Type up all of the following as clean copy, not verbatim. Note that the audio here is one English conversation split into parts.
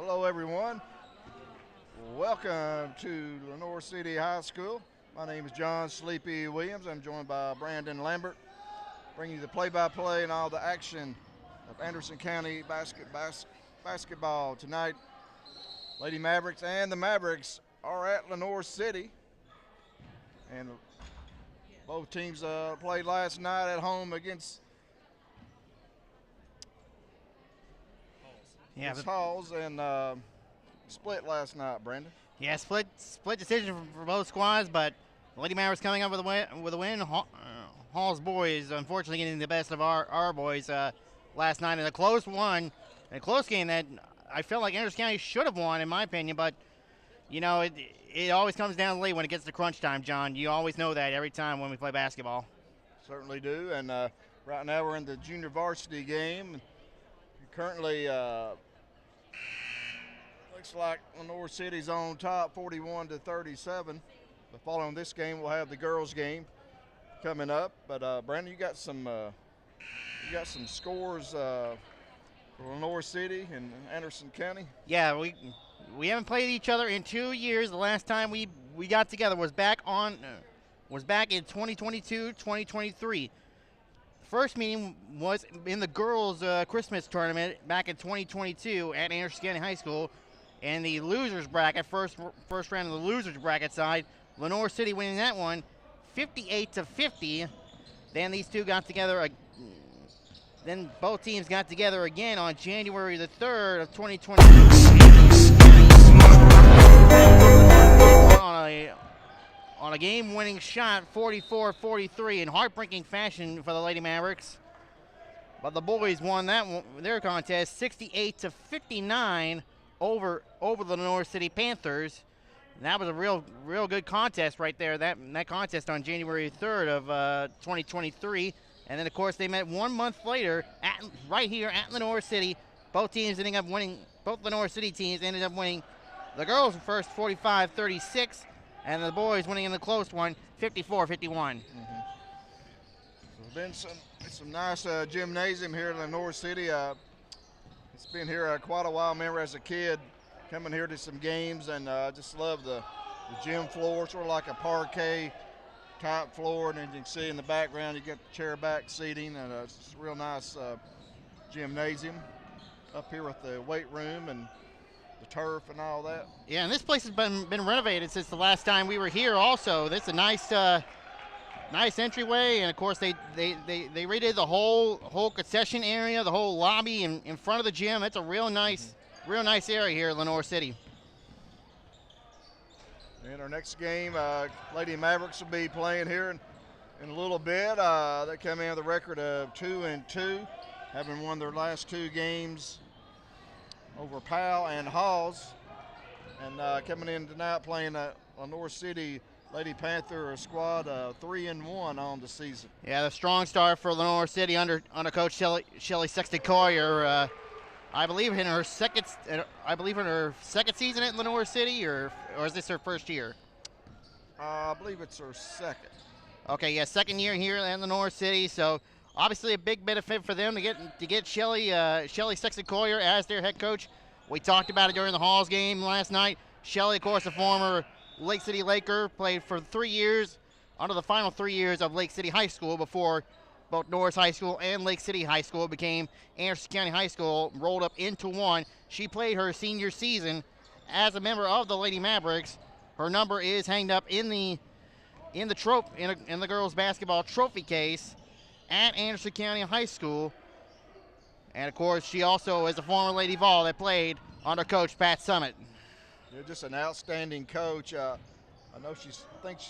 Hello, everyone. Welcome to Lenoir City High School. My name is John Sleepy Williams. I'm joined by Brandon Lambert, bringing you the play-by-play and all the action of Anderson County basketball tonight. Lady Mavericks and the Mavericks are at Lenoir City, and both teams played last night at home against Halls and split last night, Brandon. Yeah, split decision for both squads, but Lady Mavericks coming up with a win. Hall's boys, unfortunately, getting the best of our boys last night in a close one, a close game that I felt like Anderson County should have won, in my opinion. But you know, it always comes down late when it gets to crunch time, John. You always know that every time when we play basketball. Certainly do. And right now we're in the junior varsity game. Currently, looks like Lenoir City's on top, 41-37. But following this game, we'll have the girls' game coming up. But Brandon, you got some scores for Lenoir City and Anderson County. Yeah, we haven't played each other in 2 years. The last time we got together was back in 2022-2023. First meeting was in the girls' Christmas tournament back in 2022 at Anderson County High School, and the losers bracket, first round of the losers bracket side, Lenoir City winning that one, 58-50. Then these two got together. Then both teams got together again on January the 3rd of 2022 on a game-winning shot, 44-43, in heartbreaking fashion for the Lady Mavericks. But the boys won their contest 68-59 over the Lenoir City Panthers. And that was a real good contest right there. That contest on January 3rd of 2023. And then, of course, they met 1 month later right here at Lenoir City. Both Lenoir City teams ended up winning. The girls first 45-36. And the boys winning in the close one, 54-51. So there's been some nice gymnasium here in Lenoir City. It's been here quite a while. I remember as a kid coming here to some games, and I just love the gym floor, sort of like a parquet type floor. And as you can see in the background, you get chair back seating, and it's a real nice gymnasium up here with the weight room and the turf and all that. Yeah, and this place has been renovated since the last time we were here. Also, this is a nice entryway, and of course they redid the whole concession area, the whole lobby in front of the gym. It's a real nice area here in Lenoir City. In our next game, Lady Mavericks will be playing here in a little bit. They come in with a record of 2-2, having won their last 2 games over Powell and Halls, and coming in tonight playing Lenoir City Lady Panther squad, 3-1 on the season. Yeah, the strong start for Lenoir City under Coach Shelly Sexton Collier. I believe in her second season at Lenoir City, or is this her first year? I believe it's her second. Okay, yeah, second year here at Lenoir City. So obviously a big benefit for them to get Shelly Sexton Collier as their head coach. We talked about it during the Halls game last night. Shelly, of course, a former Lake City Laker, played for 3 years, under the final 3 years of Lake City High School before both Norris High School and Lake City High School became Anderson County High School, rolled up into one. She played her senior season as a member of the Lady Mavericks. Her number is hanged up in the girls basketball trophy case at Anderson County High School. And of course, she also is a former Lady Vol that played under Coach Pat Summit. You're just an outstanding coach. I know she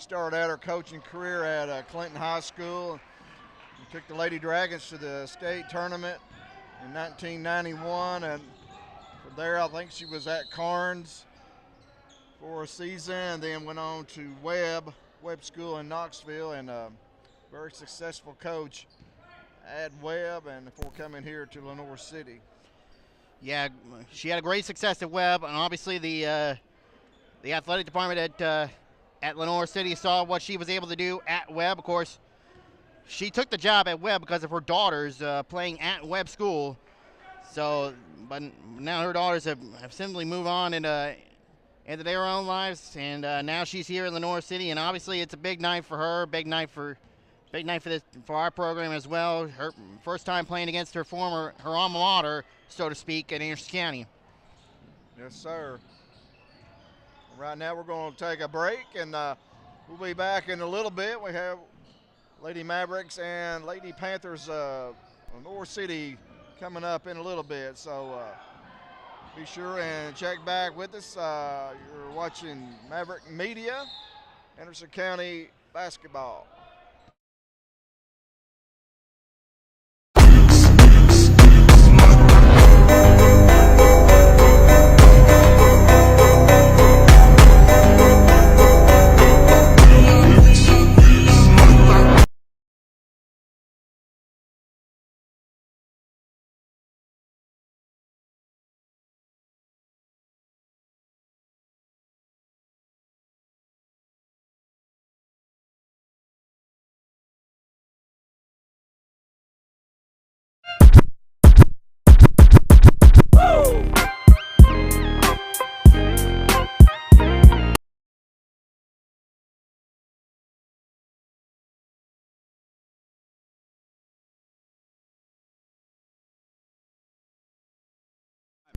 started out her coaching career at Clinton High School. She took the Lady Dragons to the state tournament in 1991, and from there I think she was at Carnes for a season, and then went on to Webb School in Knoxville, and very successful coach at Webb, and before coming here to Lenoir City. Yeah, she had a great success at Webb, and obviously the athletic department at Lenoir City saw what she was able to do at Webb. Of course, she took the job at Webb because of her daughters playing at Webb School. So, but now her daughters have simply moved on into their own lives, and now she's here in Lenoir City, and obviously it's a big night for her, big night for our program as well. Her first time playing against her alma mater, so to speak, at Anderson County. Yes, sir. Right now we're going to take a break, and we'll be back in a little bit. We have Lady Mavericks and Lady Panthers Lenoir City coming up in a little bit. So be sure and check back with us. You're watching Maverick Media, Anderson County basketball.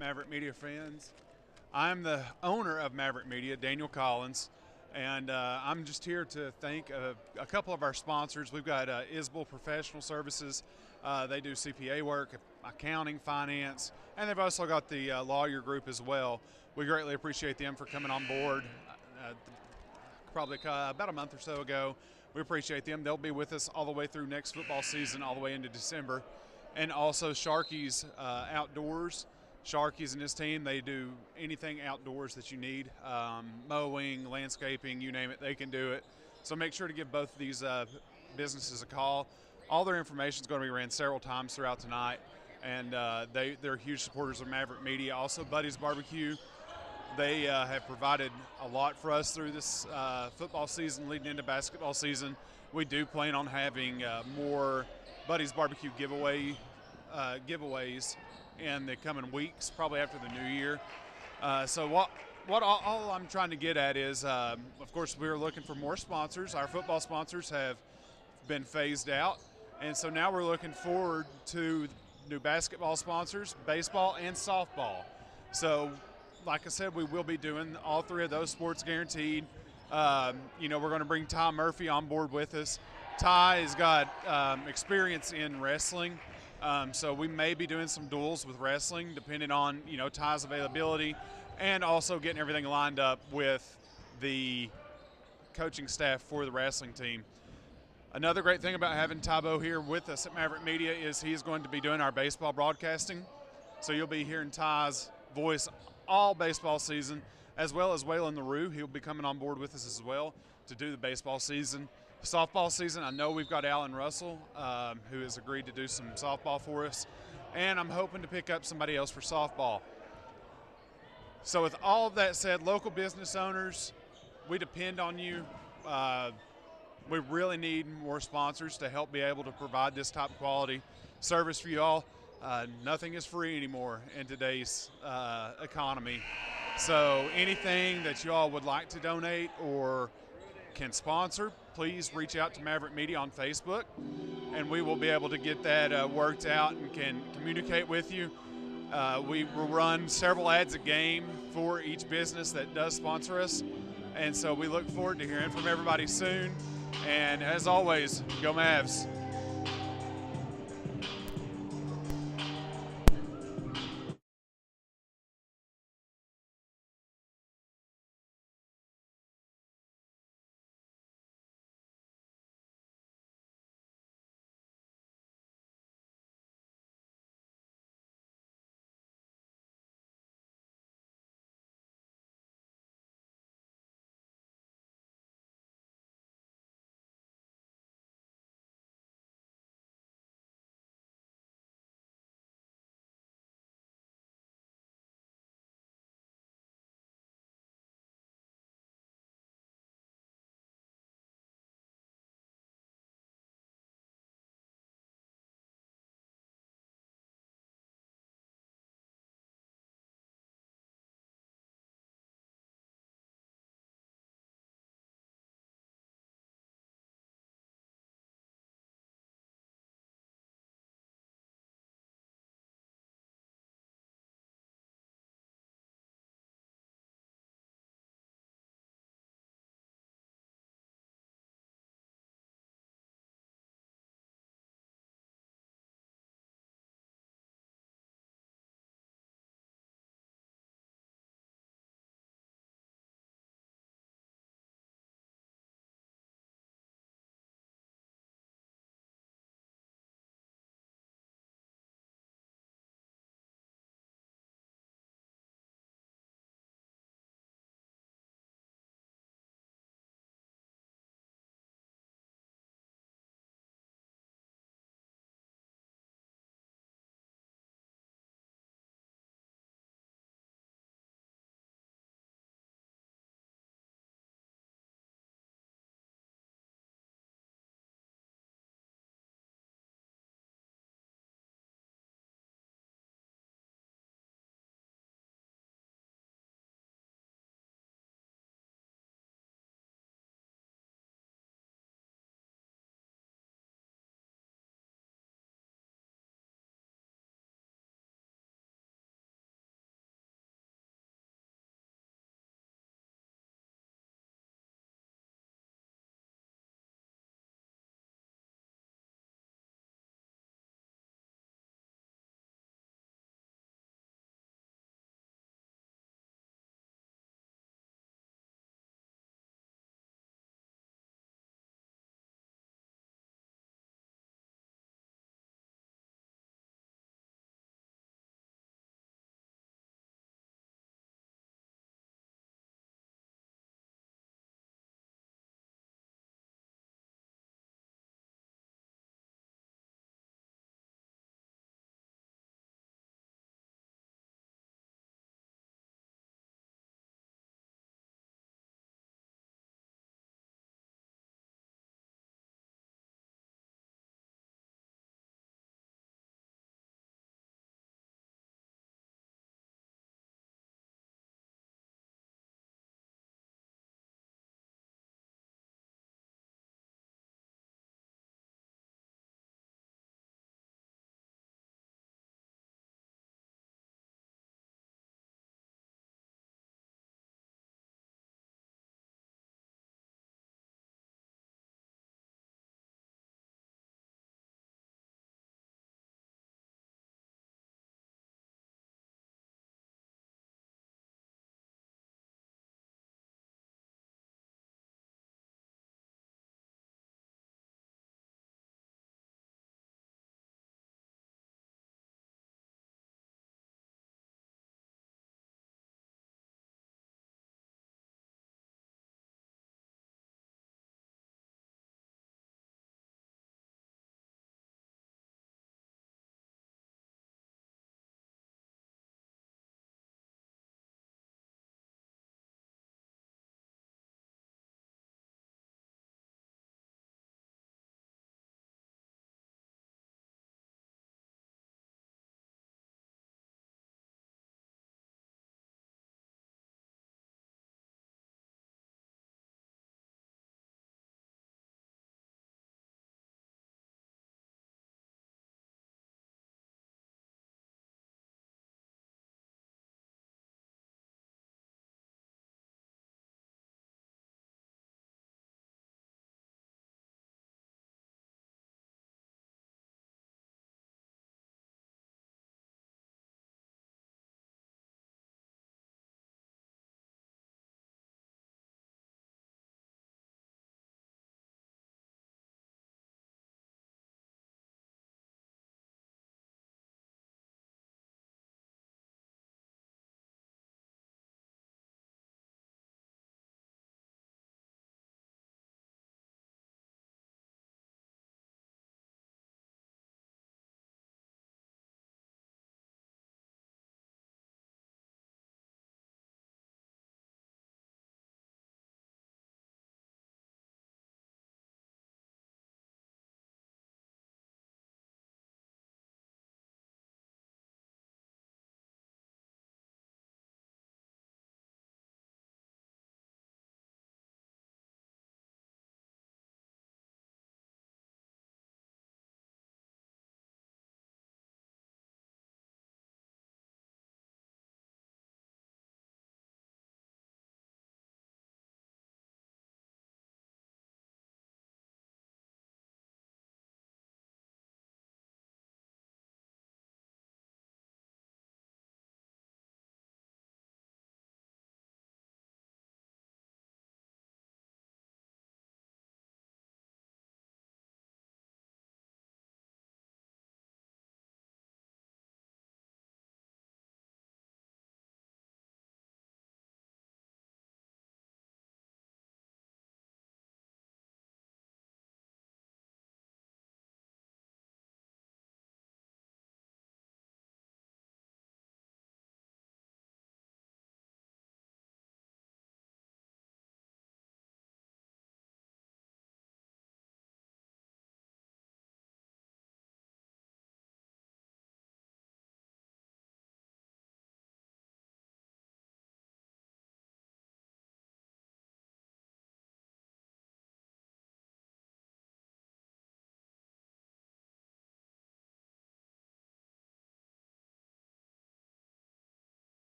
Maverick Media friends. I'm the owner of Maverick Media, Daniel Collins, and I'm just here to thank a couple of our sponsors. We've got Isbell Professional Services. They do CPA work, accounting, finance, and they've also got the lawyer group as well. We greatly appreciate them for coming on board probably about a month or so ago. We appreciate them. They'll be with us all the way through next football season, all the way into December. And also Sharky's Outdoors. Sharky's and his team, they do anything outdoors that you need, mowing, landscaping, you name it, they can do it. So make sure to give both of these businesses a call. All their information is going to be ran several times throughout tonight, and they're huge supporters of Maverick Media. Also, Buddy's Barbecue, they have provided a lot for us through this football season leading into basketball season. We do plan on having more Buddy's Barbecue giveaways in the coming weeks, probably after the new year. So what all I'm trying to get at is, of course, we're looking for more sponsors. Our football sponsors have been phased out, and so now we're looking forward to new basketball sponsors, baseball and softball. So, like I said, we will be doing all three of those sports guaranteed. We're going to bring Ty Murphy on board with us. Ty has got experience in wrestling. So we may be doing some duels with wrestling depending on, Ty's availability, and also getting everything lined up with the coaching staff for the wrestling team. Another great thing about having Tybo here with us at Maverick Media is he's going to be doing our baseball broadcasting. So you'll be hearing Ty's voice all baseball season, as well as Waylon LaRue. He'll be coming on board with us as well to do the baseball season. Softball season, I know we've got Alan Russell, who has agreed to do some softball for us, and I'm hoping to pick up somebody else for softball. So with all of that said, local business owners, we depend on you. We really need more sponsors to help be able to provide this top quality service for you all. Nothing is free anymore in today's economy. So anything that you all would like to donate or can sponsor, please reach out to Maverick Media on Facebook, and we will be able to get that worked out and can communicate with you. We will run several ads a game for each business that does sponsor us, and so we look forward to hearing from everybody soon. And as always, go Mavs.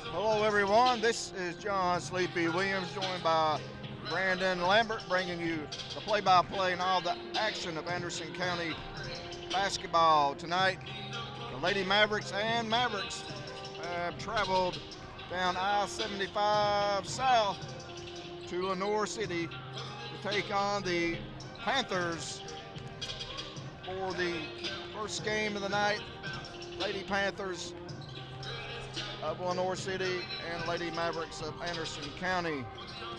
Hello, everyone. This is John Sleepy Williams, joined by Brandon Lambert, bringing you the play-by-play and all the action of Anderson County basketball tonight. The Lady Mavericks and Mavericks have traveled down I-75 south to Lenoir City to take on the Panthers for the first game of the night. Lady Panthers of Lenoir City and Lady Mavericks of Anderson County.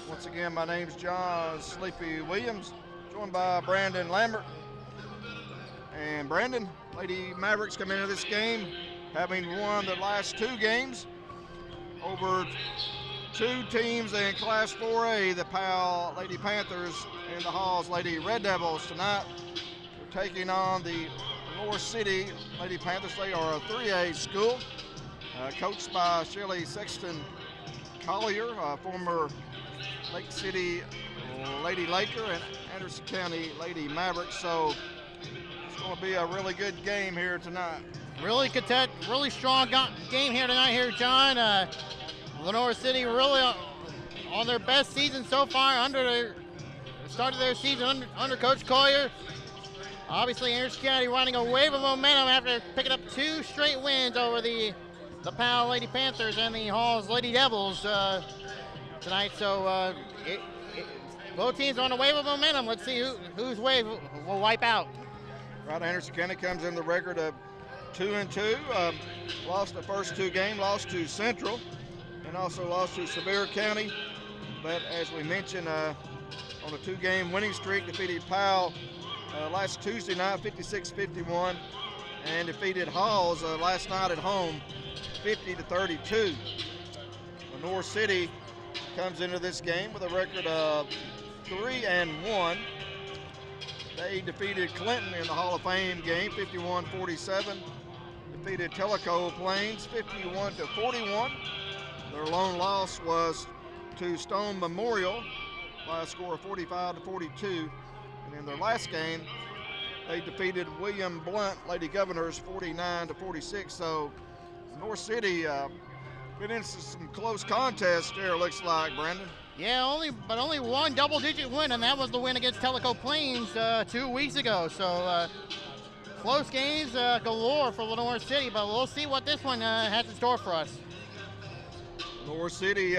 Once again, my name's John Sleepy Williams, joined by Brandon Lambert. And Brandon, Lady Mavericks come into this game having won the last two games over two teams in Class 4A, the Powell Lady Panthers and the Halls Lady Red Devils. Tonight, they're taking on the Lenoir City Lady Panthers. They are a 3A school, coached by Shelley Sexton Collier, former Lake City Lady Laker and Anderson County Lady Mavericks. So it's going to be a really good game here tonight. Really strong game here tonight here, John. Lenoir City really on their best season so far started their season under Coach Collier. Obviously, Anderson County riding a wave of momentum after picking up two straight wins over the Powell Lady Panthers and the Halls Lady Devils tonight. So both teams are on a wave of momentum. Let's see whose wave will wipe out. Right, Anderson County comes in the record of 2-2. Lost the first two games, lost to Central, and also lost to Sevier County. But as we mentioned, on a two-game winning streak, defeated Powell last Tuesday night, 56-51, and defeated Halls last night at home, 50-32. Lenoir City comes into this game with a record of 3-1. They defeated Clinton in the Hall of Fame game, 51-47. Defeated Tellico Plains, 51-41. Their lone loss was to Stone Memorial by a score of 45-42. And in their last game, they defeated William Blunt, Lady Governors, 49-46. So North City been into some close contests there, looks like, Brandon. Yeah, only one double-digit win, and that was the win against Tellico Plains 2 weeks ago. So close games galore for Lenoir City, but we'll see what this one has in store for us. Lenoir City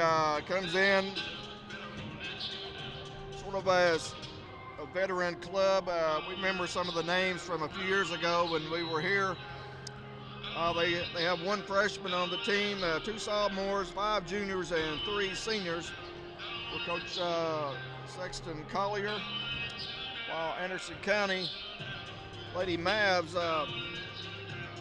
comes in sort of as a veteran club. We remember some of the names from a few years ago when we were here. They have one freshman on the team, two sophomores, 5 juniors, and 3 seniors for Coach Sexton Collier. While Anderson County Lady Mavs,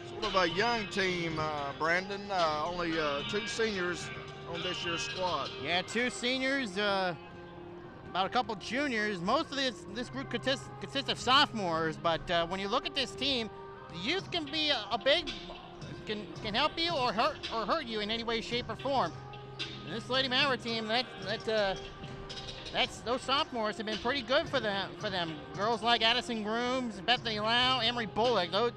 sort of a young team, Brandon, only 2 seniors on this year's squad. Yeah, 2 seniors, about a couple juniors. Most of this group consists of sophomores, but when you look at this team, the youth can be can help you or hurt you in any way, shape, or form. And this Lady Maverick team, those sophomores have been pretty good for them. Girls like Addison Grooms, Bethany Lau, Emery Bullock. Those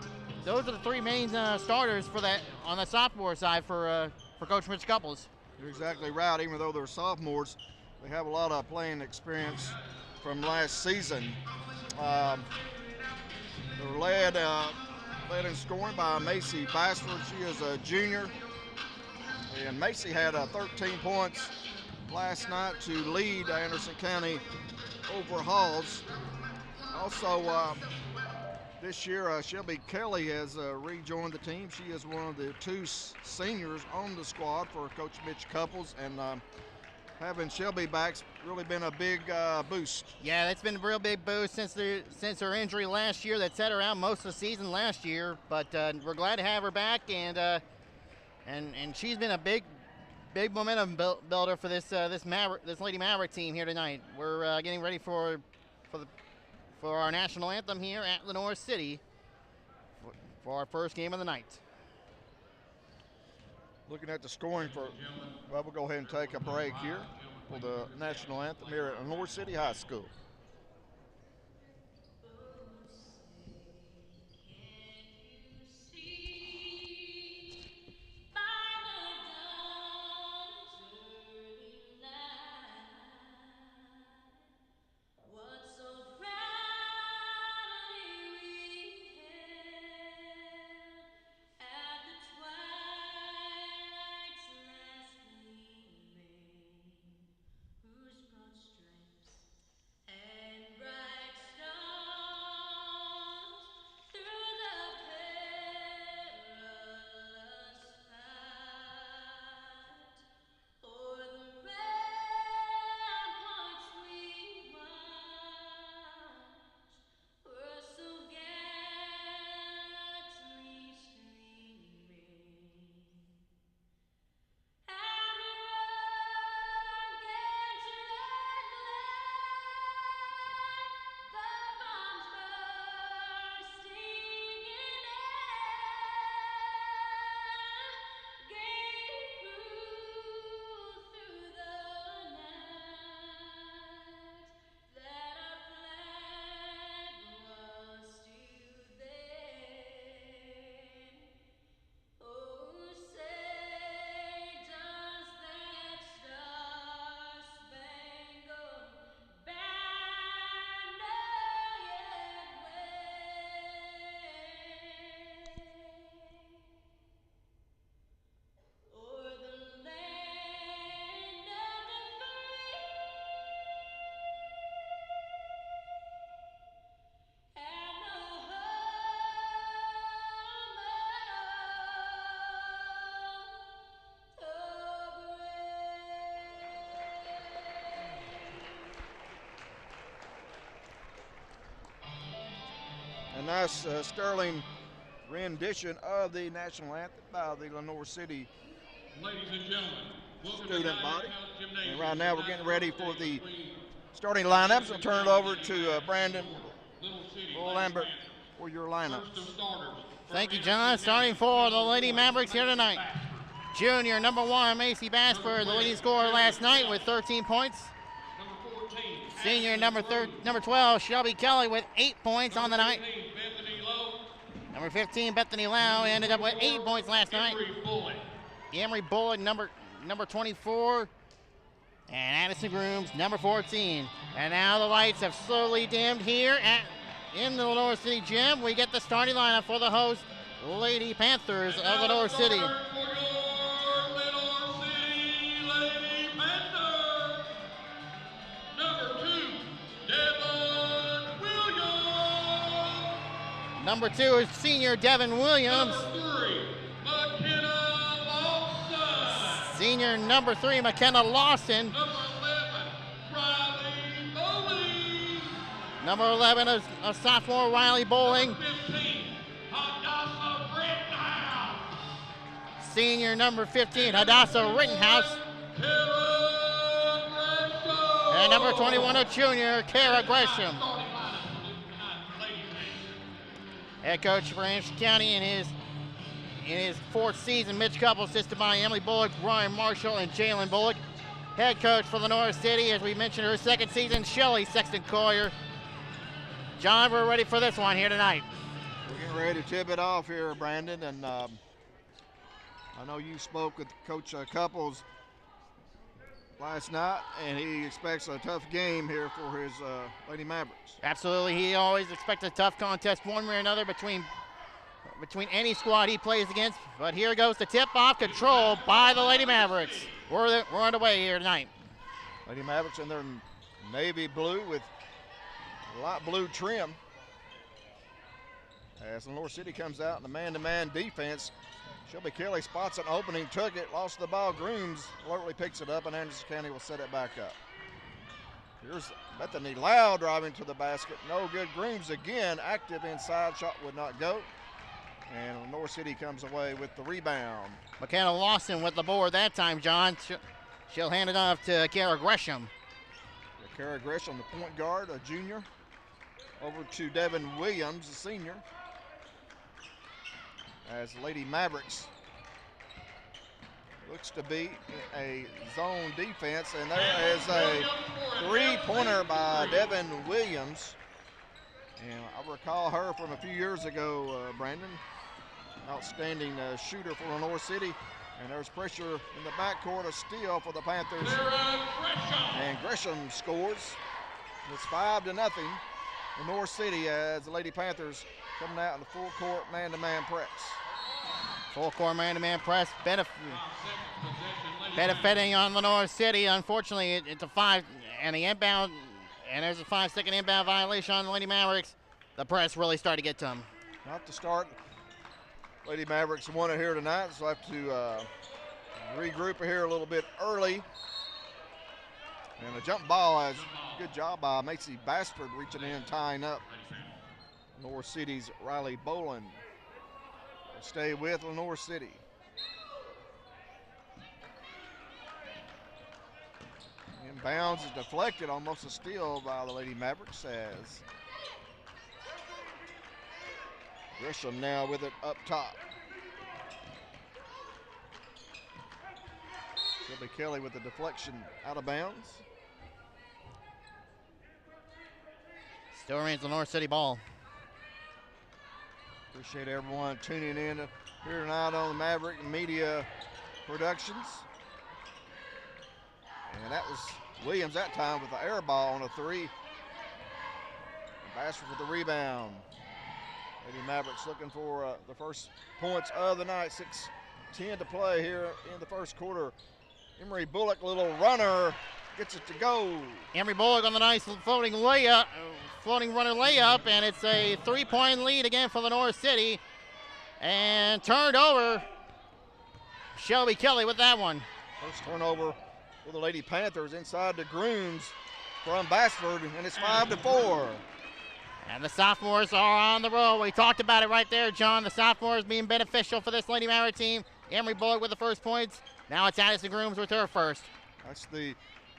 are the 3 main starters for that on the sophomore side for Coach Mitch Couples. You're exactly right. Even though they're sophomores, they have a lot of playing experience from last season. They're led in scoring by Macy Bassford. She is a junior. And Macy had 13 points last night to lead Anderson County over Halls. Also, this year, Shelby Kelly has rejoined the team. She is one of the 2 seniors on the squad for Coach Mitch Couples, and having Shelby back's really been a big boost. Yeah, that's been a real big boost since her injury last year that set her out most of the season last year. But we're glad to have her back, and she's been a big momentum builder for this Lady Maverick team here tonight. We're getting ready for our national anthem here at Lenoir City for our first game of the night. Looking at the scoring we'll go ahead and take a break here for the national anthem here at Lenoir City High School. A nice sterling rendition of the national anthem by the Lenoir City student body. And right now we're getting ready for the starting lineups. I'll turn it over to Brandon Lambert for your lineups. Thank you, John. Starting for the Lady Mavericks here tonight. Junior, number 1, Macy Basford, the leading scorer last night with 13 points. Senior, number 12, Shelby Kelly with 8 points on the night. Number 15, Bethany Lau, ended up with 8 points last night. Emery Bullock, number 24. And Addison Grooms, number 14. And now the lights have slowly dimmed here in the Lenoir City Gym. We get the starting lineup for the host, Lady Panthers of Lenoir City. Number 2 is senior Devin Williams. Senior number 3, McKenna Lawson. Number 11 is a sophomore, Riley Bowling. Senior number 15, Hadassah Rittenhouse. And number 21, a junior, Kara Gresham. Head coach for Anderson County in his 4th season, Mitch Couple, assisted by Emily Bullock, Ryan Marshall, and Jalen Bullock. Head coach for Lenoir City, as we mentioned, her 2nd season, Shelly Sexton Collier. John, we're ready for this one here tonight. We're getting ready to tip it off here, Brandon, and I know you spoke with Coach Couples last night, and he expects a tough game here for his Lady Mavericks. Absolutely, he always expects a tough contest one way or another between any squad he plays against. But here goes the tip-off, control by the Lady Mavericks. We're underway here tonight. Lady Mavericks in their navy blue with light blue trim. As Lenoir City comes out in the man-to-man defense, Shelby Kelly spots an opening, took it, lost the ball. Grooms alertly picks it up, and Anderson County will set it back up. Here's Bethany Lau driving to the basket. No good. Grooms again active inside. Shot would not go. And Lenoir City comes away with the rebound. McKenna Lawson with the board that time, John. She'll hand it off to Kara Gresham. Kara Gresham, the point guard, a junior. Over to Devin Williams, a senior. As Lady Mavericks looks to be a zone defense, and there is a 3-pointer by Devin Williams. And I recall her from a few years ago, Brandon. Outstanding shooter for Lenoir City. And there's pressure in the backcourt, a steal for the Panthers. And Gresham scores. It's 5-0. Lenoir City as the Lady Panthers coming out in the full court man-to-man press. Full court man-to-man press benefiting on Lenoir City. Unfortunately, it's a 5 and the inbound, and there's a 5-second inbound violation on the Lady Mavericks. The press really started to get to them. Not to start. Lady Mavericks won it here tonight, so I have to regroup here a little bit early. And a jump ball, as good job by Macy Basford reaching in and tying up Lenoir City's Riley Boland. We'll stay with Lenoir City. Inbounds is deflected, almost a steal by the Lady Mavericks as Gresham now with it up top. Shelby Kelly with the deflection out of bounds. Still remains Lenoir City ball. Appreciate everyone tuning in here tonight on the Maverick Media Productions. And that was Williams that time with the air ball on a 3. Basford with the rebound. Lady Mavericks looking for the first points of the night. 6:10 to play here in the first quarter. Emery Bullock, little runner, gets it to go. Emery Bullock on the nice floating runner layup, and it's a 3-point lead again for Lenoir City. And turned over. Shelby Kelly with that one. First turnover for the Lady Panthers inside the Grooms from Basford, and it's 5-4. And the sophomores are on the roll. We talked about it right there, John. The sophomores being beneficial for this Lady Maverick team. Emery Bullock with the first points. Now it's Addison Grooms with her first. That's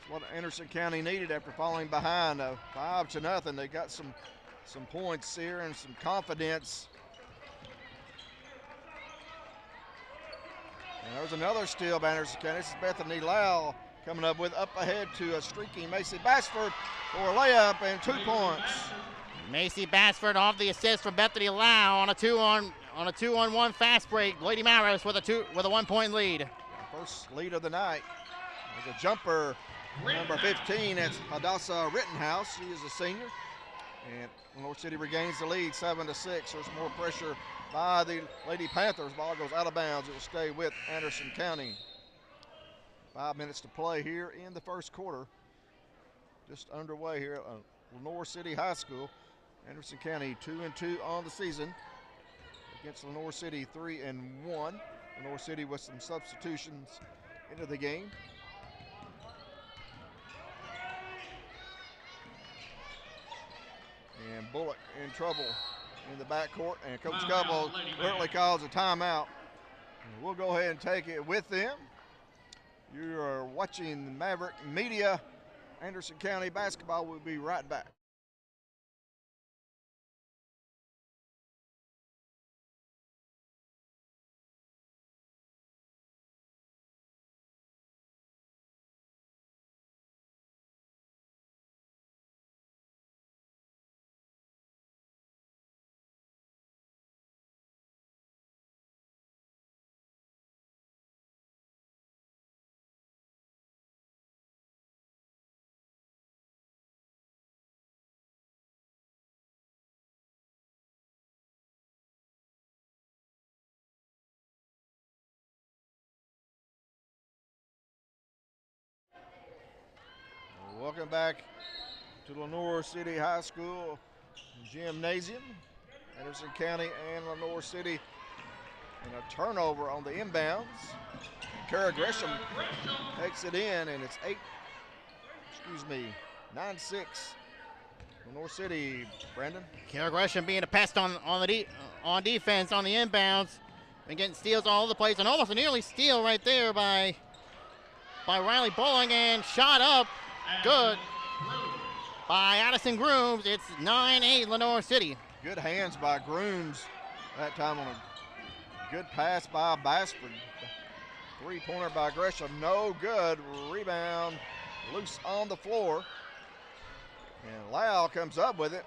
what Anderson County needed after falling behind 5-0. They got some points here and some confidence. And there's another steal by Anderson County. This is Bethany Lau coming up ahead to a streaking Macy Bassford for a layup and 2 points. Macy Bassford off the assist for Bethany Lau on a 2-on-1 fast break. Lady Mavericks with a 1-point lead. First lead of the night. There's a jumper, number 15. It's Hadassah Rittenhouse. She is a senior. And Lenoir City regains the lead, 7-6. There's more pressure by the Lady Panthers. Ball goes out of bounds. It will stay with Anderson County. 5 minutes to play here in the first quarter. Just underway here at Lenoir City High School. Anderson County 2-2 on the season against Lenoir City 3-1. Lenoir City with some substitutions into the game. And Bullock in trouble in the backcourt, and Coach Gubble literally calls a timeout. And we'll go ahead and take it with them. You are watching Maverick Media. Anderson County basketball. Will be right back. Welcome back to Lenoir City High School Gymnasium. Anderson County and Lenoir City, and a turnover on the inbounds. Kara Gresham takes it in, and it's 9-6. Lenoir City, Brandon. Kara Gresham being a pest on defense on the inbounds and getting steals all over the place, and almost a nearly steal right there by Riley Bowling, and shot up. Good by Addison Grooms. It's 9-8 Lenoir City. Good hands by Grooms that time on a good pass by Bassford. 3-pointer by Gresham, no good. Rebound loose on the floor. And Lau comes up with it.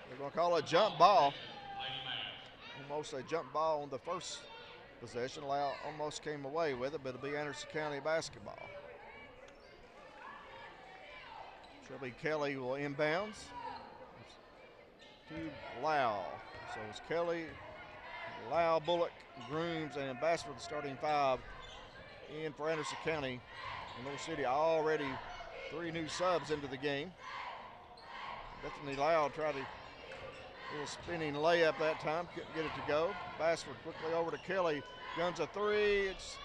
They're going to call it a jump ball. Almost a jump ball on the first possession. Lau almost came away with it, but it'll be Anderson County basketball. Shelby Kelly will inbounds to Lau. So it's Kelly, Lau, Bullock, Grooms, and Bassford, the starting 5 in for Anderson County. Lenoir City already 3 new subs into the game. Bethany Lau tried a little spinning layup that time, couldn't get it to go. Bassford quickly over to Kelly, guns a 3, it's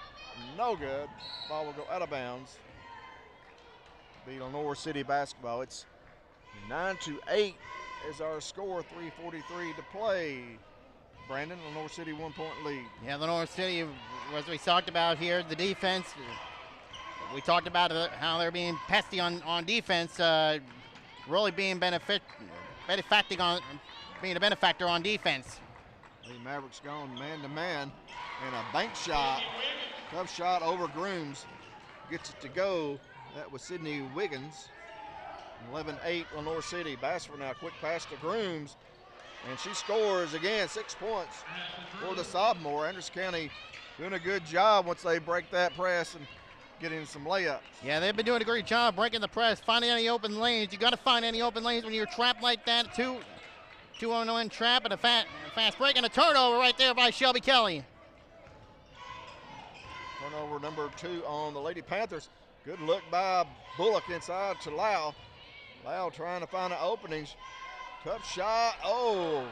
no good. Ball will go out of bounds. Be Lenoir City basketball. It's 9-8 is our score, 3:43 to play. Brandon, Lenoir City 1-point lead. Yeah, Lenoir City, as we talked about here, the defense. We talked about how they're being pesty on defense, really being being a benefactor on defense. The Mavericks going man-to-man, and a bank shot. Tough shot over Grooms. Gets it to go. That was Sydney Wiggins. 11-8 Lenoir City. Bassford now, quick pass to Grooms, and she scores again, 6 points for the sophomore. Anderson County doing a good job once they break that press and getting some layups. Yeah, they've been doing a great job breaking the press, finding any open lanes. You got to find any open lanes when you're trapped like that. 2-on-1 trap and a fast break, and a turnover right there by Shelby Kelly. Turnover number 2 on the Lady Panthers. Good look by Bullock inside to Lau. Lau trying to find an opening. Tough shot.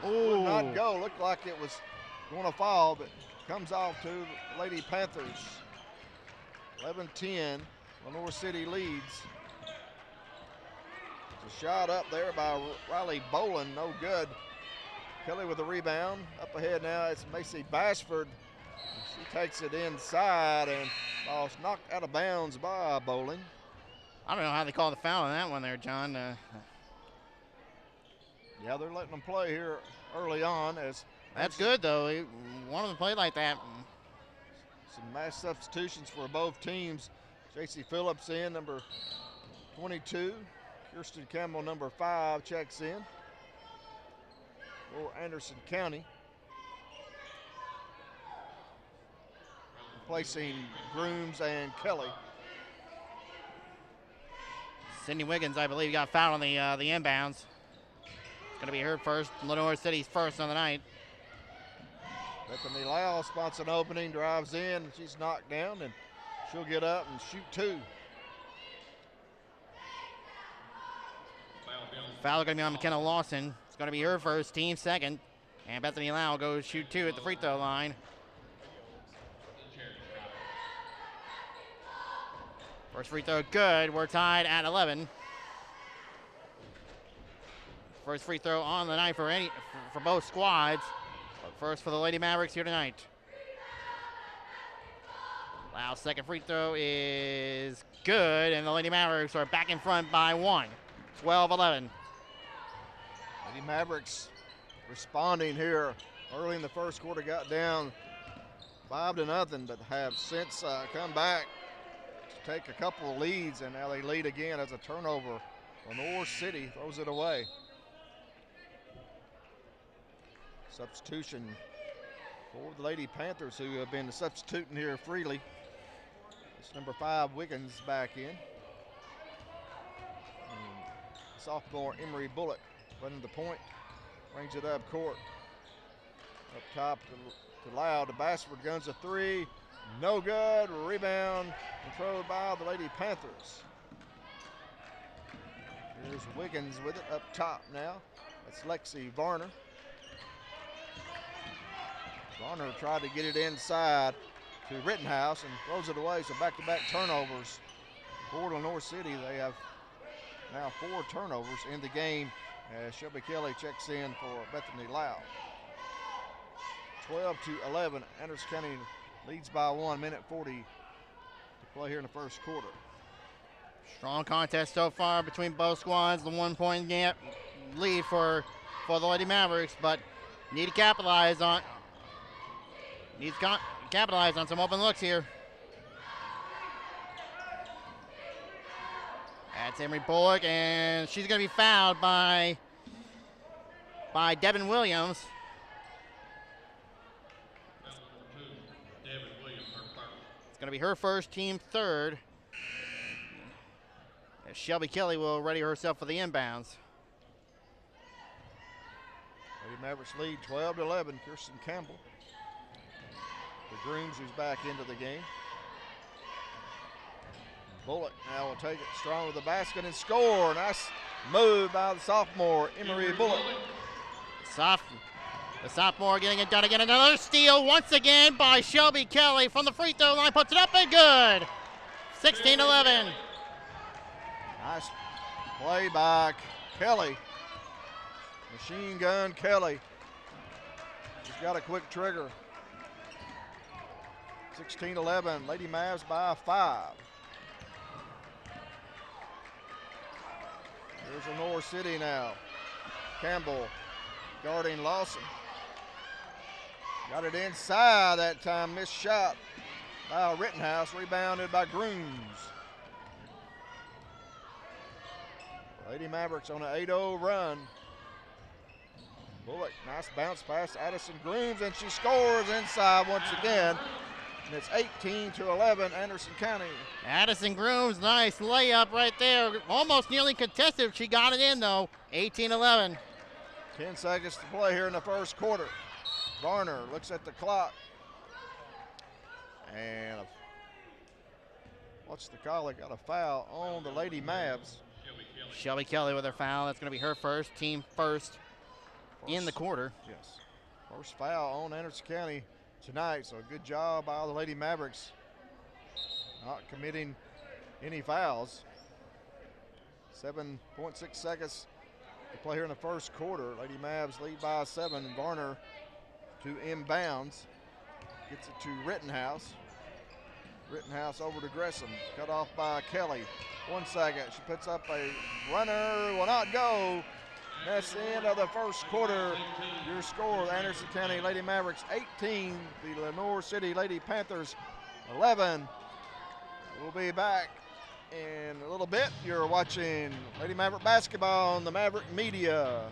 Would not go. Looked like it was going to fall, but comes off to Lady Panthers. 11-10. Lenoir City leads. The shot up there by Riley Boland, no good. Kelly with the rebound. Up ahead now, it's Macy Bashford. She takes it inside and ball's knocked out of bounds by Boland. I don't know how they call the foul on that one there, John. Yeah, they're letting them play here early on. That's good, though. One of them played like that. Some mass substitutions for both teams. J.C. Phillips in, number 22. Kirsten Campbell, number 5, checks in for Anderson County. Replacing Grooms and Kelly. Sydney Wiggins, I believe, got fouled on the inbounds. It's going to be her first. Lenoir City's first on the night. Bethany Lau spots an opening, drives in, and she's knocked down, and she'll get up and shoot 2. Foul going to be on McKenna Lawson. It's going to be her first, team second. And Bethany Lau goes shoot 2 at the free throw line. First free throw good. We're tied at 11. First free throw on the night for both squads. But first for the Lady Mavericks here tonight. Lau's second free throw is good, and the Lady Mavericks are back in front by 1. 12-11. Lady Mavericks responding here early in the first quarter, got down 5-0, but have since come back to take a couple of leads, and now they lead again as a turnover. Lenoir City throws it away. Substitution for the Lady Panthers, who have been substituting here freely. It's number 5, Wiggins, back in. And sophomore Emery Bullock running the point, brings it up court. Up top to Loud, to Bashford, guns a 3, no good. Rebound controlled by the Lady Panthers. Here's Wiggins with it up top now. That's Lexi Varner. Varner tried to get it inside to Rittenhouse and throws it away, so back-to-back turnovers for Lenoir City. They have now 4 turnovers in the game as Shelby Kelly checks in for Bethany Lau. 12-11, Anderson County leads by 1, minute 40 to play here in the first quarter. Strong contest so far between both squads. The 1-point gap lead for the Lady Mavericks, but need to capitalize on some open looks here. That's Emery Bullock, and she's going to be fouled by Devin Williams. It's going to be her first, team third. As Shelby Kelly will ready herself for the inbounds. Lady Mavericks lead 12-11. Kirsten Campbell, the Grooms, who's back into the game. Bullock now will take it strong with the basket and score. Nice move by the sophomore, Emery Bullock. The sophomore getting it done again. Another steal once again by Shelby Kelly from the free throw line. Puts it up and good. 16-11. Nice play by Kelly. Machine gun Kelly. She's got a quick trigger. 16-11. Lady Mavs by 5. Here's Lenoir City now. Campbell guarding Lawson. Got it inside that time. Missed shot by Rittenhouse. Rebounded by Grooms. Lady Mavericks on an 8-0 run. Bullock, nice bounce pass to Addison Grooms, and she scores inside once again. And it's 18-11, Anderson County. Addison Grooms, nice layup right there. Almost nearly contested. She got it in, though. 18-11. 10 seconds to play here in the first quarter. Varner looks at the clock. And what's the call? They got a foul on the Lady Mavs. Shelby Kelly with her foul. That's going to be her first, team first in the quarter. Yes. First foul on Anderson County tonight, so good job by the Lady Mavericks not committing any fouls. 7.6 seconds to play here in the first quarter. Lady Mavs lead by 7. Varner to inbounds. Gets it to Rittenhouse. Rittenhouse over to Gresson. Cut off by Kelly. 1 second. She puts up a runner. Will not go. That's the end of the first quarter. Your score, the Anderson County Lady Mavericks 18, the Lenoir City Lady Panthers 11. We'll be back in a little bit. You're watching Lady Maverick basketball on the Maverick Media.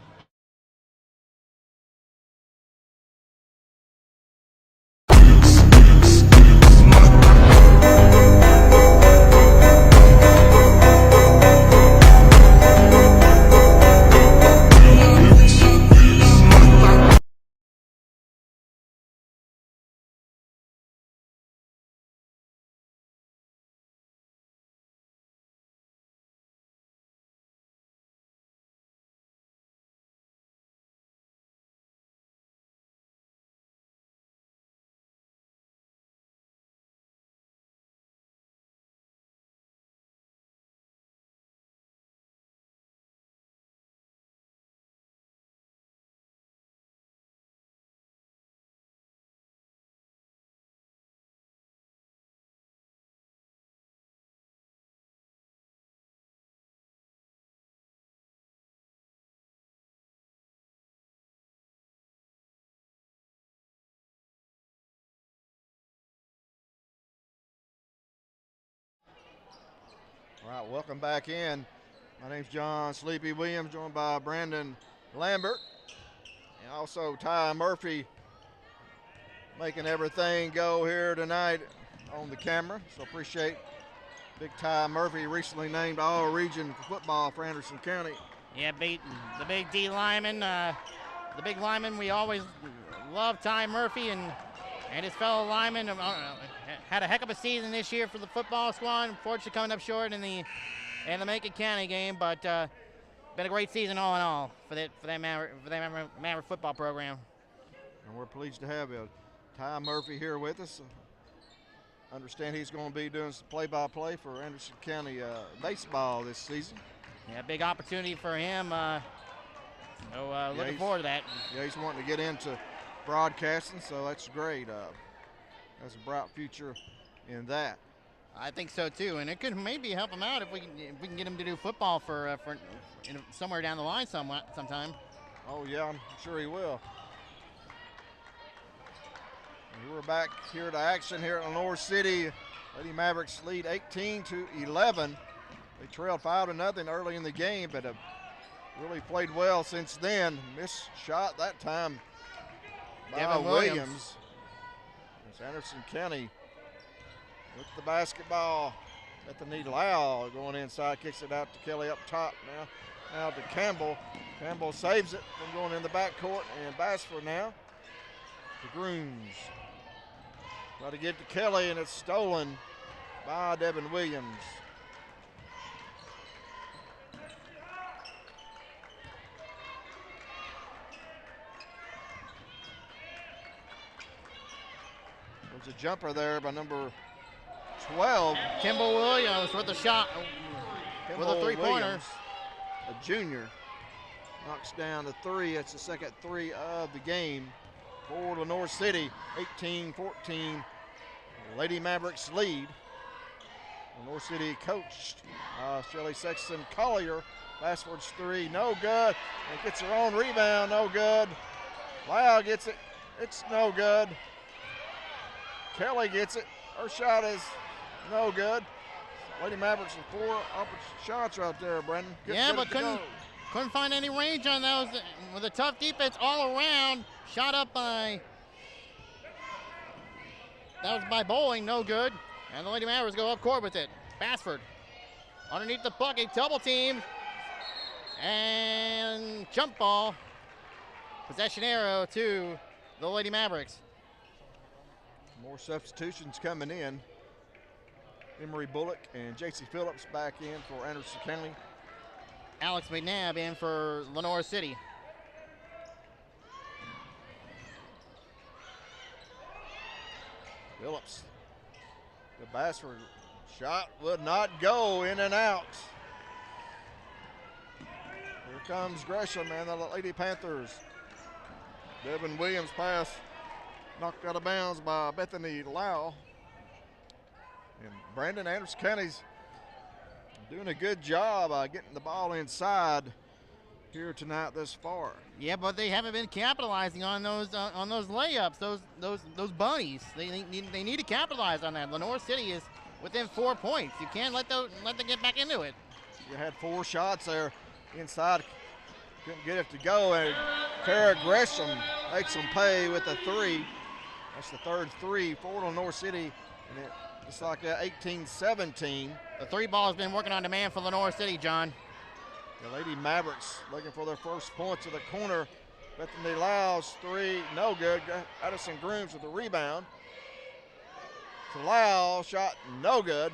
All right, welcome back in. My name's John Sleepy Williams, joined by Brandon Lambert, and also Ty Murphy making everything go here tonight on the camera. So appreciate Big Ty Murphy, recently named All-Region football for Anderson County. Yeah, the big D lineman, the big lineman. We always love Ty Murphy and his fellow linemen. Had a heck of a season this year for the football squad. Unfortunately, coming up short in the Macon County game, but been a great season all in all for that Maverick football program. And we're pleased to have Ty Murphy here with us. Understand he's going to be doing some play-by-play for Anderson County baseball this season. Yeah, big opportunity for him. Looking forward to that. Yeah, he's wanting to get into broadcasting, so that's great. Has a bright future in that. I think so too, and it could maybe help him out if we can get him to do football for somewhere down the line sometime. Oh yeah, I'm sure he will. And we're back here to action here at Lenoir City. Lady Mavericks lead 18-11. They trailed 5-0 early in the game, but have really played well since then. Missed shot that time by Williams. It's Anderson County with the basketball at the knee. Lau going inside, kicks it out to Kelly up top now to Campbell. Campbell saves it from going in the backcourt, and Bassford now to Grooms. Try to get to Kelly, and it's stolen by Devin Williams. There's a jumper there by number 12. Kimball Williams with the shot, with a three-pointer. A junior, knocks down the three. That's the second three of the game for Lenoir City. 18-14, Lady Mavericks lead. Lenoir City coached Shelly Sexton Collier. Bassford's three, no good. And gets her own rebound, no good. Lau gets it, it's no good. Kelly gets it. Her shot is no good. Lady Mavericks with 4 shots right there, Brendan. Yeah, but couldn't find any range on those. With a tough defense all around. Shot up by, that was by Bowling, no good. And the Lady Mavericks go up court with it. Bassford underneath the bucket, double team. And jump ball. Possession arrow to the Lady Mavericks. More substitutions coming in. Emery Bullock and J.C. Phillips back in for Anderson County. Alex McNabb in for Lenoir City. Phillips. The Bassford shot would not go, in and out. comes Gresham and the Lady Panthers. Devin Williams pass knocked out of bounds by Bethany Lau. And Brandon, Anderson County's doing a good job getting the ball inside here tonight thus far. Yeah, but they haven't been capitalizing on those layups, those bunnies. They need to capitalize on that. Lenoir City is within 4 points. You can't let them get back into it. You had 4 shots there inside. Couldn't get it to go, and Kara Gresham makes them pay with a 3. That's the third 3 for Lenoir City, and it's like 18-17. The 3 ball has been working on demand for Lenoir City, John. The Lady Mavericks looking for their first points of the corner. Bethany Lau's 3, no good. Addison Grooms with the rebound. To Lau, shot no good.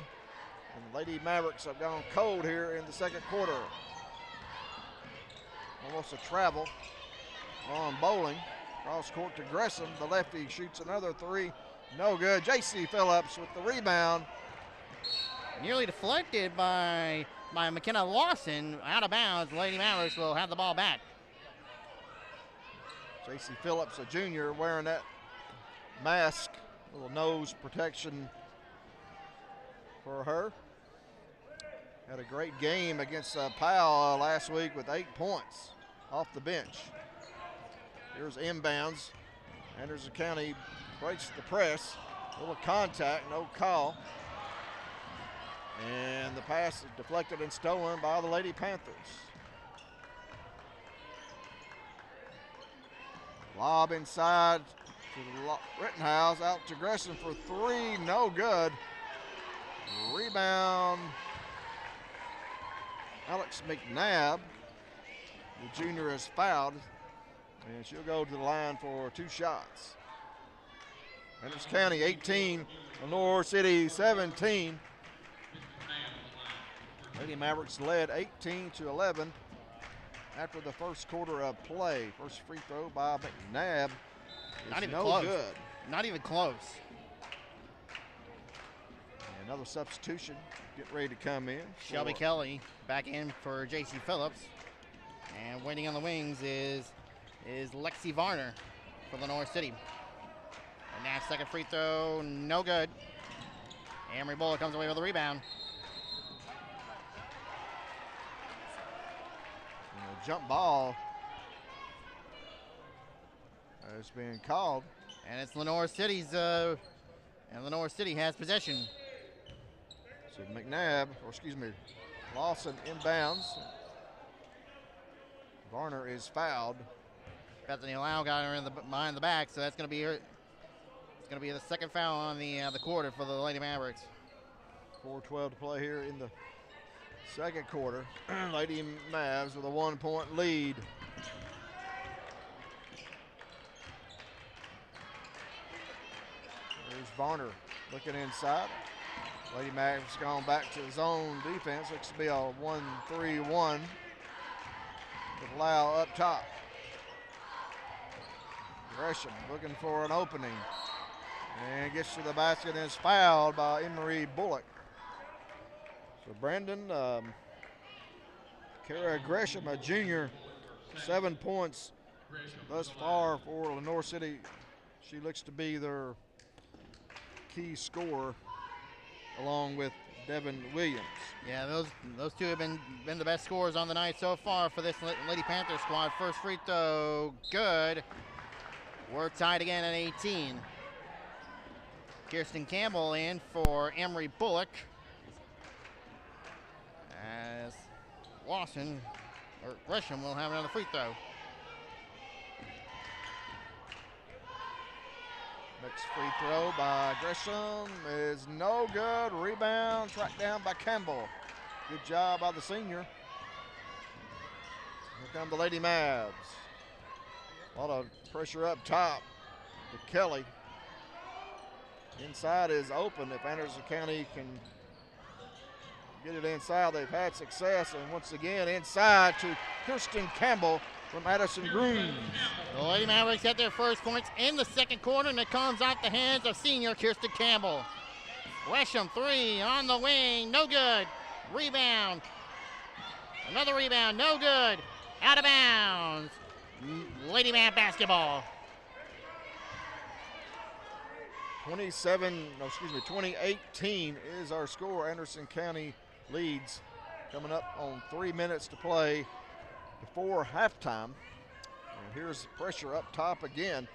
And the Lady Mavericks have gone cold here in the second quarter. Almost a travel on Bowling. Cross court to Gresham. The lefty shoots another 3. No good. J.C. Phillips with the rebound. Nearly deflected by McKenna Lawson. Out of bounds. Lady Mavericks will have the ball back. J.C. Phillips, a junior, wearing that mask. Little nose protection for her. Had a great game against Powell last week with 8 points off the bench. Here's inbounds. Anderson County breaks the press. A little contact, no call. And the pass is deflected and stolen by the Lady Panthers. Lob inside to Rittenhouse, out to Gresham for 3, no good. Rebound, Alex McNabb. The junior is fouled, and she'll go to the line for 2 shots. Anderson County 18, Lenoir City 17. Lady Mavericks led 18-11 after the first quarter of play. First free throw by McNabb is Not even no close. good. Not even close. And another substitution getting ready to come in. Shelby Kelly back in for J.C. Phillips. And waiting on the wings is Lexi Varner for Lenoir City. And now second free throw, no good. Amory Bullock comes away with a rebound. And a jump ball is being called. And it's Lenoir City's, and Lenoir City has possession. So McNabb, or excuse me, Lawson inbounds. Varner is fouled. Bethany Lau got her behind the back, so that's going to be her. It's going to be the second foul on the quarter for the Lady Mavericks. 4:12 to play here in the second quarter. Lady Mavs with a 1-point lead. There's Varner looking inside. Lady Mavs gone back to zone defense. Looks to be a 1-3-1 with Lau up top. Gresham looking for an opening and gets to the basket and is fouled by Emery Bullock. So Brandon, Kara Gresham, a junior, 7 points thus far for Lenoir City. She looks to be their key scorer along with Devin Williams. Yeah, those two have been the best scorers on the night so far for this Lady Panther squad. First free throw, good. We're tied again at 18. Kirsten Campbell in for Emery Bullock. As Gresham will have another free throw. Next free throw by Gresham is no good. Rebound tracked down by Campbell. Good job by the senior. Here come the Lady Mavs. A lot of pressure up top to Kelly. Inside is open. If Anderson County can get it inside, they've had success. And once again, inside to Kirsten Campbell from Addison Grooms. The Lady Mavericks had their first points in the second quarter, and it comes off the hands of senior Kirsten Campbell. Gresham 3 on the wing, no good. Rebound. Another rebound, no good. Out of bounds. Lady Man basketball. 2018 is our score. Anderson County leads, coming up on 3 minutes to play before halftime. And here's the pressure up top again.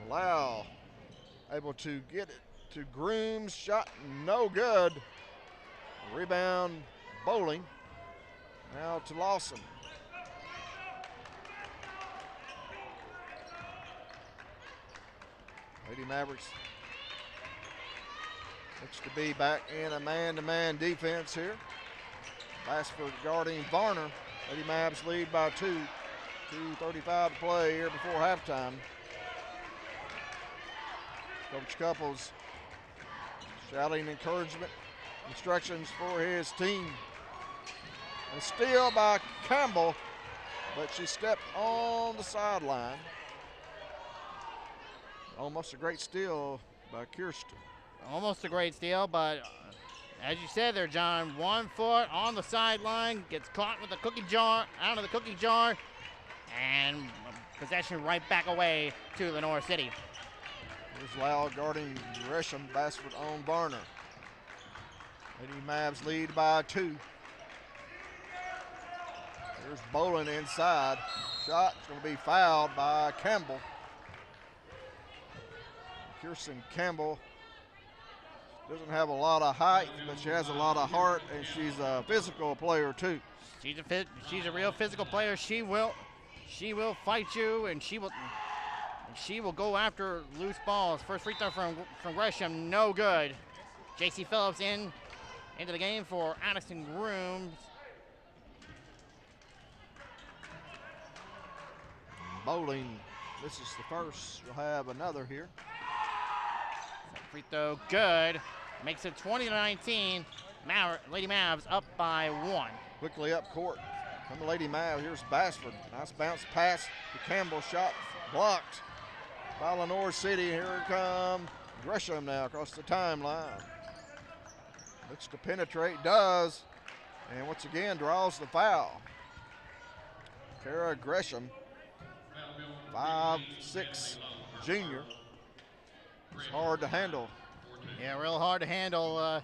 Lau able to get it to Grooms, shot no good. Rebound Bowling. Now to Lawson. Lady Mavericks looks to be back in a man-to-man defense here. Bassford guarding Varner. Lady Mavs lead by 2. 2:35 to play here before halftime. Coach Couples shouting encouragement, instructions for his team. A steal by Campbell, but she stepped on the sideline. Almost a great steal by Kirsten. Almost a great steal, but as you said there, John, 1 foot on the sideline, gets caught with the cookie jar, out of the cookie jar, and possession right back away to Lenoir City. Here's Lau guarding Gresham, Bassford on Varner. Lady Mavs lead by 2. Here's Bolin inside. Shot's going to be fouled by Campbell. Kirsten Campbell doesn't have a lot of height, but she has a lot of heart, and she's a physical player too. She's a real physical player. She will fight you, and she will go after loose balls. First free throw from Gresham, no good. J.C. Phillips into the game for Addison Grooms. Bowling, this is the first. We'll have another here. Free throw, good. Makes it 20-19. Lady Mavs up by 1. Quickly up court from the Lady Mavs. Here's Bassford. Nice bounce pass to Campbell. Shot blocked by Lenoir City. Here comes Gresham now across the timeline. Looks to penetrate, does. And once again draws the foul. Kara Gresham, 5'6" junior. It's hard to handle. Yeah, real hard to handle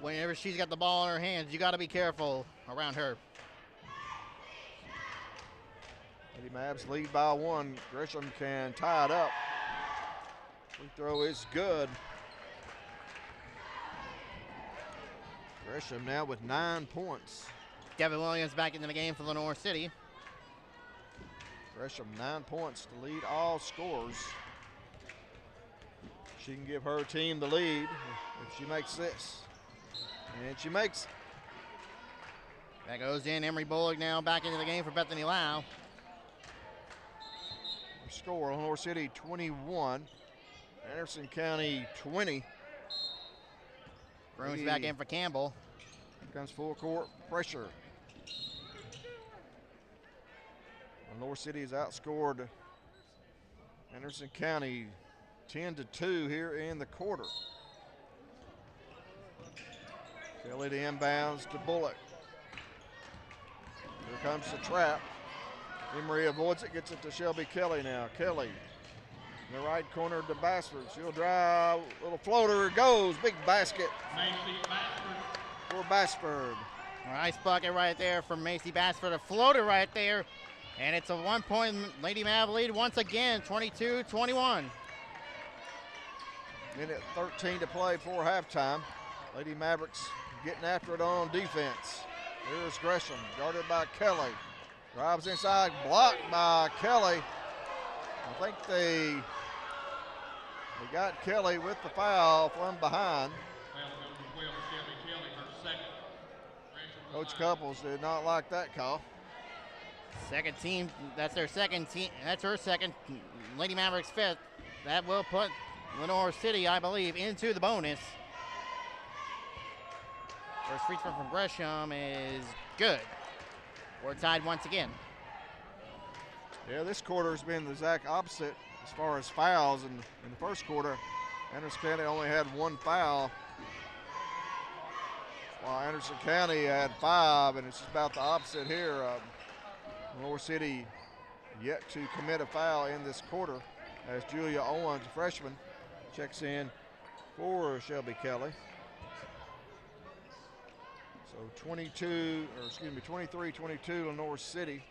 whenever she's got the ball in her hands. You got to be careful around her. Lady Mavs lead by 1. Gresham can tie it up. Free throw is good. Gresham now with 9 points. Kevin Williams back into the game for Lenoir City. Gresham 9 points to lead all scorers. She can give her team the lead if she makes this. And she makes it. That goes in. Emery Bullock now back into the game for Bethany Lau. Score, Lenoir City 21, Anderson County 20. Grooms back in for Campbell. Here comes full court pressure. Lenoir City has outscored Anderson County 10-2 here in the quarter. Kelly to inbounds to Bullock. Here comes the trap. Emery avoids it, gets it to Shelby Kelly now. Kelly in the right corner to Bassford. She'll drive, little floater goes, big basket for Bassford. Nice bucket right there from Macy Bassford. A floater right there. And it's a 1-point Lady Mav lead once again, 22-21. Minute 13 to play for halftime. Lady Mavericks getting after it on defense. Here's Gresham, guarded by Kelly. Drives inside, blocked by Kelly. I think they got Kelly with the foul from behind. Coach Couples did not like that call. Second team, that's their second team, that's her second. Lady Mavericks 5th. That will put Lenoir City, I believe, into the bonus. First free throw from Gresham is good. We're tied once again. Yeah, this quarter has been the exact opposite as far as fouls. In the first quarter, Anderson County only had 1 foul, while Anderson County had 5, and it's just about the opposite here. Lenoir City yet to commit a foul in this quarter as Julia Owens, freshman, checks in for Shelby Kelly. So 23-22 Lenoir City.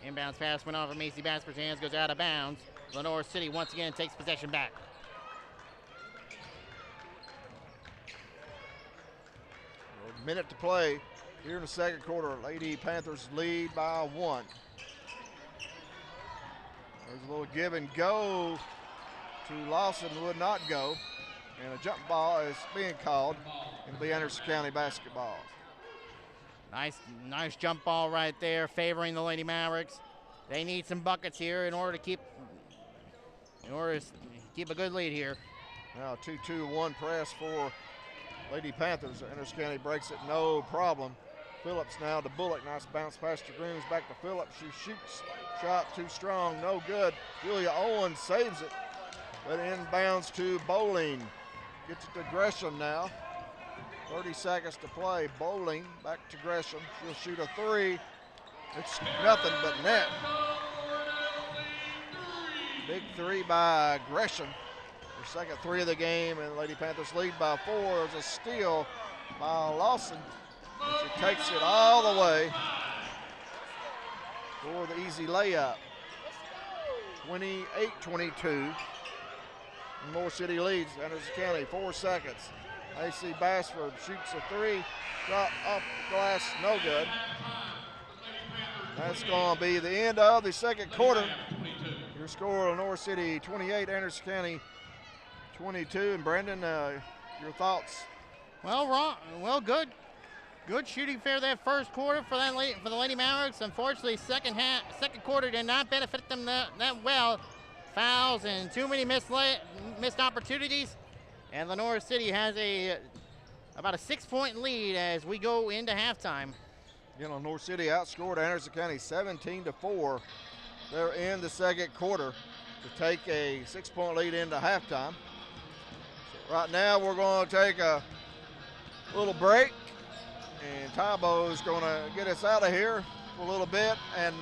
Inbounds pass went off of Macy Basford's hands, goes out of bounds. Lenoir City once again takes possession back. A minute to play here in the second quarter. Lady Panthers lead by 1. There's a little give and go to Lawson, would not go. And a jump ball is being called. It'll be Anderson County basketball. Nice jump ball right there, favoring the Lady Mavericks. They need some buckets here in order to keep a good lead here. Now 2-2-1 press for Lady Panthers. Anderson County breaks it, no problem. Phillips now to Bullock. Nice bounce past the Grooms. Back to Phillips. She shoots. Shot too strong. No good. Julia Owens saves it. But inbounds to Bowling. Gets it to Gresham now. 30 seconds to play. Bowling back to Gresham. She'll shoot a 3. It's nothing but net. Big 3 by Gresham. Her second 3 of the game, and Lady Panthers lead by 4. There's a steal by Lawson. And she takes it all the way for the easy layup. 28-22. Lenoir City leads Anderson County. 4 seconds. AC Basford shoots a 3. Shot off the glass, no good. That's going to be the end of the second quarter. Your score, Lenoir City 28, Anderson County 22. And Brandon, your thoughts? Well, good shooting fair that first quarter for the Lady Mavericks. Unfortunately, second quarter did not benefit them that well. Fouls and too many missed opportunities. And Lenoir City has about a 6-point lead as we go into halftime. Again, Lenoir City outscored Anderson County 17-4. They're in the second quarter to take a 6-point lead into halftime. So right now we're going to take a little break, and Tybo's going to get us out of here for a little bit. And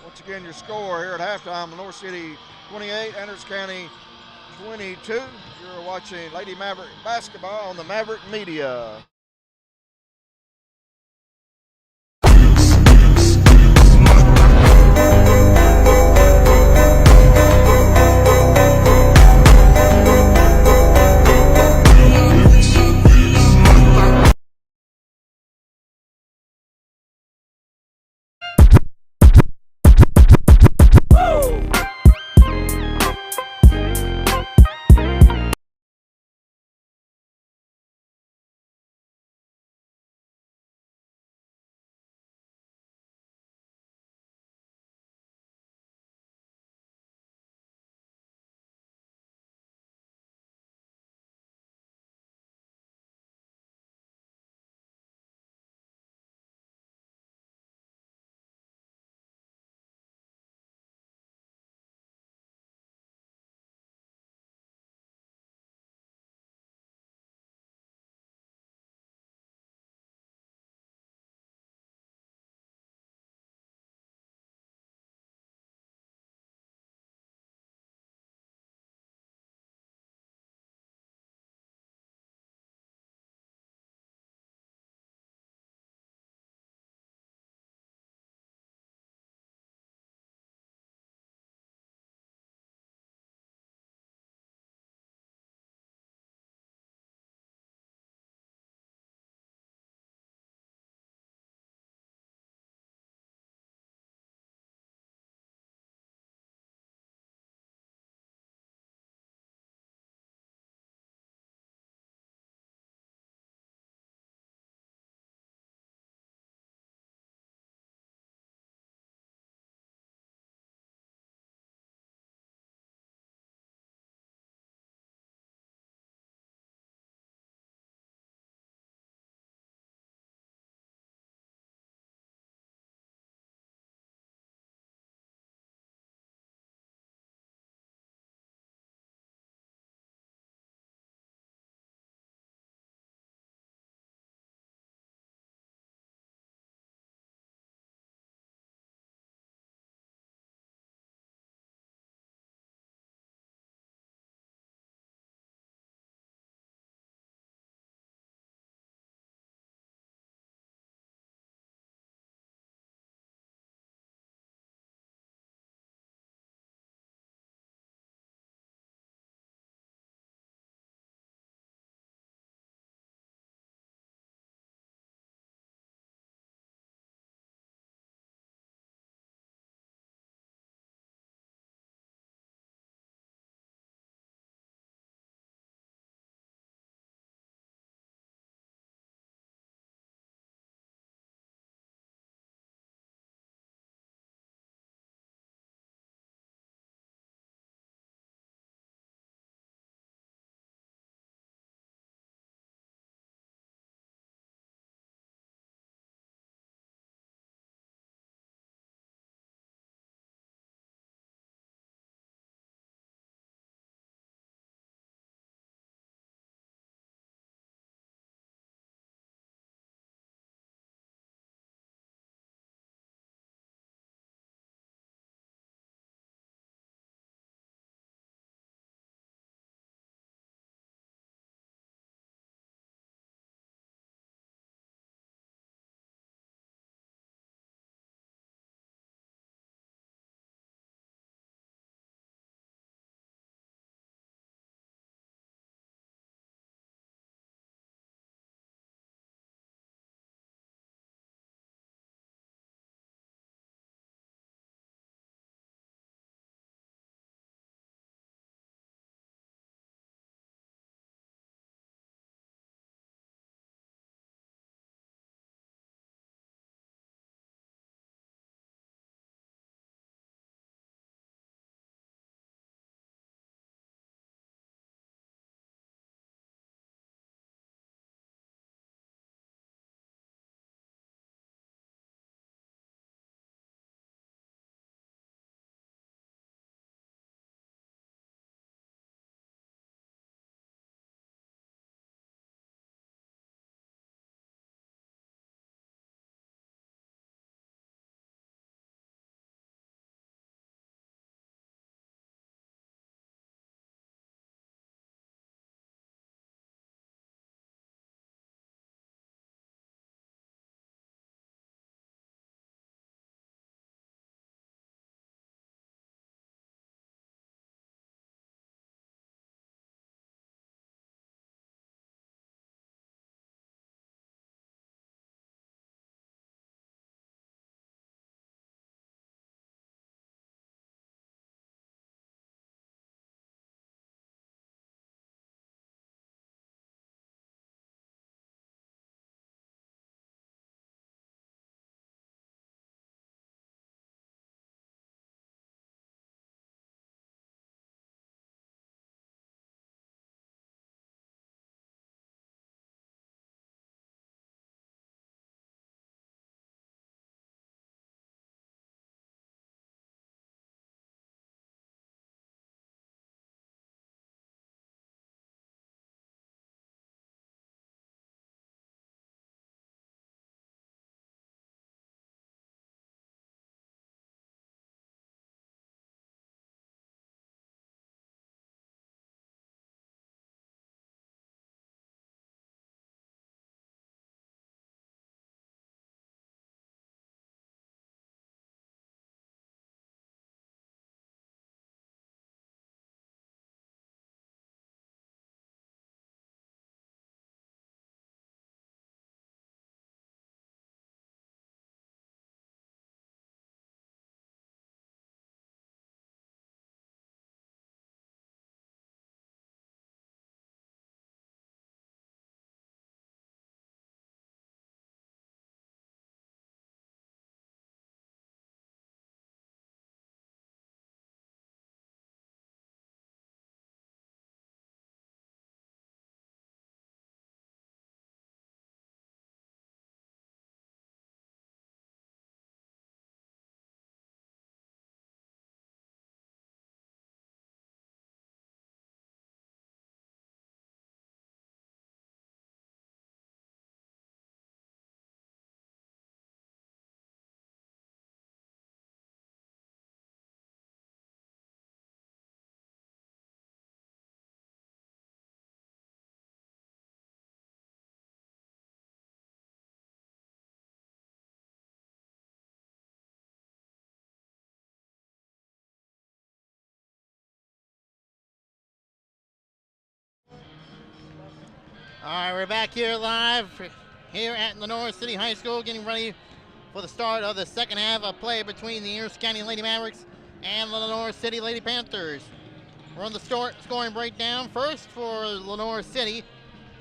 once again, your score here at halftime, Lenoir City 28, Anderson County 22. You're watching Lady Maverick basketball on the Maverick Media. All right, we're back here live here at Lenoir City High School, getting ready for the start of the second half of play between the Anderson County Lady Mavericks and the Lenoir City Lady Panthers. We're on the scoring breakdown. First for Lenoir City,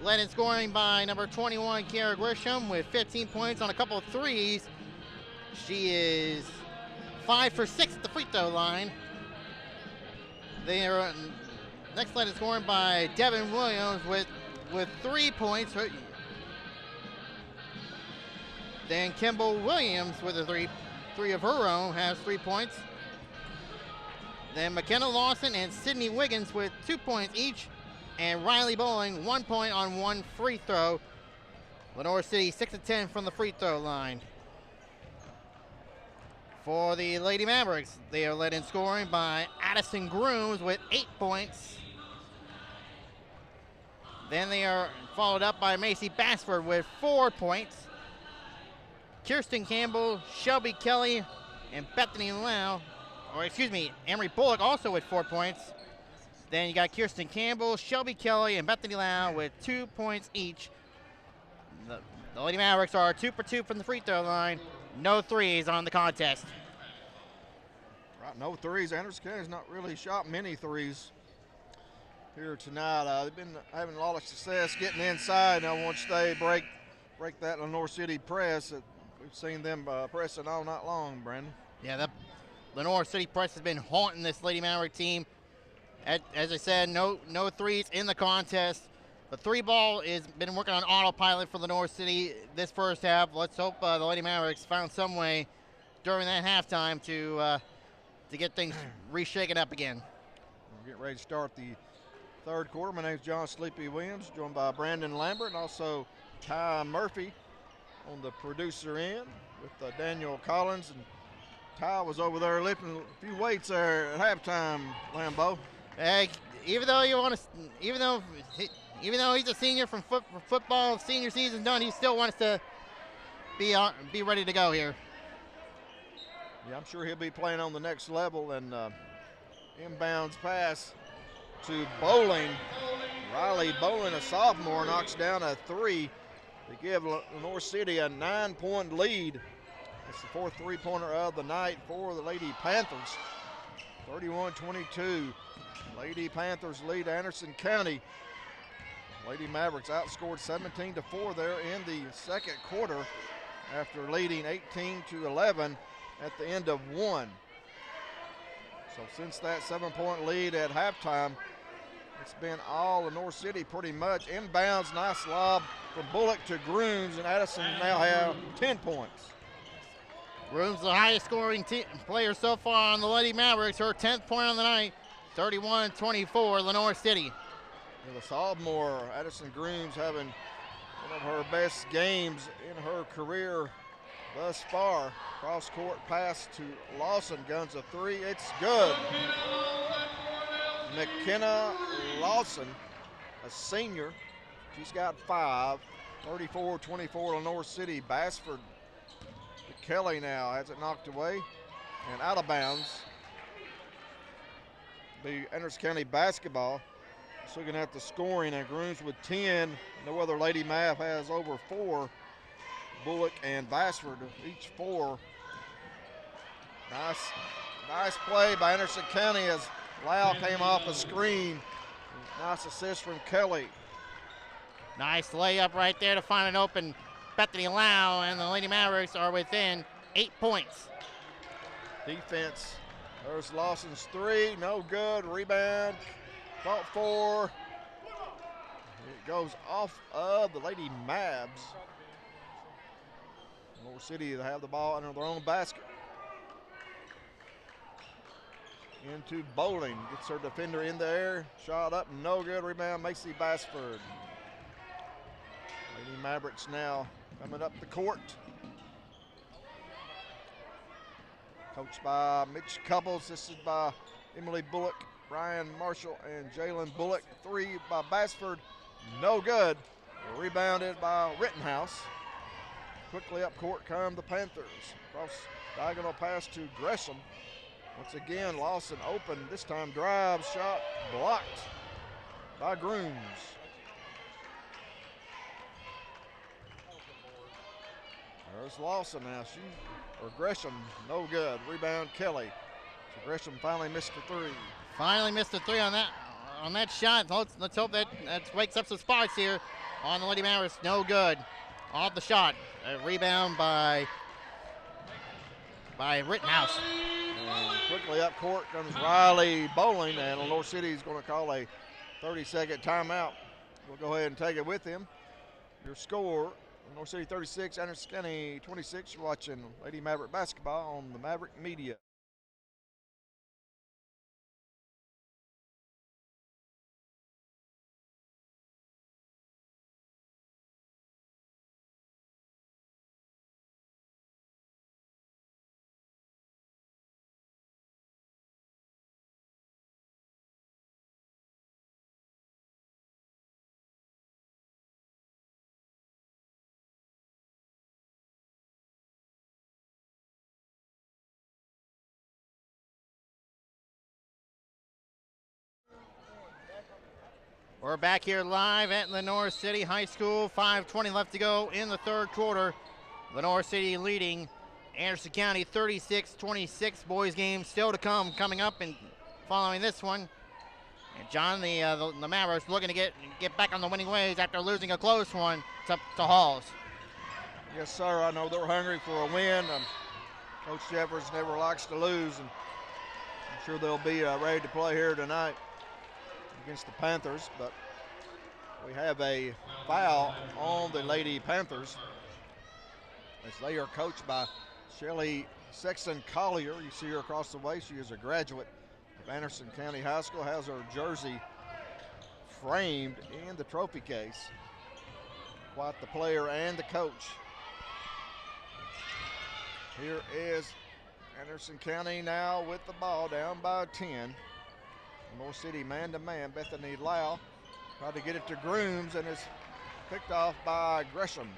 led in scoring by number 21, Kiara Grisham, with 15 points on a couple of threes. She is 5 for 6 at the free throw line. They are next led in scoring by Devin Williams with 3 points. Then Kimball Williams with a three of her own has 3 points. Then McKenna Lawson and Sydney Wiggins with 2 points each. And Riley Bowling 1 point on 1 free throw. Lenoir City 6 of 10 from the free throw line. For the Lady Mavericks, they are led in scoring by Addison Grooms with 8 points. Then they are followed up by Macy Bassford with 4 points. Kirsten Campbell, Shelby Kelly, and Bethany Lau, Emery Bullock also with 4 points. Then you got Kirsten Campbell, Shelby Kelly, and Bethany Lau with 2 points each. The Lady Mavericks are 2 for 2 from the free throw line. No threes on the contest. Right, no threes. Anderson County's not really shot many threes here tonight. They've been having a lot of success getting inside. Now once they break that Lenoir City press, we've seen them pressing all night long, Brandon. Yeah, the Lenoir City press has been haunting this Lady Maverick team. As I said, no threes in the contest. The three ball has been working on autopilot for Lenoir City this first half. Let's hope the Lady Mavericks found some way during that halftime to get things reshaken up again. We're getting ready to start the third quarter. My name's John Sleepy Williams, joined by Brandon Lambert and also Ty Murphy on the producer end with Daniel Collins. And Ty was over there lifting a few weights there at halftime, Lambeau. Hey, even though he's a senior from football, senior season done, he still wants to be ready to go here. Yeah, I'm sure he'll be playing on the next level. And inbounds pass to Bowling. Riley Bowling, a sophomore, knocks down a 3 to give Lenoir City a 9-point lead. It's the fourth three-pointer of the night for the Lady Panthers. 31-22. Lady Panthers lead Anderson County. Lady Mavericks outscored 17-4 there in the second quarter after leading 18-11 at the end of one. So since that 7-point lead at halftime, it's been all Lenoir City pretty much. Inbounds, nice lob from Bullock to Grooms, and Addison now have 10 points. Grooms, the highest scoring player so far on the Lady Mavericks, her 10th point on the night, 31-24, Lenoir City. The sophomore, Addison Grooms, having one of her best games in her career thus far. Cross-court pass to Lawson, guns a 3, it's good. McKenna Lawson, a senior, she's got 5. 34-24 Lenoir City. Bassford to Kelly now, has it knocked away and out of bounds. The Anderson County basketball. Just looking at the scoring, and Grooms with 10. No other Lady Mav has over 4. Bullock and Bassford each 4. Nice play by Anderson County as Lau came off a screen. Nice assist from Kelly. Nice layup right there to find an open Bethany Lau, and the Lady Mavericks are within 8 points. Defense. There's Lawson's 3, no good. Rebound, fought for. It goes off of the Lady Mavs. Lenoir City to have the ball under their own basket. Into Bowling, gets her defender in the air, shot up, no good. Rebound, Macy Bassford. Lady Mavericks now coming up the court. Coached by Mitch Couples. This is by Emily Bullock, Ryan Marshall, and Jalen Bullock. 3 by Bassford, no good. Rebounded by Rittenhouse. Quickly up court come the Panthers. Cross diagonal pass to Gresham. Once again, Lawson open. This time drive, shot blocked by Grooms. There's Lawson now. Or Gresham, no good. Rebound Kelly. So Gresham finally missed the three. Finally missed the three on that shot. Let's hope that wakes up some sparks here on the Lady Mavericks. No good. Off the shot. A rebound by Rittenhouse. And quickly up court comes Riley Bowling, and Lenoir City is going to call a 30-second timeout. We'll go ahead and take it with him. Your score, Lenoir City 36, Anderson County 26. You're watching Lady Maverick basketball on the Maverick Media. We're back here live at Lenoir City High School. 5:20 left to go in the third quarter. Lenoir City leading Anderson County 36-26. Boys game still to come, coming up and following this one. And John, the Mavericks looking to get back on the winning ways after losing a close one to Halls. Yes, sir. I know they're hungry for a win. Coach Jeffers never likes to lose, and I'm sure they'll be ready to play here tonight against the Panthers. But we have a foul on the Lady Panthers as they are coached by Shelly Sexton Collier. You see her across the way. She is a graduate of Anderson County High School, has her jersey framed in the trophy case. Quite the player and the coach. Here is Anderson County now with the ball, down by 10. North City man-to-man. Bethany Lau tried to get it to Grooms and is picked off by Gresham.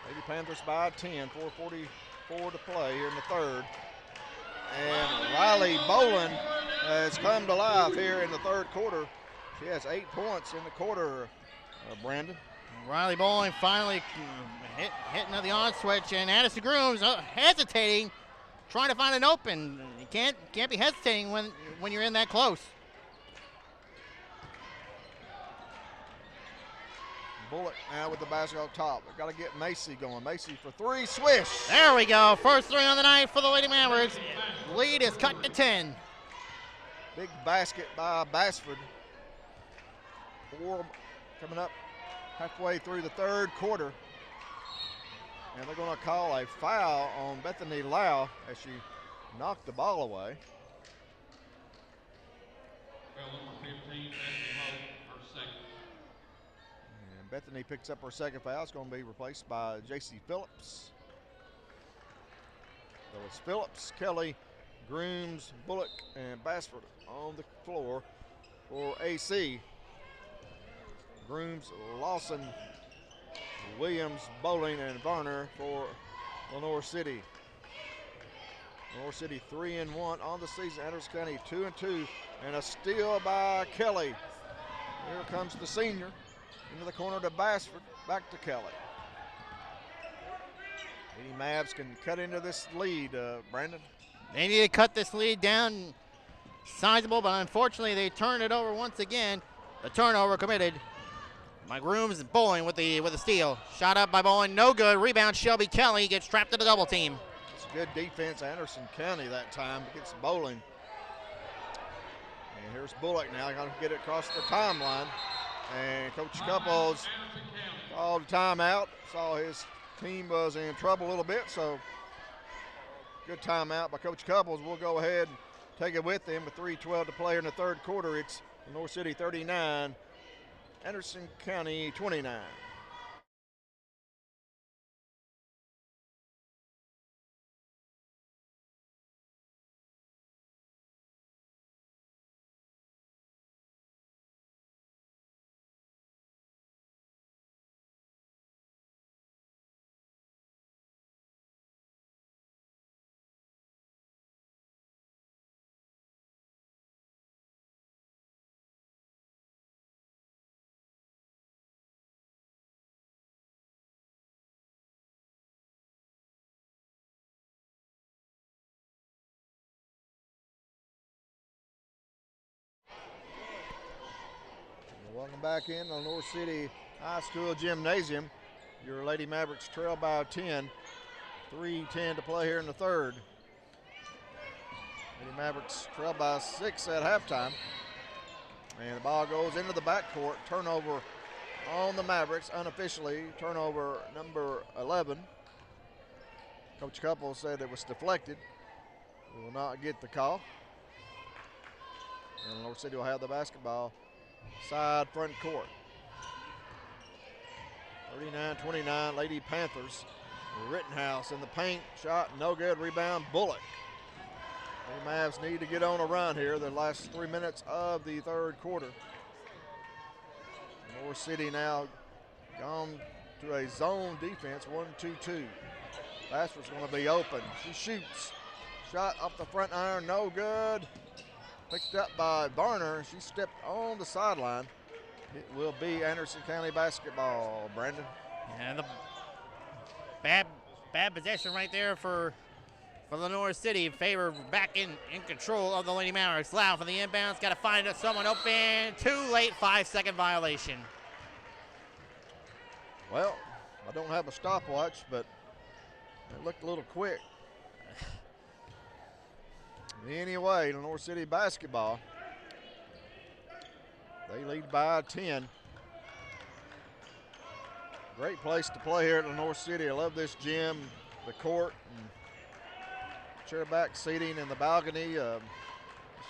Lady Panthers by 10, 4:44 to play here in the third. And Riley Boland has come to life here in the third quarter. She has 8 points in the quarter, Brandon. Riley Bowling finally hitting the on switch, and Addison Grooms hesitating, trying to find an open. You can't be hesitating when you're in that close. Bullock now with the basketball top. We've got to get Macy going. Macy for three, swish. There we go. First three on the night for the Lady Mavericks. Lead is cut to 10. Big basket by Bassford. 4 coming up halfway through the third quarter. And they're going to call a foul on Bethany Lau as she knocked the ball away. And Bethany picks up her second foul. It's going to be replaced by J.C. Phillips. So it's Phillips, Kelly, Grooms, Bullock, and Bassford on the floor for AC. Grooms, Lawson, Williams, Bowling, and Varner for Lenoir City. Lenoir City 3-1 on the season. Anderson County 2-2, and a steal by Kelly. Here comes the senior into the corner to Bassford, back to Kelly. Lady Mavs can cut into this lead, Brandon. They need to cut this lead down sizable, but unfortunately they turn it over once again. The turnover committed by Grooms and Bowling with the steal. Shot up by Bowling, no good. Rebound Shelby Kelly gets trapped in the double team. It's a good defense, Anderson County that time against Bowling. And here's Bullock now, got to get it across the timeline. And Coach Couples called a timeout. Saw his team was in trouble a little bit, so good timeout by Coach Couples. We'll go ahead and take it with him with 3:12 to play in the third quarter. It's North City 39, Anderson County 29. back in Lenoir City High School Gymnasium. Your Lady Mavericks trail by 10. 3:10 to play here in the third. Lady Mavericks trail by 6 at halftime. And the ball goes into the backcourt. Turnover on the Mavericks, unofficially. Turnover number 11. Coach Couple said it was deflected. We will not get the call. And Lenoir City will have the basketball side front court. 39-29, Lady Panthers. Rittenhouse in the paint, shot no good, rebound Bullock. The Mavs need to get on a run here the last 3 minutes of the third quarter. Lenoir City now gone to a zone defense, 1-2-2. Basford's going to be open. She shoots. Shot off the front iron, no good. Picked up by Varner. She stepped on the sideline. It will be Anderson County basketball, Brandon. And the bad possession right there for Lenoir City. Favor back in control of the Lady Mavericks. Loud for the inbounds. Got to find someone open. Too late, 5-second violation. Well, I don't have a stopwatch, but it looked a little quick. Anyway, Lenoir City basketball. They lead by 10. Great place to play here at Lenoir City. I love this gym, the court, and chairback seating in the balcony. It's a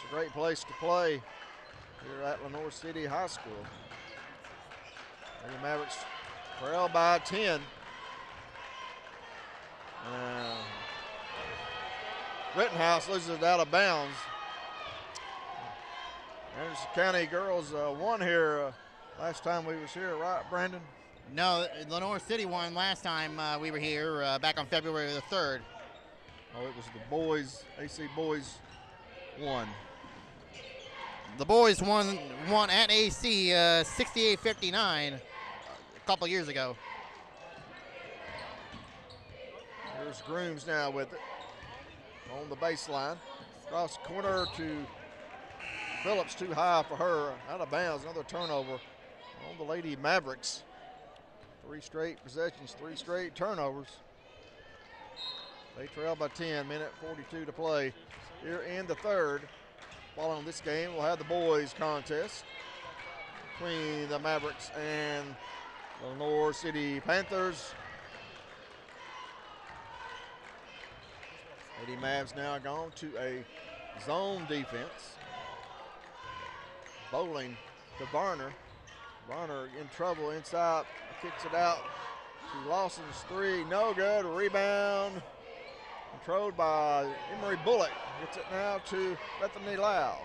great place to play here at Lenoir City High School. The Mavericks trail by 10. Rittenhouse loses it out of bounds. Anderson County girls won here last time we was here, right, Brandon? No, Lenoir City won last time we were here back on February the 3rd. Oh, it was the boys, AC boys won. The boys won at AC 68-59 a couple years ago. Here's Grooms now with it on the baseline. Cross the corner to Phillips, too high for her. Out of bounds, another turnover on the Lady Mavericks. 3 straight possessions, 3 straight turnovers. They trail by 10, minute 42 to play here in the third. Following this game, we'll have the boys contest between the Mavericks and the Lenoir City Panthers. Lady Mavs now gone to a zone defense. Bowling to Varner. Varner in trouble inside, kicks it out to Lawson's 3, no good, rebound. Controlled by Emery Bullock. Gets it now to Bethany Lau.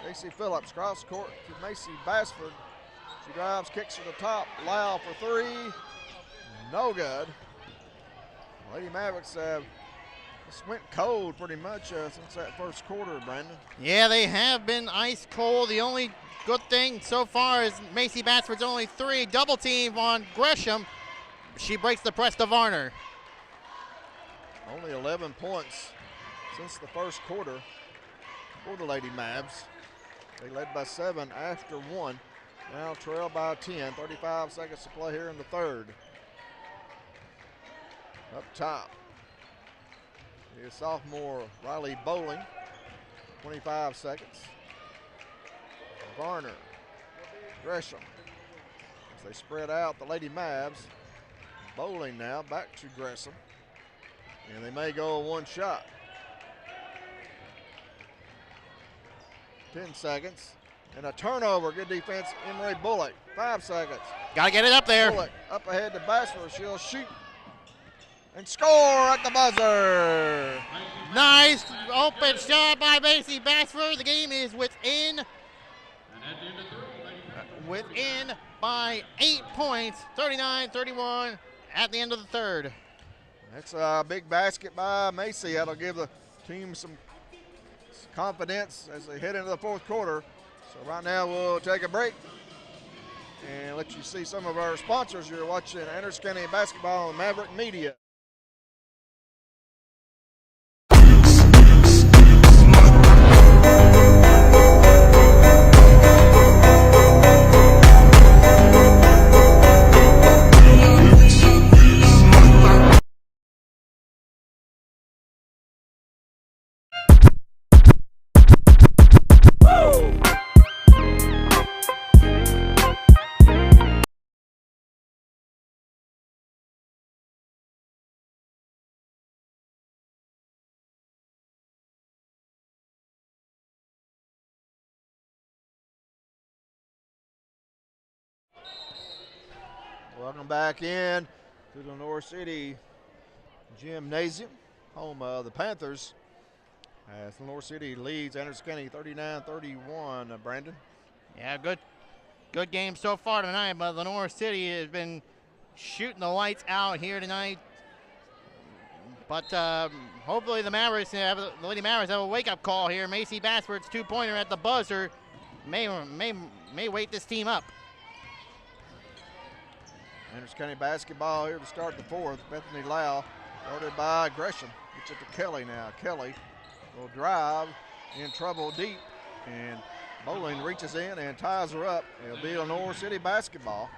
J.C. Phillips cross court to Macy Basford. She drives, kicks to the top. Lau for 3, no good. Lady Mavericks just went cold pretty much since that first quarter, Brandon. Yeah, they have been ice cold. The only good thing so far is Macy Basford's only 3. Double team on Gresham. She breaks the press to Varner. Only 11 points since the first quarter for the Lady Mavs. They led by 7 after 1. Now trail by 10. 35 seconds to play here in the third. Up top is sophomore Riley Bowling. 25 seconds. Varner, Gresham. As they spread out the Lady Mavs. Bowling now back to Gresham. And they may go one shot. 10 seconds. And a turnover. Good defense, Emery Bullock. 5 seconds. Got to get it up there. Bullock up ahead to Basford. She'll shoot and score at the buzzer. Nice open shot by Macy Basford. The game is within by 8 points, 39-31 at the end of the third. That's a big basket by Macy. That'll give the team some confidence as they head into the fourth quarter. So right now we'll take a break and let you see some of our sponsors. You're watching Anderson County Basketball on Maverick Media. Welcome back in to the Lenoir City Gymnasium, home of the Panthers, as Lenoir City leads Anderson County 39-31. Brandon? Yeah, good game so far tonight, but Lenoir City has been shooting the lights out here tonight. But hopefully the Lady Mavericks have a wake-up call here. Macy Bassford's two-pointer at the buzzer may wake this team up. Anderson County basketball here to start the fourth. Bethany Lau, guarded by Gresham. Gets it to Kelly now. Kelly will drive, in trouble deep, and Bowling reaches in and ties her up. It'll be Lenoir City basketball.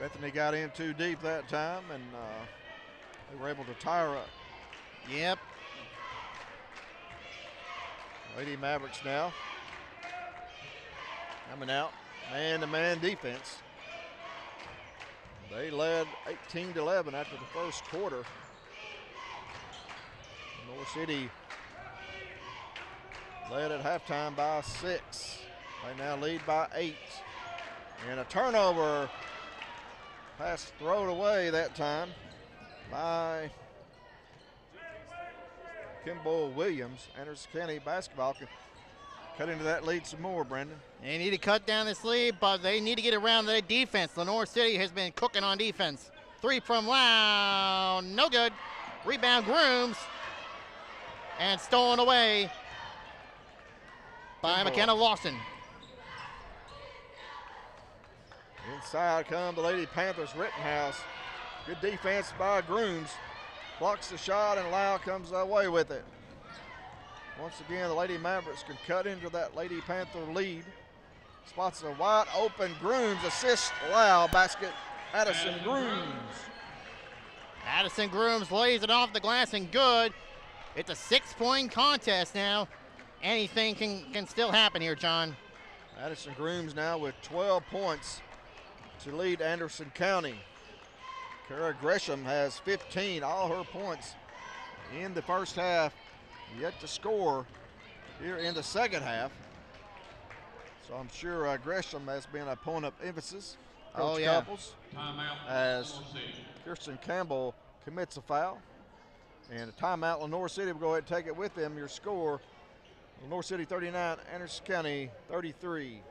Bethany got in too deep that time, and they were able to tie her up. Yep. Lady Mavericks now coming out, man-to-man defense. They led 18-11 after the first quarter. Lenoir City led at halftime by 6. They now lead by 8. And a turnover. Pass thrown away that time by Kimball Williams. Anderson County basketball can cut into that lead some more, Brendan. They need to cut down this lead, but they need to get around their defense. Lenoir City has been cooking on defense. 3 from Lau, no good. Rebound Grooms, and stolen away by McKenna Lawson. Inside come the Lady Panthers. Rittenhouse. Good defense by Grooms. Blocks the shot, and Lau comes away with it. Once again, the Lady Mavericks can cut into that Lady Panther lead. Spots a wide open Grooms. Assist Lau. Basket Addison Grooms. Addison Grooms lays it off the glass and good. It's a 6-point contest now. Anything can still happen here, John. Addison Grooms now with 12 points to lead Anderson County. Kara Gresham has 15, all her points in the first half, yet to score here in the second half. So I'm sure Gresham has been a point of emphasis. Coach Couples, as Kirsten Campbell commits a foul. And a timeout. Lenoir City will go ahead and take it with them. Your score, Lenoir City 39, Anderson County 33.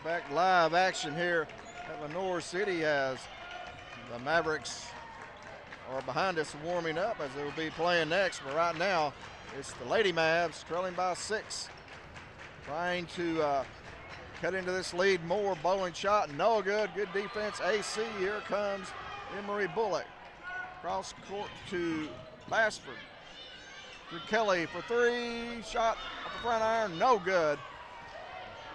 Back live action here at Lenoir City as the Mavericks are behind us warming up, as they will be playing next. But right now, it's the Lady Mavs trailing by 6. Trying to cut into this lead more. Bowling shot, no good. Good defense, AC. Here comes Emery Bullock. Cross court to Bassford. To Kelly for 3. Shot off the front iron, no good.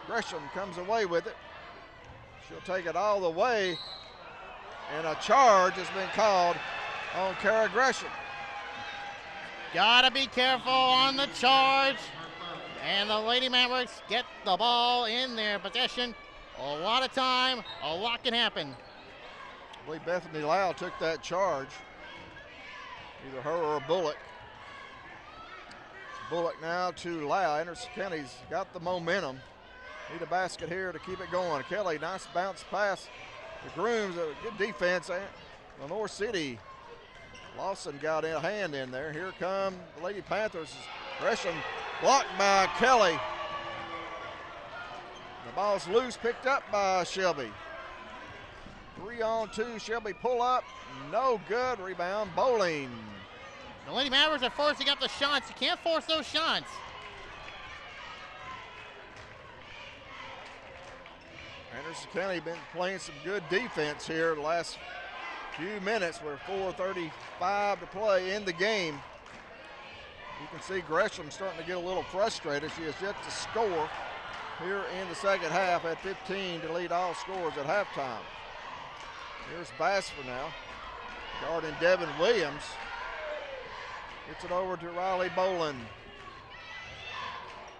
Gresham comes away with it. She'll take it all the way. And a charge has been called on Kara Gresham. Gotta be careful on the charge. And the Lady Mavericks get the ball in their possession. A lot of time, a lot can happen. I believe Bethany Lau took that charge. Either her or Bullock. Bullock now to Lau. Anderson County's got the momentum. Need a basket here to keep it going. Kelly, nice bounce pass to Grooms. Good defense. Lenoir City. Lawson got a hand in there. Here come the Lady Panthers. Gresham blocked by Kelly. The ball's loose, picked up by Shelby. 3-on-2. Shelby pull up. No good. Rebound. Bowling. The Lady Mavericks are forcing up the shots. You can't force those shots. Anderson County been playing some good defense here the last few minutes. We're 4:35 to play in the game. You can see Gresham starting to get a little frustrated. She has yet to score here in the second half at 15 to lead all scores at halftime. Here's Bassford now. Guarding Devin Williams. Gets it over to Riley Bolin.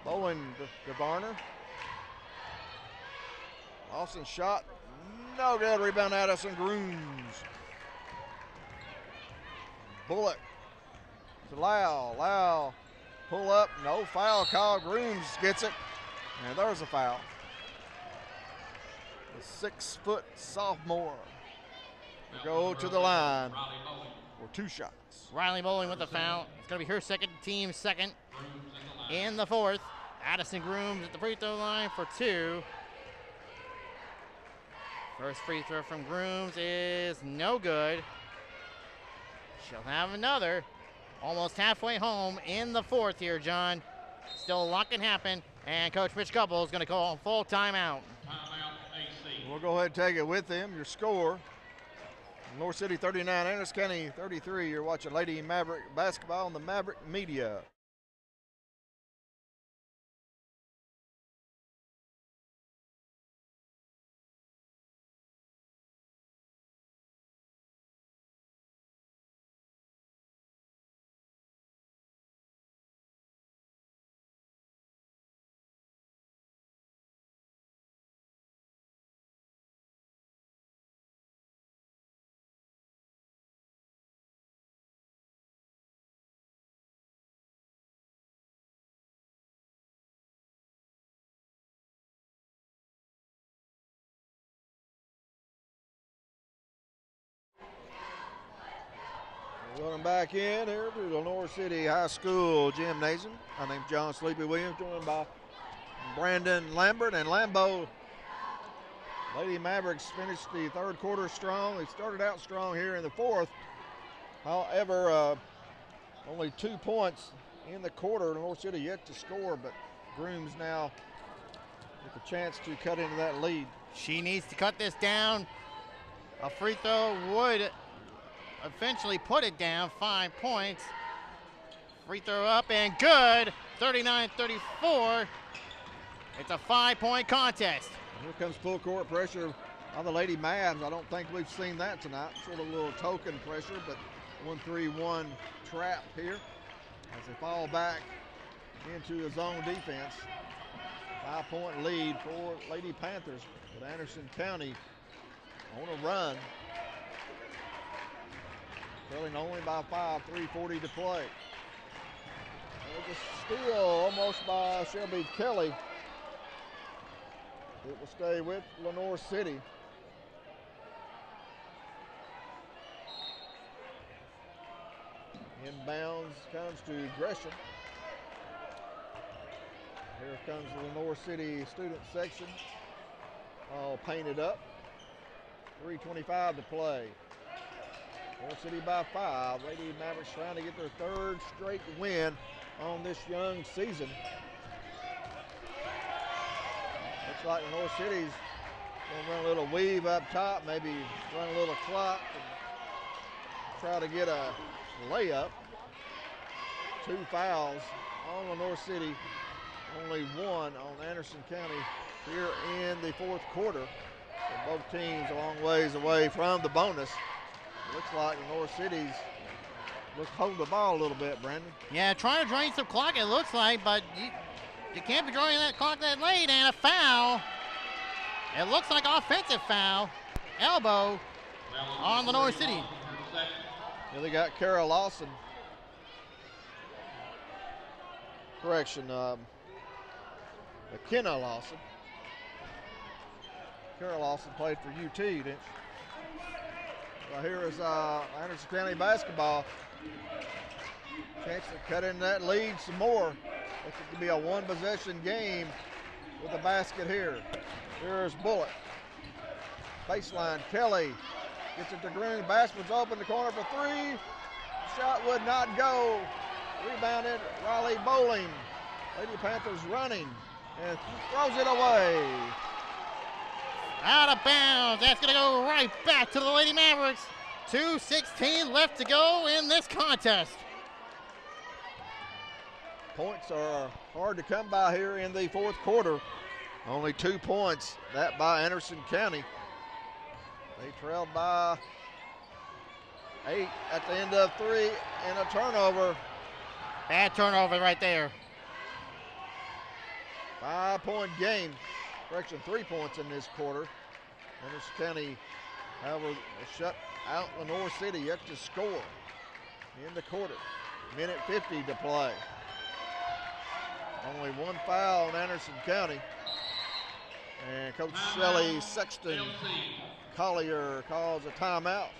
Bolin to Varner. Lawson shot. No good. Rebound Addison Grooms. Bullock to Lau. Lau pull up. No foul call. Grooms gets it. And there's a foul. The 6-foot sophomore will go to the line for 2 shots. Riley Bowling with the foul. It's going to be her team's second in the fourth. Addison Grooms at the free throw line for 2. First free throw from Grooms is no good. She'll have another. Almost halfway home in the fourth here, John. Still a lot can happen, and Coach Mitch Couple is going to call a full timeout. We'll go ahead and take it with them. Your score, North City 39, Anderson County 33. You're watching Lady Maverick basketball on the Maverick Media. Running back in here to the North City High School Gymnasium. My name's John Sleepy Williams, joined by Brandon Lambert and Lambeau. Lady Mavericks finished the third quarter strong. They started out strong here in the fourth. However, only 2 points in the quarter. North City yet to score, but Grooms now with a chance to cut into that lead. She needs to cut this down. A free throw would eventually put it down. 5 points. Free throw up and good. 39-34. It's a 5-point contest. Here comes full court pressure on the Lady Mavs. I don't think we've seen that tonight. Sort of a little token pressure, but 1-3-1 trap here as they fall back into a zone defense. 5-point lead for Lady Panthers with Anderson County on a run. Trailing only by 5, 3:40 to play. There's a steal almost by Shelby Kelly. It will stay with Lenoir City. Inbounds comes to Gresham. Here comes the Lenoir City student section. All painted up. 3:25 to play. North City by 5. Lady Mavericks trying to get their 3rd straight win on this young season. Looks like North City's going to run a little weave up top, maybe run a little clock and try to get a layup. 2 fouls on the North City, only 1 on Anderson County here in the 4th quarter. So both teams a long ways away from the bonus. Looks like the North City's holding the ball a little bit, Brandon. Yeah, trying to drain some clock, it looks like, but you can't be drawing that clock that late, and a foul. It looks like offensive foul. Elbow on the North City. Yeah, they got Kara Lawson. Correction, McKenna Lawson. Kara Lawson played for UT, didn't she? Well, here is Anderson County basketball. Chance to cut in that lead some more. It could be a 1-possession game with a basket here. Here's Bullock. Baseline, Kelly gets it to Green. Bassman's open the corner for three. Shot would not go. Rebounded Riley Bowling. Lady Panthers running and throws it away. Out of bounds. That's going to go right back to the Lady Mavericks. 2:16 left to go in this contest. Points are hard to come by here in the fourth quarter. Only 2 points, that by Anderson County. They trailed by 8 at the end of 3 and a turnover. Bad turnover right there. 5-point game. Correction, 3 points in this quarter. Anderson County, however, shut out Lenoir City yet to score in the quarter. Minute 50 to play. Only 1 foul on Anderson County. And Coach Shelley Sexton Collier calls a timeout.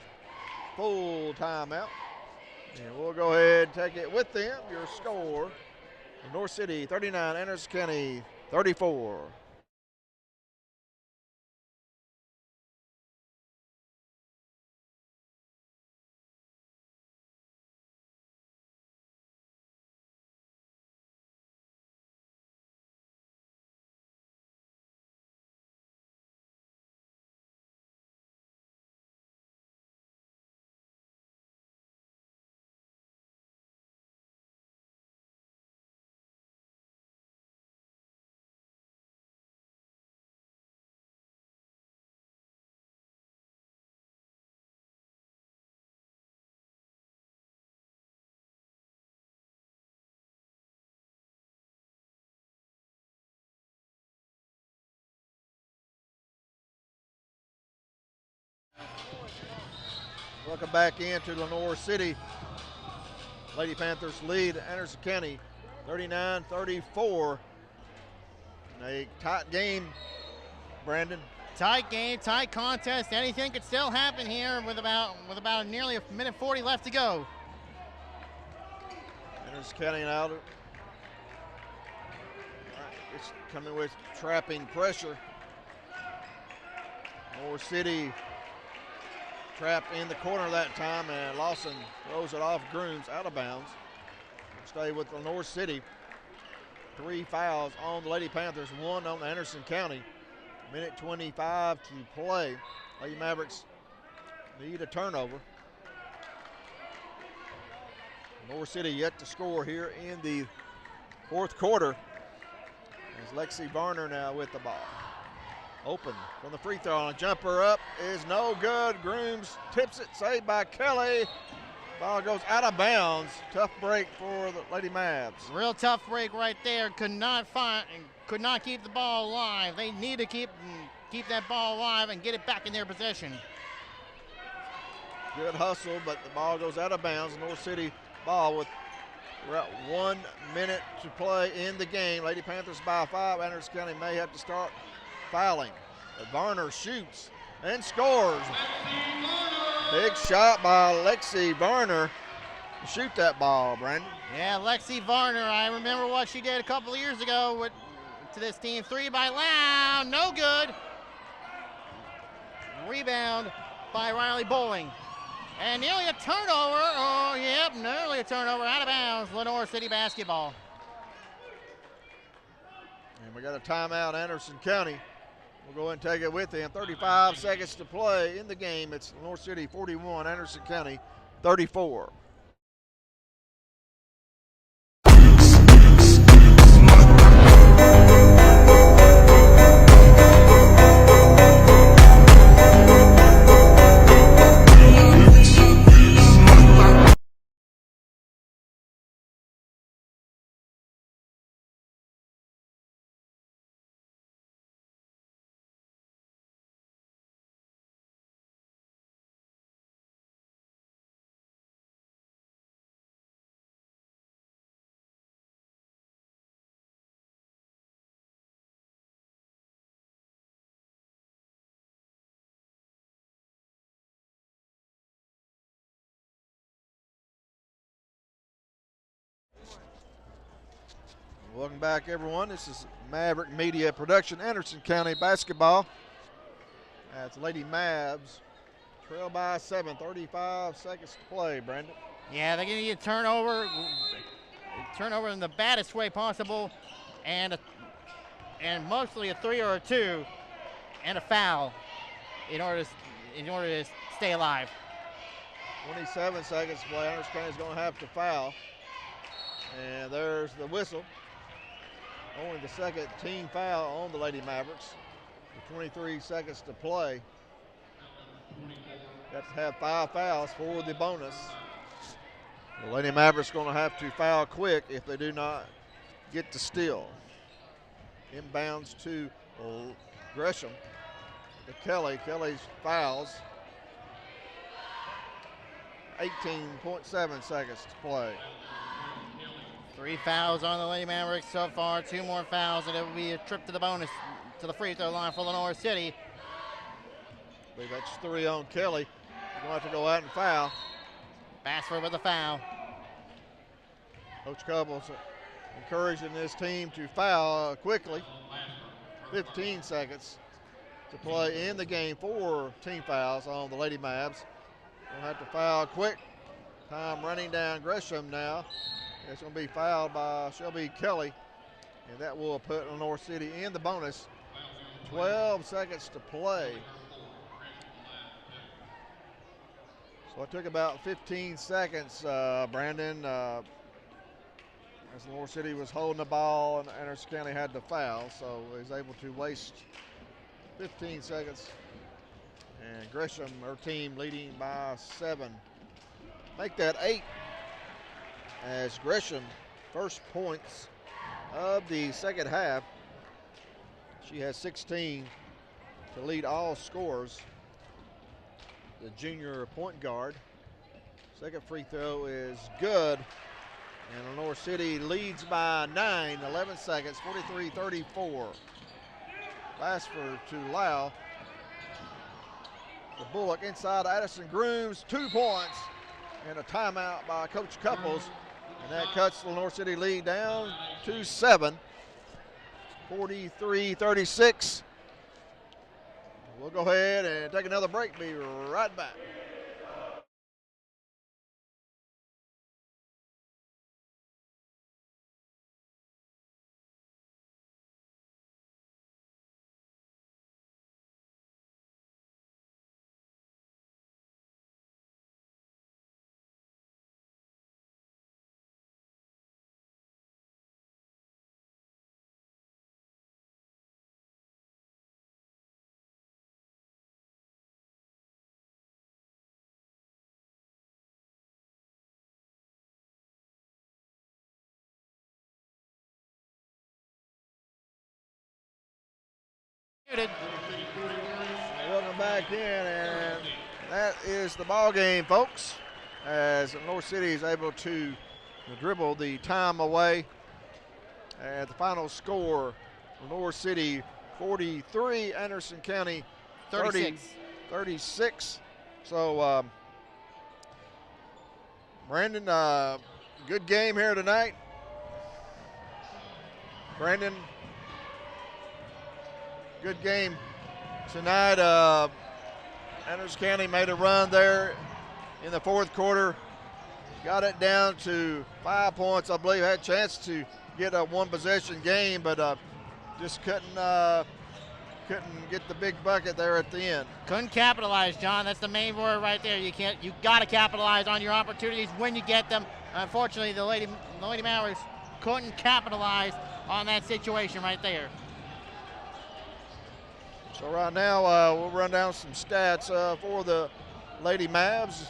Full timeout. And we'll go ahead and take it with them. Your score, North City 39, Anderson County 34. Welcome back into Lenoir City. Lady Panthers lead Anderson County 39-34. A tight game, Brandon. Tight game, tight contest. Anything could still happen here with about nearly a minute 40 left to go. Anderson County now. It's coming with trapping pressure. Lenoir City trapped in the corner that time, and Lawson throws it off Grooms out of bounds. We'll stay with Lenoir City. 3 fouls on the Lady Panthers, 1 on Anderson County. Minute 25 to play. Lady Mavericks need a turnover. Lenoir City yet to score here in the fourth quarter. As Lexi Varner now with the ball. Open from the free throw, and a jumper up is no good. Grooms tips it, saved by Kelly. Ball goes out of bounds. Tough break for the Lady Mavs. Real tough break right there. Could not keep the ball alive. They need to keep that ball alive and get it back in their possession. Good hustle, but the ball goes out of bounds. North City ball with about 1 minute to play in the game. Lady Panthers by 5. Anderson County may have to start fouling. But Varner shoots and scores. Big shot by Lexi Varner to shoot that ball, Brandon. Yeah, Lexi Varner. I remember what she did a couple of years ago to this team. 3 by Lau, no good. Rebound by Riley Bowling. And nearly a turnover. Oh, yep, nearly a turnover. Out of bounds. Lenoir City basketball. And we got a timeout, Anderson County. We'll go ahead and take it with them. 35 seconds to play in the game. It's Lenoir City 41, Anderson County 34. Welcome back, everyone. This is Maverick Media Production, Anderson County basketball. That's Lady Mavs. Trail by 7, 35 seconds to play, Brandon. Yeah, they're going to get a turnover. Turnover in the baddest way possible. And mostly a 3 or a 2. And a foul in order to stay alive. 27 seconds to play. Anders County's going to have to foul. And there's the whistle. Only the second team foul on the Lady Mavericks. With 23 seconds to play. Got to have 5 fouls for the bonus. The Lady Mavericks going to have to foul quick if they do not get to steal. Inbounds to Gresham. To Kelly. Kelly's fouls. 18.7 seconds to play. 3 fouls on the Lady Mavericks so far. 2 more fouls, and it will be a trip to the bonus, to the free throw line for Lenoir City. I believe that's 3 on Kelly. He's going to have to go out and foul. Bassford with a foul. Coach Couples encouraging this team to foul quickly. 15 seconds to play in the game. 4 team fouls on the Lady Mavs. We'll have to foul quick. Time running down Gresham now. It's going to be fouled by Shelby Kelly, and that will put Lenoir City in the bonus. 12 seconds to play. So it took about 15 seconds, Brandon, as Lenoir City was holding the ball and Anderson County had to foul, so he was able to waste 15 seconds. And Gresham, her team, leading by 7. Make that 8 as Gresham, first points of the second half. She has 16 to lead all scorers. The junior point guard. Second free throw is good. And Lenoir City leads by 9, 11 seconds, 43-34. Bassford to Lau. The Bullock inside Addison Grooms, 2 points. And a timeout by Coach Couples. And that cuts the Lenoir City lead down to 7. 43-36. We'll go ahead and take another break. Be right back. Welcome back in, and that is the ball game, folks, as Lenoir City is able to dribble the time away. And the final score, Lenoir City 43, Anderson County 36. So, Brandon, good game here tonight. Brandon, good game tonight. Anderson County made a run there in the fourth quarter. Got it down to 5 points, I believe. Had a chance to get a 1-possession game, but just couldn't get the big bucket there at the end. Couldn't capitalize, John. That's the main word right there. You got to capitalize on your opportunities when you get them. Unfortunately, the Lady Mavericks couldn't capitalize on that situation right there. So right now, we'll run down some stats for the Lady Mavs.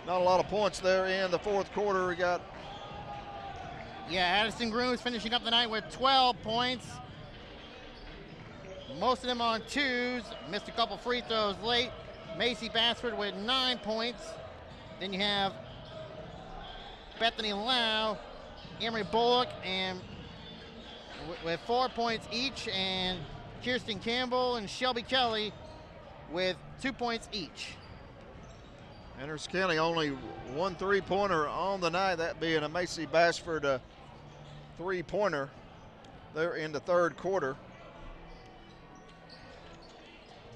Not a lot of points there in the fourth quarter. We got. Yeah, Addison Grooms finishing up the night with 12 points. Most of them on 2s. Missed a couple free throws late. Macy Bassford with 9 points. Then you have Bethany Lau, Emery Bullock, and with 4 points each, and Kirsten Campbell and Shelby Kelly with 2 points each. Anderson County only 1 3-pointer on the night, that being a Macy Bassford 3-pointer there in the third quarter.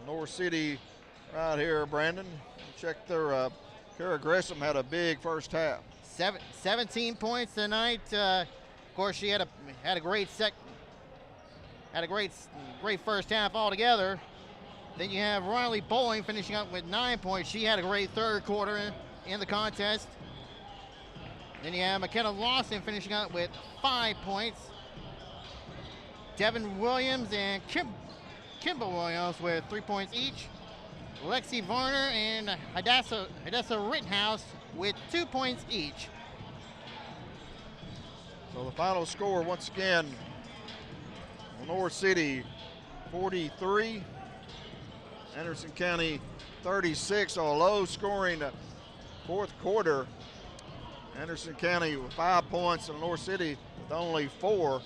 Lenoir City right here, Brandon. Check their Kara Gresham had a big first half. 17 points tonight. Of course, she had a great great first half altogether. Then you have Riley Bowling finishing up with 9 points. She had a great third quarter in the contest. Then you have McKenna Lawson finishing up with 5 points. Devin Williams and Kimba Williams with 3 points each. Lexi Varner and Hadassah Rittenhouse with 2 points each. So the final score, once again, Lenoir City 43, Anderson County 36. So a low-scoring fourth quarter. Anderson County with 5 points, and Lenoir City with only 4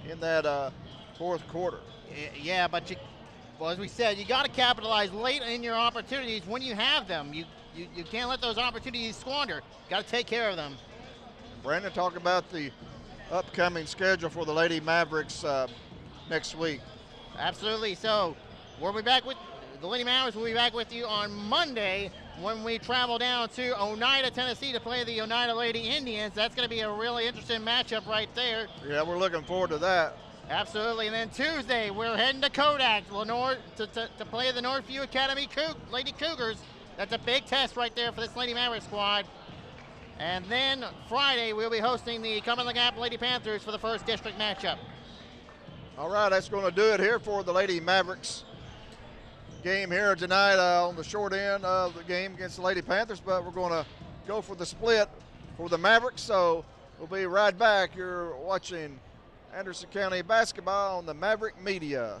in that fourth quarter. Yeah, but as we said, you got to capitalize late in your opportunities when you have them. You can't let those opportunities squander. Got to take care of them. Brandon, talk about the upcoming schedule for the Lady Mavericks next week. Absolutely. So we'll be back with the Lady Mavericks. Will be back with you on Monday when we travel down to Oneida, Tennessee to play the Oneida Lady Indians. That's going to be a really interesting matchup right there. Yeah, we're looking forward to that. Absolutely. And then Tuesday, we're heading to Kodak, Lenoir, to play the Northview Academy Lady Cougars. That's a big test right there for this Lady Mavericks squad. And then Friday, we'll be hosting the Cumberland Gap Lady Panthers for the first district matchup. All right, that's going to do it here for the Lady Mavericks game here tonight on the short end of the game against the Lady Panthers, but we're going to go for the split for the Mavericks, so we'll be right back. You're watching Anderson County basketball on the Maverick Media.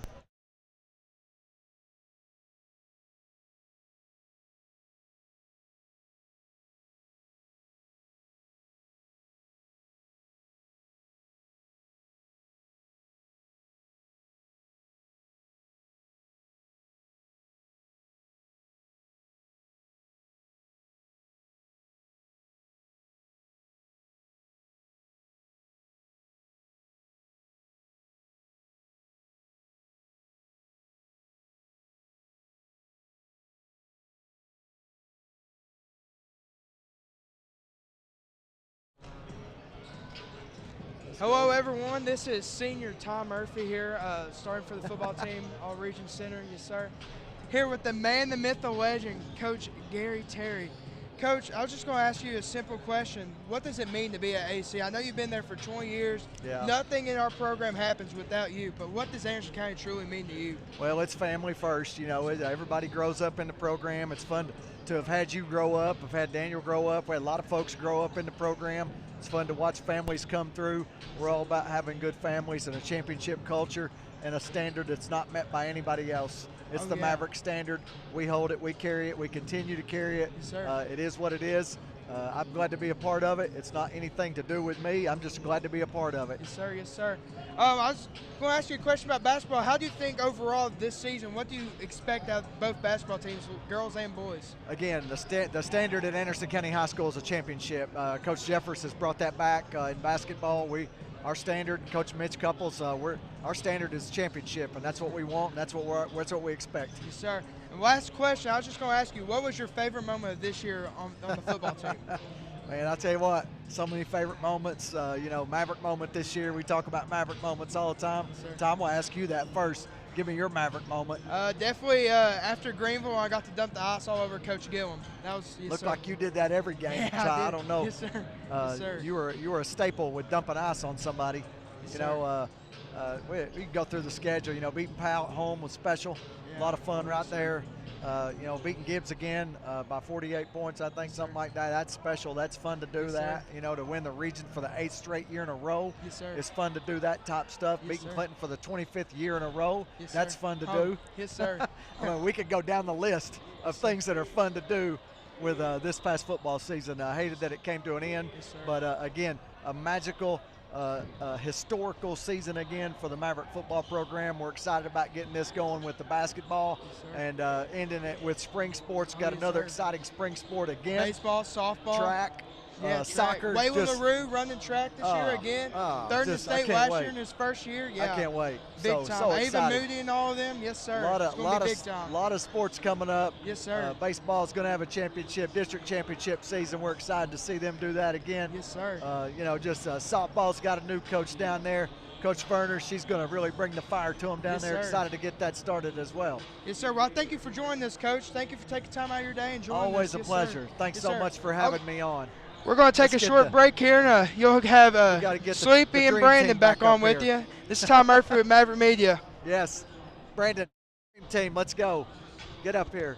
Hello, everyone. This is Senior Tom Murphy here, starting for the football team, All Region Center. Yes, sir. Here with the man, the myth, the legend, Coach Gary Terry. Coach, I was just going to ask you a simple question. What does it mean to be at AC? I know you've been there for 20 years. Yeah. Nothing in our program happens without you, but what does Anderson County truly mean to you? Well, it's family first. You know, everybody grows up in the program. It's fun to have had you grow up. I've had Daniel grow up. We had a lot of folks grow up in the program. It's fun to watch families come through. We're all about having good families and a championship culture and a standard that's not met by anybody else. It's the Maverick standard. We hold it, we carry it, we continue to carry it. Yes, sir. It is what it is. I'm glad to be a part of it. It's not anything to do with me. I'm just glad to be a part of it. Yes, sir. Yes, sir. I was going to ask you a question about basketball. How do you think overall this season, what do you expect out of both basketball teams, girls and boys? Again, the standard at Anderson County High School is a championship. Coach Jeffers has brought that back in basketball. Our standard, Coach Mitch Couples, our standard is championship, and that's what we want, and that's what we expect. Yes, sir. And last question, I was just going to ask you, what was your favorite moment of this year on the football team? Man, I'll tell you what, so many favorite moments. Maverick moment this year. We talk about Maverick moments all the time. Yes, Tom, will ask you that first. Give me your Maverick moment. Definitely after Greenville, I got to dump the ice all over Coach Gillum. That was Looked like you did that every game. Yeah, so I don't know. Yes, sir. Yes, sir. You were a staple with dumping ice on somebody. Yes, we can go through the schedule. Beating Powell at home was special. Yeah. A lot of fun right there. Beating Gibbs again by 48 points, I think, something like that. That's special. That's fun to do that. To win the region for the 8th straight year in a row. Yes, sir. It's fun to do that type stuff. Yes, Beating sir. Clinton for the 25th year in a row. Yes, That's sir. fun to do. Yes, sir. I mean, we could go down the list of things that are fun to do with this past football season. I hated that it came to an end, Yes, sir. but again, a magical, historical season again for the Maverick football program. We're excited about getting this going with the basketball and ending it with spring sports. Got yes, another sir. exciting spring sport again. Baseball, softball. Track. Yeah, soccer. Waylon just, LaRue running track this year again. Third in the just, I state can't last wait. year in his first year. Yeah, I can't wait. Big time. So Ava excited. Moody and all of them. Yes, sir. It's going to be big time. A lot of sports coming up. Yes, sir. Baseball is going to have a district championship season. We're excited to see them do that again. Yes, sir. Softball's got a new coach down there. Coach Verner, she's going to really bring the fire to them down there. Sir. Excited to get that started as well. Yes, sir. Well, thank you for joining us, Coach. Thank you for taking time out of your day and joining us. Always a Yes, pleasure. Sir. Thanks Yes, so sir. much for having me on. We're going to take a short break here, and you'll have Sleepy the and dream Brandon team back back on up with here. you. This is Tom Murphy with Maverick Media. Yes. Brandon, dream team, let's go. Get up here.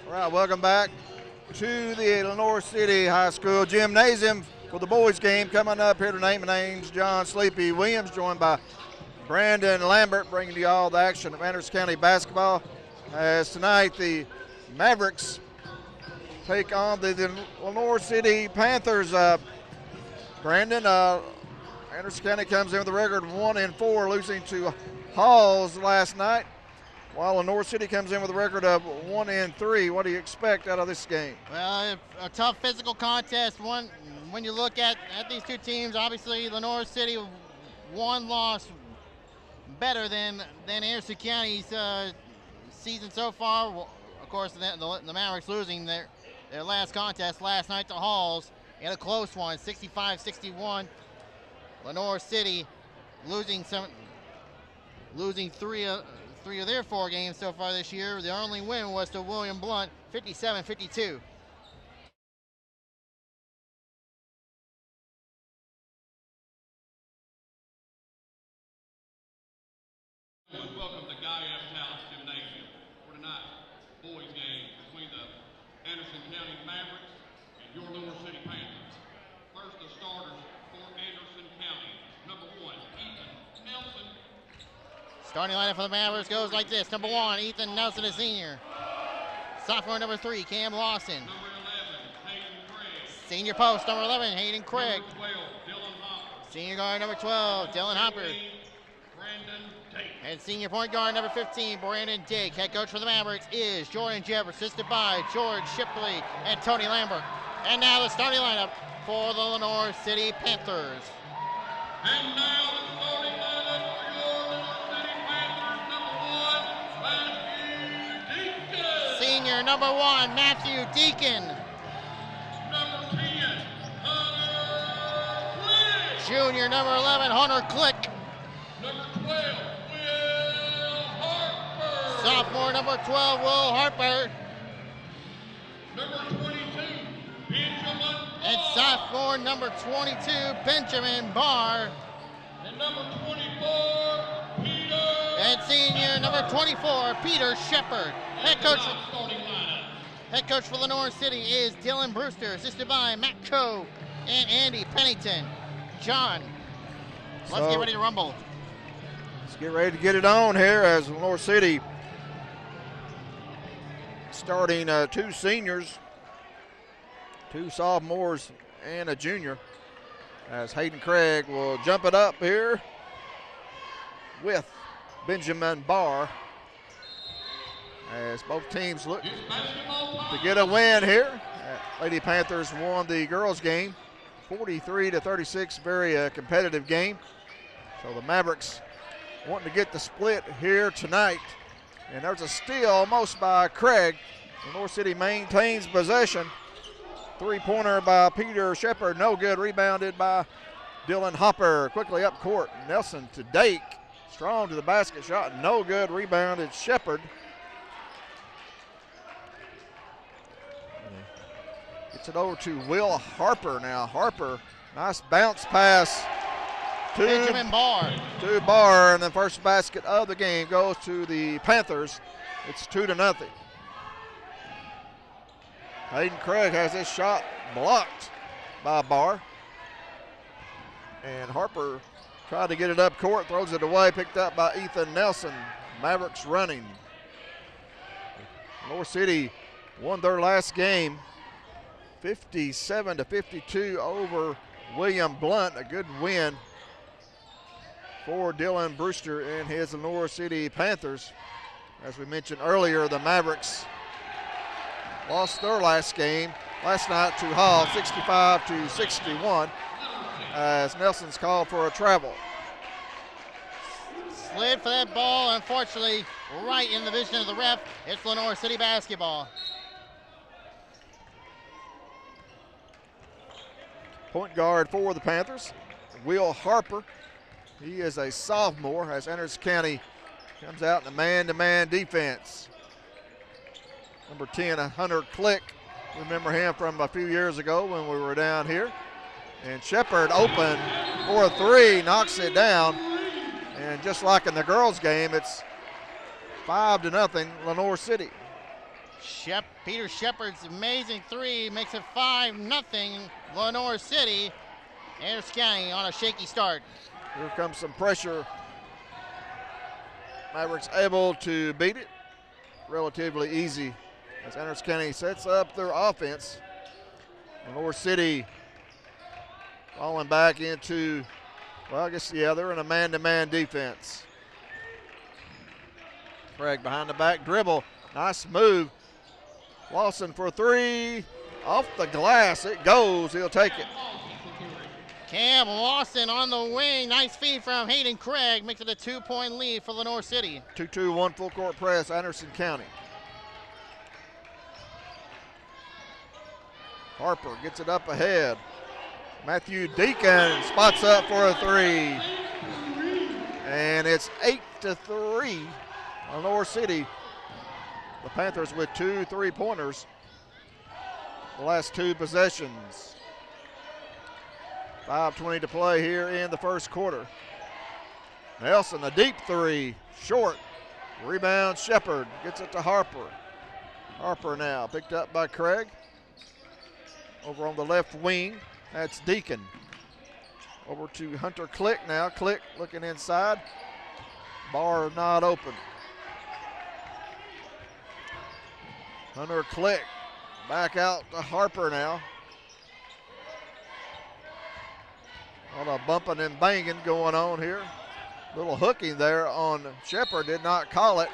All right, welcome back to the Lenoir City High School Gymnasium for the boys game. Coming up here tonight, my name's John Sleepy Williams, joined by Brandon Lambert, bringing you all the action of Anderson County basketball. As tonight, the Mavericks take on the Lenoir City Panthers. Brandon, Anderson County comes in with a record 1-4, losing to Halls last night, while Lenoir City comes in with a record of 1-3. What do you expect out of this game? Well, a tough physical contest. When you look at these two teams, obviously Lenoir City one loss better than Anderson County's season so far. Well, of course, the Mavericks losing their last contest last night to Halls in a close one, 65-61. Lenoir City losing three of their 4 games so far this year. The only win was to William Blount, 57-52. Welcome to Guy F. Tallis Gymnasium for tonight's boys game between the Anderson County Mavericks and your Lenoir City Panthers. First, the starters for Anderson County. Number 1, Ethan Nelson. Starting lineup for the Mavericks goes like this. Number 1, Ethan Nelson, a senior. Sophomore number 3, Cam Lawson. Number 11, Hayden Craig. Senior post number 11, Hayden Craig. Number 12, Dylan Hopper. Senior guard number 12, Dylan Hopper. Brandon Tate. And senior point guard number 15, Brandon Dake. Head coach for the Mavericks is Jordan Jeffers, assisted by George Shipley and Tony Lambert. And now the starting lineup for the Lenoir City Panthers. And now the starting lineup for your Lenoir City Panthers. Number 1, Matthew Deacon. Senior number 1, Matthew Deacon. Number 10, Hunter Click. Junior number 11, Hunter Click. Number 12, Will Harper. Sophomore number 12, Will Harper. Number 22, Benjamin And Barr. sophomore number 22, Benjamin Barr. And number 24, Peter. And senior number 24, Peter Shepard. Head coach Starting lineup. Head coach for Lenoir City is Dylan Brewster, assisted by Matt Coe and Andy Pennington. John, let's get ready to rumble. Let's get ready to get it on here as Lenoir City starting 2 seniors, 2 sophomores, and a junior, as Hayden Craig will jump it up here with Benjamin Barr, as both teams look to get a win here. Lady Panthers won the girls game 43-36, very competitive game. So the Mavericks wanting to get the split here tonight. And there's a steal almost by Craig. Lenoir City maintains possession. 3-pointer by Peter Shepard, no good. Rebounded by Dylan Hopper. Quickly up court, Nelson to Dake. Strong to the basket, shot no good. Rebounded Shepard. Gets it over to Will Harper now. Harper, nice bounce pass to Benjamin Barr. to Barr, and the first basket of the game goes to the Panthers. It's 2-0. Hayden Craig has this shot blocked by Barr. And Harper tried to get it up court, throws it away, picked up by Ethan Nelson. Mavericks running. Lenoir City won their last game 57-52 over William Blount. A good win for Dylan Brewster and his Lenoir City Panthers. As we mentioned earlier, the Mavericks lost their last game last night to Hall, 65-61, as Nelson's called for a travel. Slid for that ball, unfortunately, right in the vision of the ref. It's Lenoir City basketball. Point guard for the Panthers, Will Harper. He is a sophomore as Anderson County comes out in a man-to-man defense. Number 10, Hunter Click. Remember him from a few years ago when we were down here. And Shepard open for a 3, knocks it down. And just like in the girls' game, it's 5-0 Lenoir City. Peter Shepard's amazing three makes it 5-0 Lenoir City. Anderson County on a shaky start. Here comes some pressure. Mavericks able to beat it relatively easy as Anderson County sets up their offense. Lenoir City falling back into, well, I guess, yeah, they're in a man-to-man defense. Craig behind the back dribble. Nice move. Lawson for three. Off the glass. It goes. He'll take it. Cam Lawson on the wing. Nice feed from Hayden Craig. Makes it a 2-point lead for Lenoir City. 2-2-1 full court press, Anderson County. Harper gets it up ahead. Matthew Deacon spots up for a three. And it's 8-3. Lenoir City. The Panthers with 2 3-pointers. The last 2 possessions. 5:20 to play here in the first quarter. Nelson, a deep three, short. Rebound, Shepard gets it to Harper. Harper now picked up by Craig. Over on the left wing, that's Deacon. Over to Hunter Click now. Click looking inside. Bar not open. Hunter Click back out to Harper now. A lot of bumping and banging going on here. Little hooking there on Shepard. Did not call it,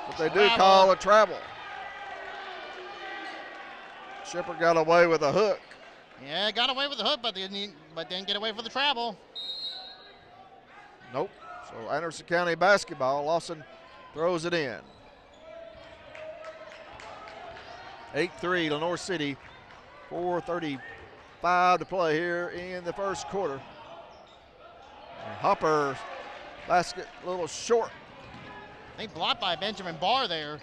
but they do call a travel. Shepard got away with a hook. Yeah, got away with the hook, but didn't get away for the travel. Nope. So Anderson County basketball. Lawson throws it in. 8-3 Lenoir City. 4:35 to play here in the first quarter. And Hopper basket a little short. They blocked by Benjamin Barr there.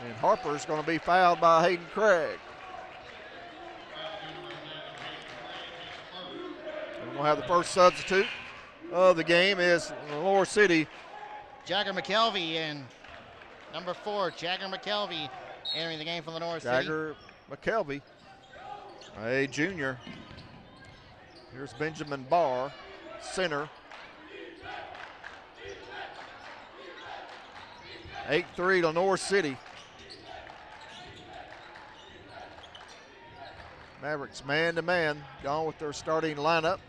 And Harper's going to be fouled by Hayden Craig. We're going to have the first substitute of the game is Lenoir City. Jagger McKelvey and number 4, Jagger McKelvey entering the game for Lenoir City. Jagger McKelvey, a junior. Here's Benjamin Barr, center. 8-3 Lenoir City. Mavericks man-to-man, gone with their starting lineup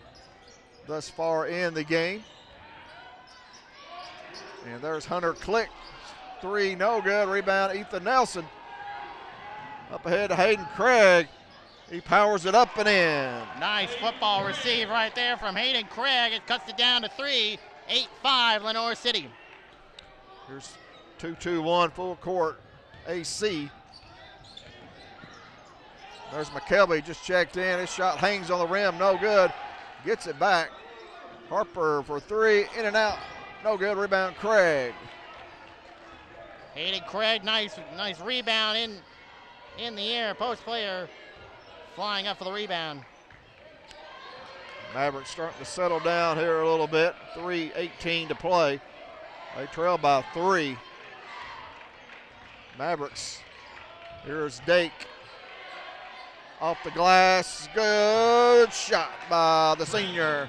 thus far in the game. And there's Hunter Click. Three, no good. Rebound, Ethan Nelson. Up ahead to Hayden Craig. He powers it up and in. Nice football receive right there from Hayden Craig. It cuts it down to 3. 8-5 Lenoir City. Here's 2-2-1 full court AC. There's McKelvey just checked in. His shot hangs on the rim, no good. Gets it back. Harper for three, in and out. No good. Rebound, Craig. Hayden Craig, nice rebound in the air. Post player flying up for the rebound. Mavericks starting to settle down here a little bit. 3:18 to play. They trail by 3. Mavericks. Here's Dake. Off the glass. Good shot by the senior.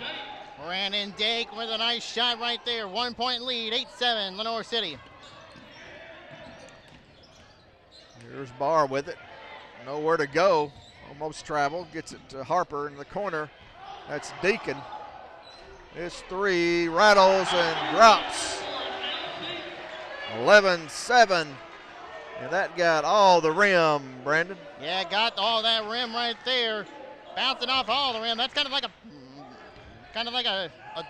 Brandon Dake with a nice shot right there. 1-point lead. 8-7 Lenoir City. Here's Barr with it. Nowhere to go. Almost traveled. Gets it to Harper in the corner. That's Deacon. His three rattles and drops. 11-7. And that got all the rim, Brandon. Yeah, got all that rim right there. Bouncing off all the rim. That's kind of like a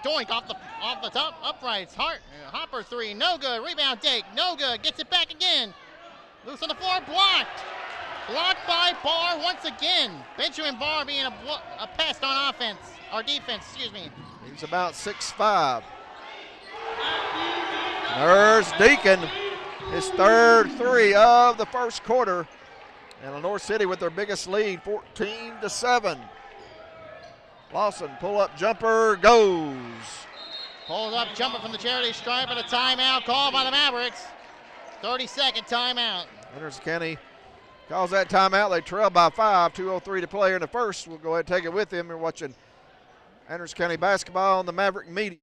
doink off the top uprights. Hopper three, no good. Rebound Dake, no good. Gets it back again. Loose on the floor, blocked. Blocked by Barr once again. Benjamin Barr being a pest on offense, or defense, excuse me. He's about 6'5". There's Deacon. His third three of the first quarter. And Lenoir City with their biggest lead, 14-7. Lawson, pull-up jumper, goes. Pulls up, jumper from the charity stripe, and a timeout called by the Mavericks. 30-second timeout. Anderson County calls that timeout. They trail by 5, 2:03 to play in the first. We'll go ahead and take it with them. You're watching Anderson County basketball on the Maverick Media.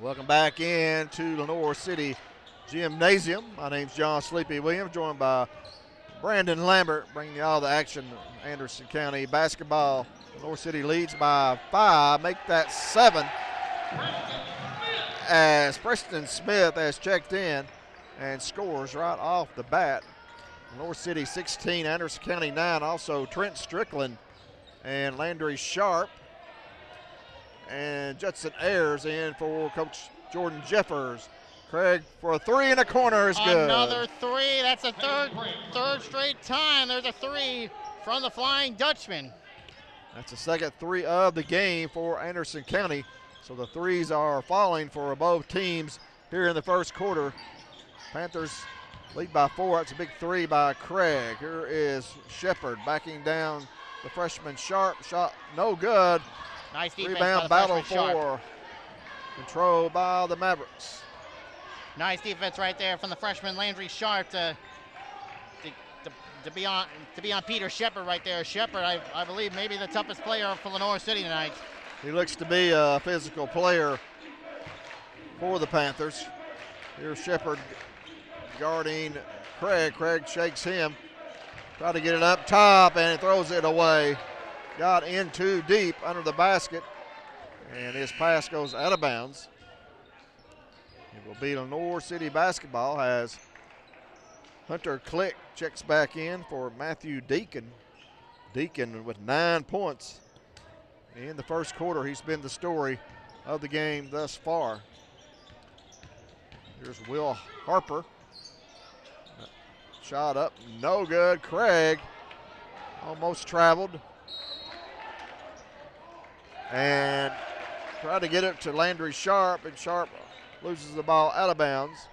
Welcome back into Lenoir City Gymnasium. My name's John Sleepy Williams, joined by Brandon Lambert, bringing you all the action. Anderson County basketball. Lenoir City leads by 5, make that 7. As Preston Smith has checked in and scores right off the bat. Lenoir City 16, Anderson County 9. Also Trent Strickland and Landry Sharp. And Judson Ayers in for Coach Jordan Jeffers. Craig for a 3 in the corner is good. Another 3. That's a third straight time. There's a 3 from the Flying Dutchman. That's the second 3 of the game for Anderson County. So the 3s are falling for both teams here in the first quarter. Panthers lead by 4. That's a big 3 by Craig. Here is Shepard backing down the freshman Sharp. Shot no good. Nice defense Rebound by the battle freshman Sharp. for control by the Mavericks. Nice defense right there from the freshman Landry Sharp to be on Peter Shepard right there. Shepard, I believe, maybe the toughest player for Lenoir City tonight. He looks to be a physical player for the Panthers. Here's Shepard guarding Craig. Craig shakes him. Try to get it up top, and he throws it away. Got in too deep under the basket, and his pass goes out of bounds. It will be Lenoir City basketball as Hunter Click checks back in for Matthew Deacon. Deacon with 9 points in the first quarter. He's been the story of the game thus far. Here's Will Harper. Shot up, no good. Craig almost traveled. And tried to get it to Landry Sharp, and Sharp loses the ball out of bounds.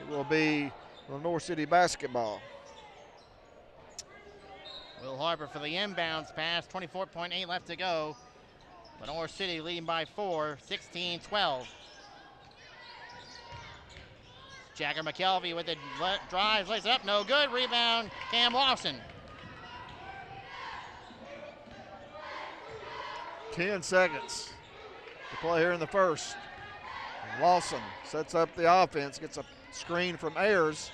It will be Lenoir City basketball. Will Harper for the inbounds pass, 24.8 left to go. Lenoir City leading by 4, 16-12. Jagger McKelvey with the drives, lays it up, no good. Rebound, Cam Lawson. 10 seconds to play here in the first. Lawson sets up the offense, gets a screen from Ayers.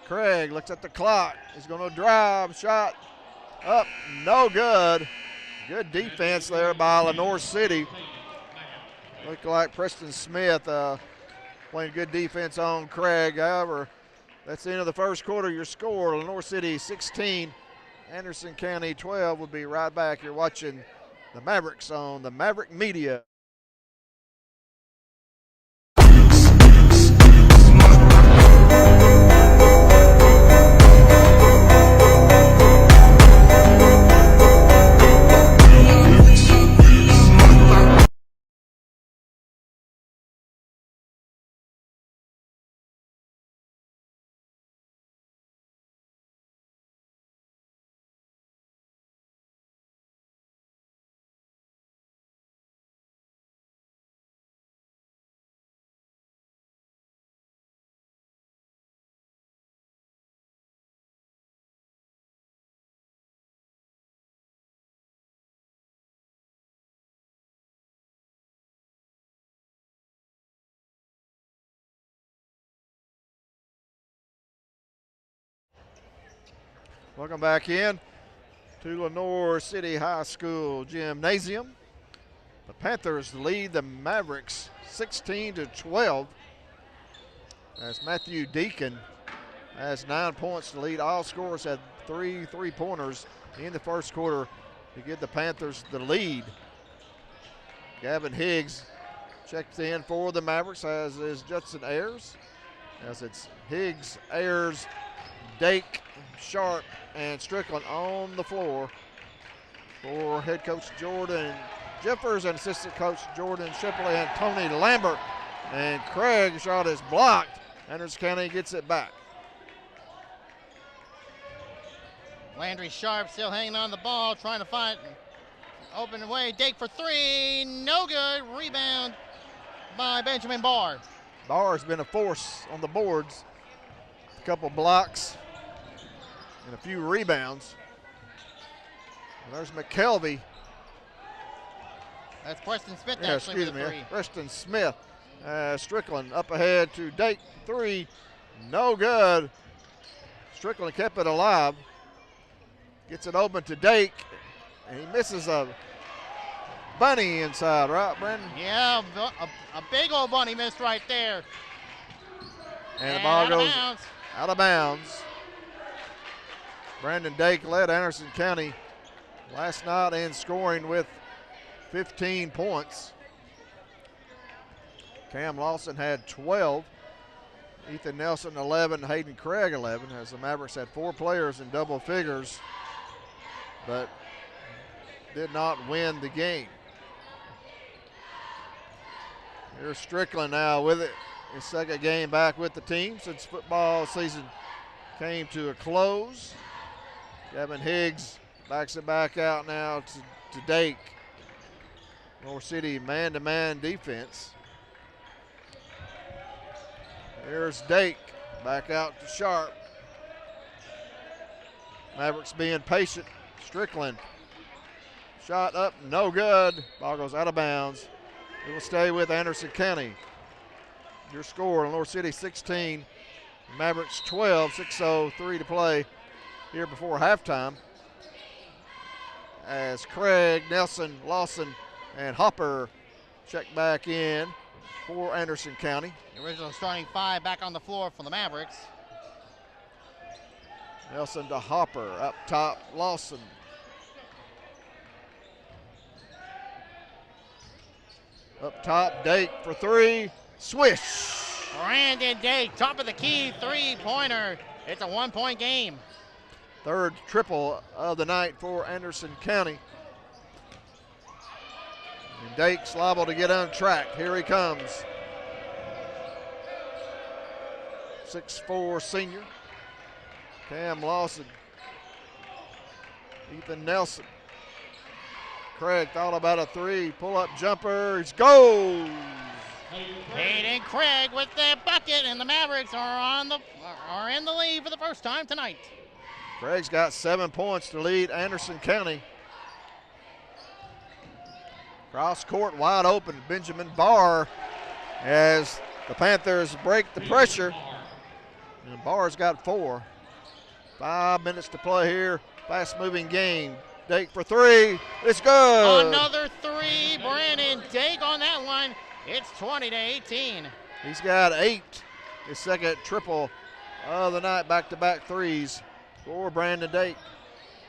Craig looks at the clock. He's going to drive, shot up, no good. Good defense there by Lenoir City. Looked like Preston Smith playing good defense on Craig. However, that's the end of the first quarter. Your score, Lenoir City 16, Anderson County 12. We'll be right back. You're watching the Mavericks on the Maverick Media. Welcome back in to Lenoir City High School Gymnasium. The Panthers lead the Mavericks 16-12 as Matthew Deacon has 9 points to lead. All scorers had 3 3-pointers in the first quarter to give the Panthers the lead. Gavin Higgs checks in for the Mavericks, as is Judson Ayers. As it's Higgs, Ayers, Dake, Sharp, and Strickland on the floor for head coach Jordan Jeffers and assistant coach Jordan Shipley and Tony Lambert. And Craig's shot is blocked. Anderson County gets it back. Landry Sharp still hanging on the ball, trying to find open way. Dake for 3, no good. Rebound by Benjamin Barr. Barr has been a force on the boards. A couple blocks and a few rebounds. And there's McKelvey. That's Preston Smith Yeah, actually excuse with me. the 3. Preston Smith. Strickland up ahead to Dake. 3, no good. Strickland kept it alive. Gets it open to Dake, and he misses a bunny inside, right, Brandon? Yeah, a big old bunny missed right there. And the ball goes bounds. out of bounds. Brandon Dake led Anderson County last night in scoring with 15 points. Cam Lawson had 12. Ethan Nelson 11, Hayden Craig 11, as the Mavericks had 4 players in double figures, but did not win the game. Here's Strickland now with it. His second game back with the team since football season came to a close. Gavin Higgs backs it back out now to Dake. North City man-to-man defense. Here's Dake back out to Sharp. Mavericks being patient. Strickland shot up, no good. Ball goes out of bounds. It will stay with Anderson County. Your score, North City 16, Mavericks 12, 6:03 to play here before halftime. As Craig, Nelson, Lawson, and Hopper check back in for Anderson County. The original starting 5 back on the floor for the Mavericks. Nelson to Hopper, up top, Lawson. Up top, Dake for 3, swish. Brandon Dake, top of the key, 3-pointer. It's a 1-point game. Third triple of the night for Anderson County. And Dake's liable to get untracked. Here he comes. 6'4" senior. Cam Lawson. Ethan Nelson. Craig thought about a 3, pull-up jumper, he's goal! Hayden Craig with the bucket, and the Mavericks are in the lead for the first time tonight. Craig's got 7 points to lead Anderson County. Cross court wide open, Benjamin Barr, as the Panthers break the pressure. And Barr's got 4. 5 minutes to play here, fast moving game. Dake for 3, it's good. Another 3, Brandon Dake on that one. It's 20-18. He's got 8, his second triple of the night, back-to-back 3s for Brandon Dake.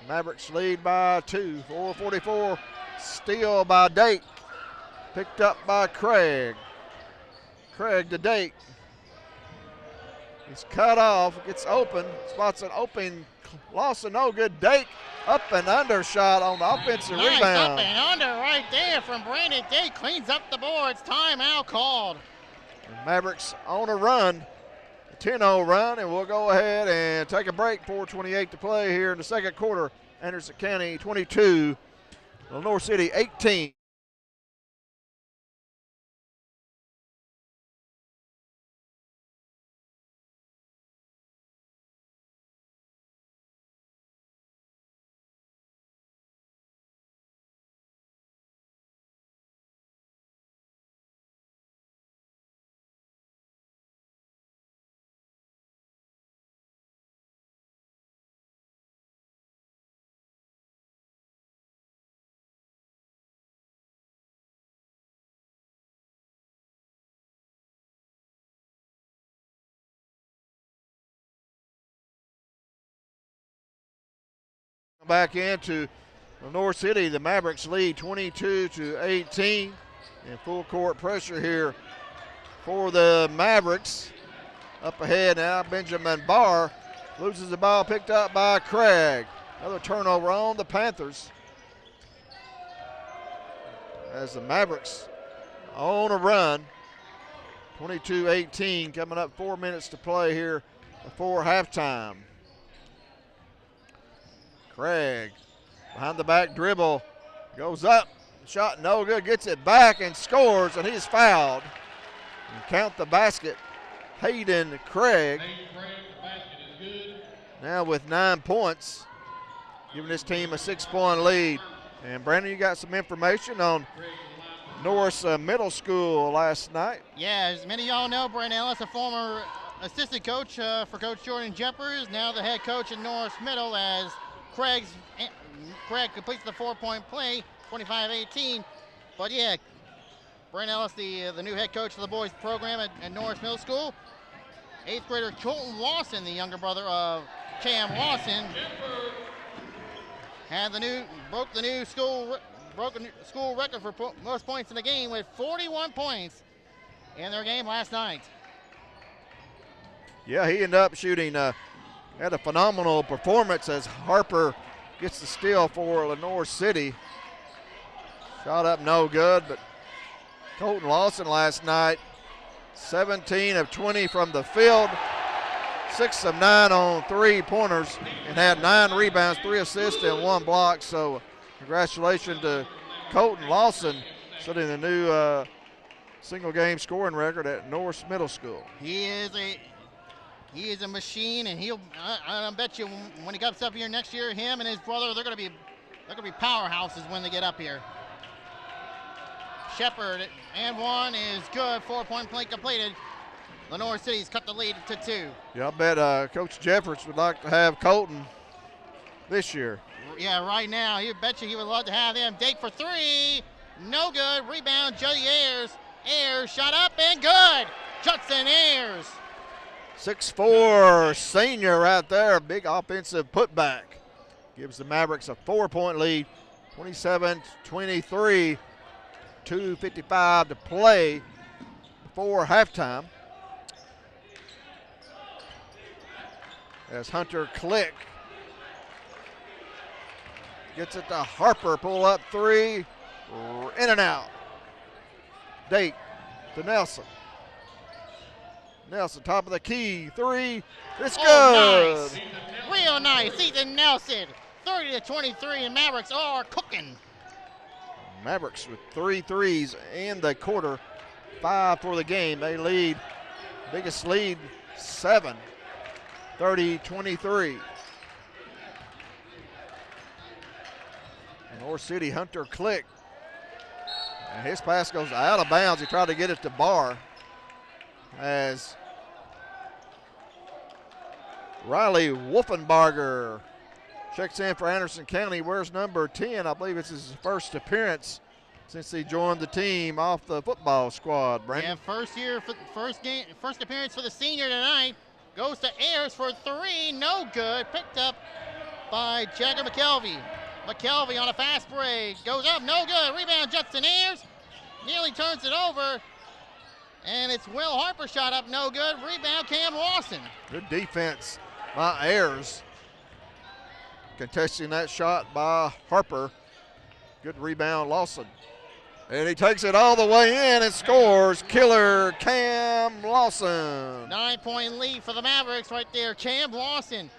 Mavericks lead by 2, 4:44. Steal by Dake, picked up by Craig. Craig to Dake. He's cut off, gets open, spots an open Lawson, no good. Dake up and under shot on the offensive Nice rebound. up and under right there from Brandon Dake. Cleans up the boards. Timeout called. And Mavericks on a run, a 10-0 run, and we'll go ahead and take a break. 4:28 to play here in the second quarter. Anderson County 22, Lenoir City 18. back into Lenoir City. The Mavericks lead 22-18. And full court pressure here for the Mavericks. Up ahead now, Benjamin Barr loses the ball, picked up by Craig. Another turnover on the Panthers. As the Mavericks on a run. 22-18, coming up 4 minutes to play here before halftime. Craig behind the back dribble, goes up, shot no good, gets it back and scores, and he's fouled. And count the basket. Hayden Craig now with 9 points, giving his team a 6-point lead. And Brandon, you got some information on Norris Middle School last night. Yeah, as many of y'all know, Brent Ellis, a former assistant coach for Coach Jordan Jeffers, now the head coach at Norris Middle, as Craig completes the 4-point play, 25-18. But yeah, Brent Ellis, the new head coach of the boys program at Norris Middle School. 8th grader Colton Lawson, the younger brother of Cam Lawson, broke a school record for most points in the game with 41 points in their game last night. Yeah, he ended up shooting, had a phenomenal performance as Harper gets the steal for Lenoir City. Shot up no good, but Colton Lawson last night, 17 of 20 from the field, 6 of 9 on 3-pointers, and had 9 rebounds, 3 assists, and 1 block. So congratulations to Colton Lawson, setting the new single-game scoring record at Norris Middle School. He is a machine, and I bet you when he comes up here next year, him and his brother, they're going to be powerhouses when they get up here. Shepard and 1 is good. 4-point play completed. Lenoir City's cut the lead to 2. Yeah, I bet Coach Jeffers would like to have Colton this year. Yeah, right now, he bet you he would love to have him. Dake for 3, no good. Rebound, Jody Ayers. Ayers shot up and good. Judson Ayers. 6'4", senior right there. Big offensive putback. Gives the Mavericks a 4-point lead, 27-23. 2:55 to play before halftime. As Hunter Click gets it to Harper, pull up 3, in and out. Dake to Nelson. Nelson, top of the key, 3, it's good. Nice. Real nice, Ethan Nelson, 30-23, and Mavericks are cooking. Mavericks with 3 threes in the quarter, 5 for the game. They lead, biggest lead, 7, 30-23. North City, Hunter Click. And his pass goes out of bounds. He tried to get it to Barr as Riley Wolfenbarger checks in for Anderson County, wears number 10. I believe it's his first appearance since he joined the team off the football squad, Brandon. Yeah, first appearance for the senior tonight. Goes to Ayers for 3, no good. Picked up by Jagger McKelvey. McKelvey on a fast break, goes up, no good. Rebound, Judson Ayers. Nearly turns it over. And it's Will Harper shot up, no good. Rebound, Cam Lawson. Good defense by Ayers. Contesting that shot by Harper. Good rebound, Lawson. And he takes it all the way in and scores. Killer Cam Lawson. 9-point lead for the Mavericks right there. Cam Lawson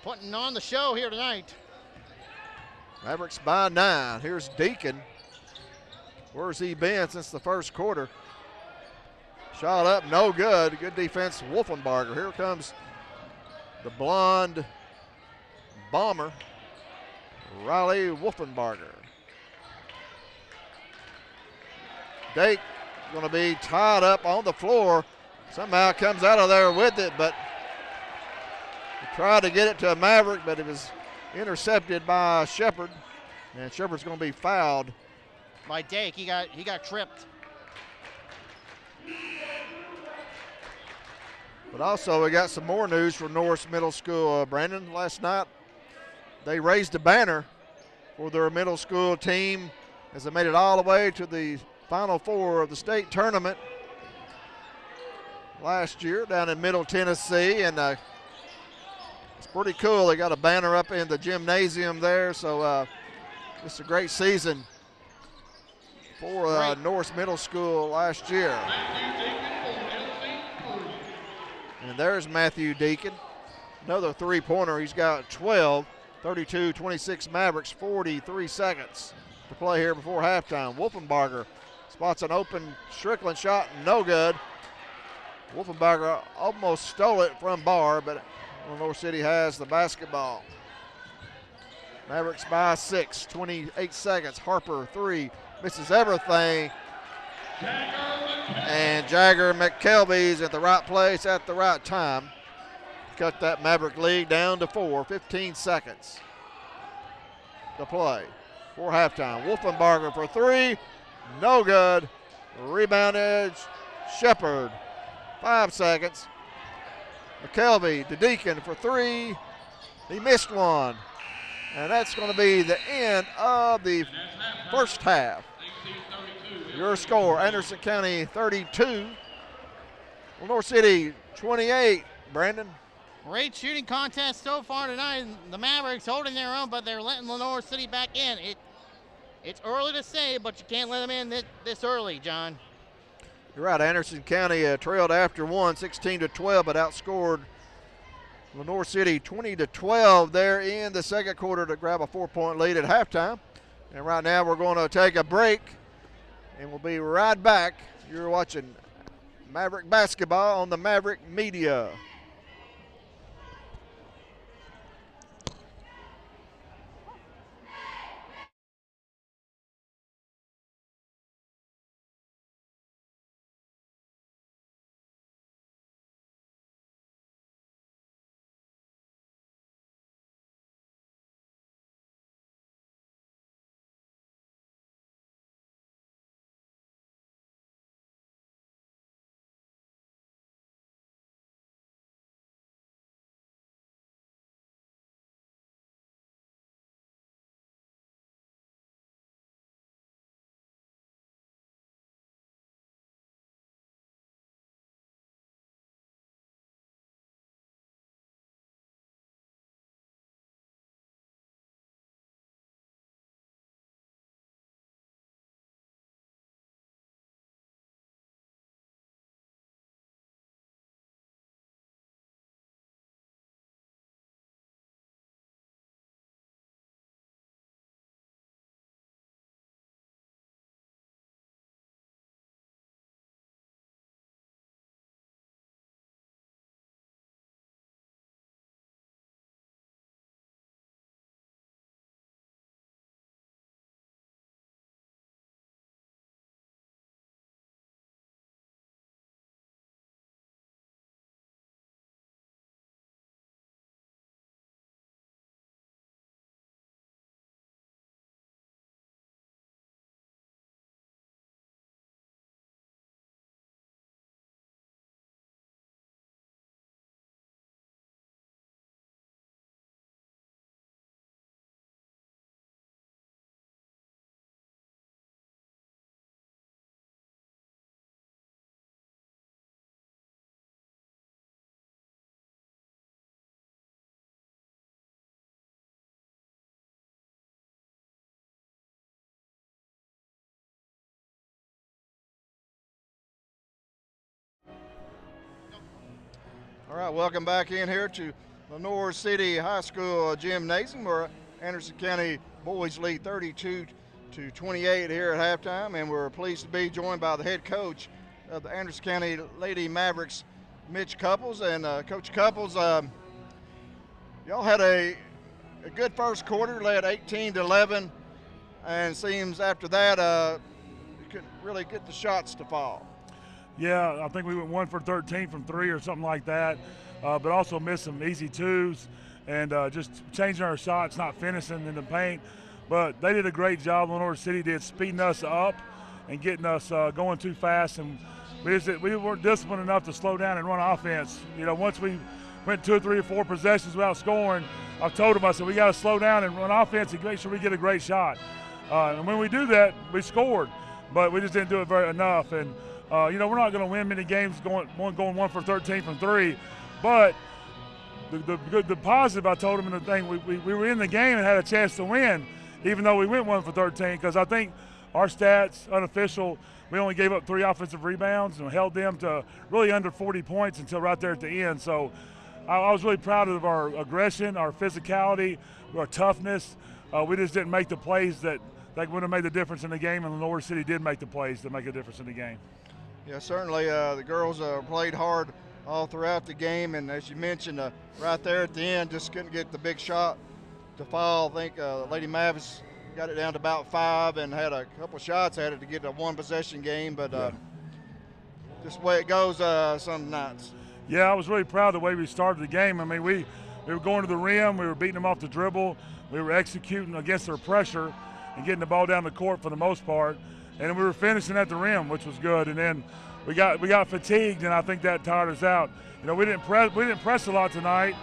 putting on the show here tonight. Mavericks by 9. Here's Deacon. Where's he been since the first quarter? Shot up, no good. Good defense, Wolfenbarger. Here comes the blonde bomber, Riley Wolfenbarger. Dake going to be tied up on the floor. Somehow comes out of there with it, but he tried to get it to a Maverick, but it was intercepted by Shepard, and Shepard's going to be fouled. By Dake, he got tripped. But also we got some more news from Norris Middle School. Brandon, last night they raised the banner for their middle school team as they made it all the way to the Final Four of the state tournament last year down in Middle Tennessee. And it's pretty cool. They got a banner up in the gymnasium there. So it's a great season for Norris Middle School last year. And there's Matthew Deacon. Another three-pointer. He's got 12. 32-26 Mavericks, 43 seconds to play here before halftime. Wolfenbarger spots an open Strickland shot, no good. Wolfenbarger almost stole it from Barr, but Lenoir City has the basketball. Mavericks by 6, 28 seconds. Harper, 3, misses everything. And Jagger McKelvey's at the right place at the right time. Cut that Maverick lead down to 4, 15 seconds to play for halftime. Wolfenbarger for 3, no good. Rebounded Shepard, 5 seconds. McKelvey to Deacon for 3, he missed one. And that's going to be the end of the first half. Your score, Anderson County 32, Lenoir City 28, Brandon. Great shooting contest so far tonight. The Mavericks holding their own, but they're letting Lenoir City back in. It's early to say, but you can't let them in this early, John. You're right. Anderson County trailed after one, 16-12, but outscored Lenoir City 20-12 there in the second quarter to grab a 4-point lead at halftime. And right now we're going to take a break, and we'll be right back. You're watching Maverick basketball on the Maverick Media. All right, welcome back in here to Lenoir City High School Gymnasium, where Anderson County boys lead 32-28 here at halftime, and we're pleased to be joined by the head coach of the Anderson County Lady Mavericks, Mitch Couples. And Coach Couples, y'all had a good first quarter, led 18-11, and seems after that you couldn't really get the shots to fall. Yeah, I think we went 1 for 13 from 3 or something like that, but also missed some easy twos and just changing our shots, not finishing in the paint. But they did a great job, Lenoir City did, speeding us up and getting us going too fast. And we weren't disciplined enough to slow down and run offense. You know, once we went 2 or 3 or 4 possessions without scoring, I told them, I said, we got to slow down and run offense and make sure we get a great shot. And when we do that, we scored, but we just didn't do it very enough. And you know, we're not going to win many games going 1 for 13 from 3, but the positive, I told them in the thing, we were in the game and had a chance to win, even though we went 1 for 13, because I think our stats, unofficial, we only gave up 3 offensive rebounds and held them to really under 40 points until right there at the end. So I was really proud of our aggression, our physicality, our toughness. We just didn't make the plays that would have made the difference in the game, and Lenoir City did make the plays that make a difference in the game. Yeah, certainly the girls played hard all throughout the game, and as you mentioned, right there at the end, just couldn't get the big shot to fall. I think Lady Mavs got it down to about 5 and had a couple shots at it to get a 1-possession game, but just the way it goes some nights. Yeah, I was really proud of the way we started the game. I mean, we were going to the rim, we were beating them off the dribble, we were executing against their pressure and getting the ball down the court for the most part, and we were finishing at the rim, which was good. And then we got fatigued, and I think that tired us out. You know, we didn't press a lot tonight.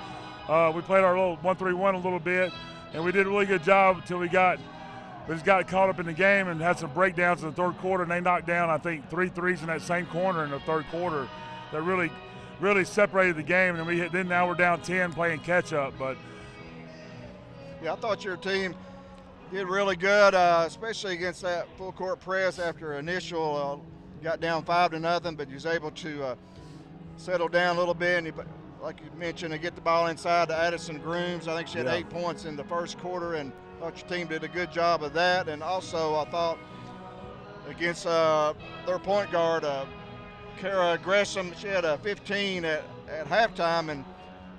We played our little 1-3-1 a little bit, and we did a really good job until we just got caught up in the game and had some breakdowns in the third quarter, and they knocked down, I think, 3 threes in that same corner in the third quarter that really separated the game. And now we're down 10 playing catch up. But yeah, I thought your team did really good, especially against that full court press after initial got down 5-0, but you was able to settle down a little bit, and like you mentioned, to get the ball inside to Addison Grooms. I think she had 8 points in the first quarter, and I thought your team did a good job of that. And also I thought against their point guard, Kara Gresham, she had a 15 at halftime, and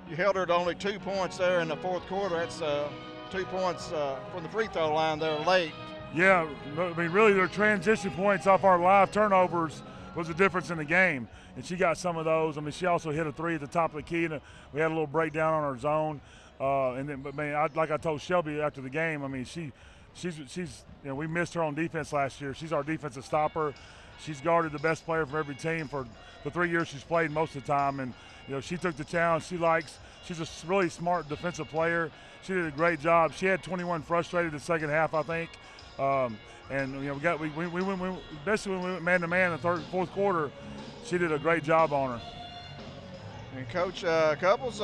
you held her to only 2 points there in the fourth quarter. That's 2 points from the free throw line there late. Yeah, I mean, really their transition points off our live turnovers was the difference in the game, and she got some of those. I mean, she also hit a 3 at the top of the key, and we had a little breakdown on our zone. And then, but man, like I told Shelby after the game, I mean, she's you know, we missed her on defense last year. She's our defensive stopper. She's guarded the best player from every team for the 3 years she's played most of the time, and you know, she took the challenge. She's a really smart defensive player. She did a great job. She had 21 frustrated the second half, I think. And you know, we went, especially when we went man-to-man in the fourth quarter, she did a great job on her. And Coach Couples,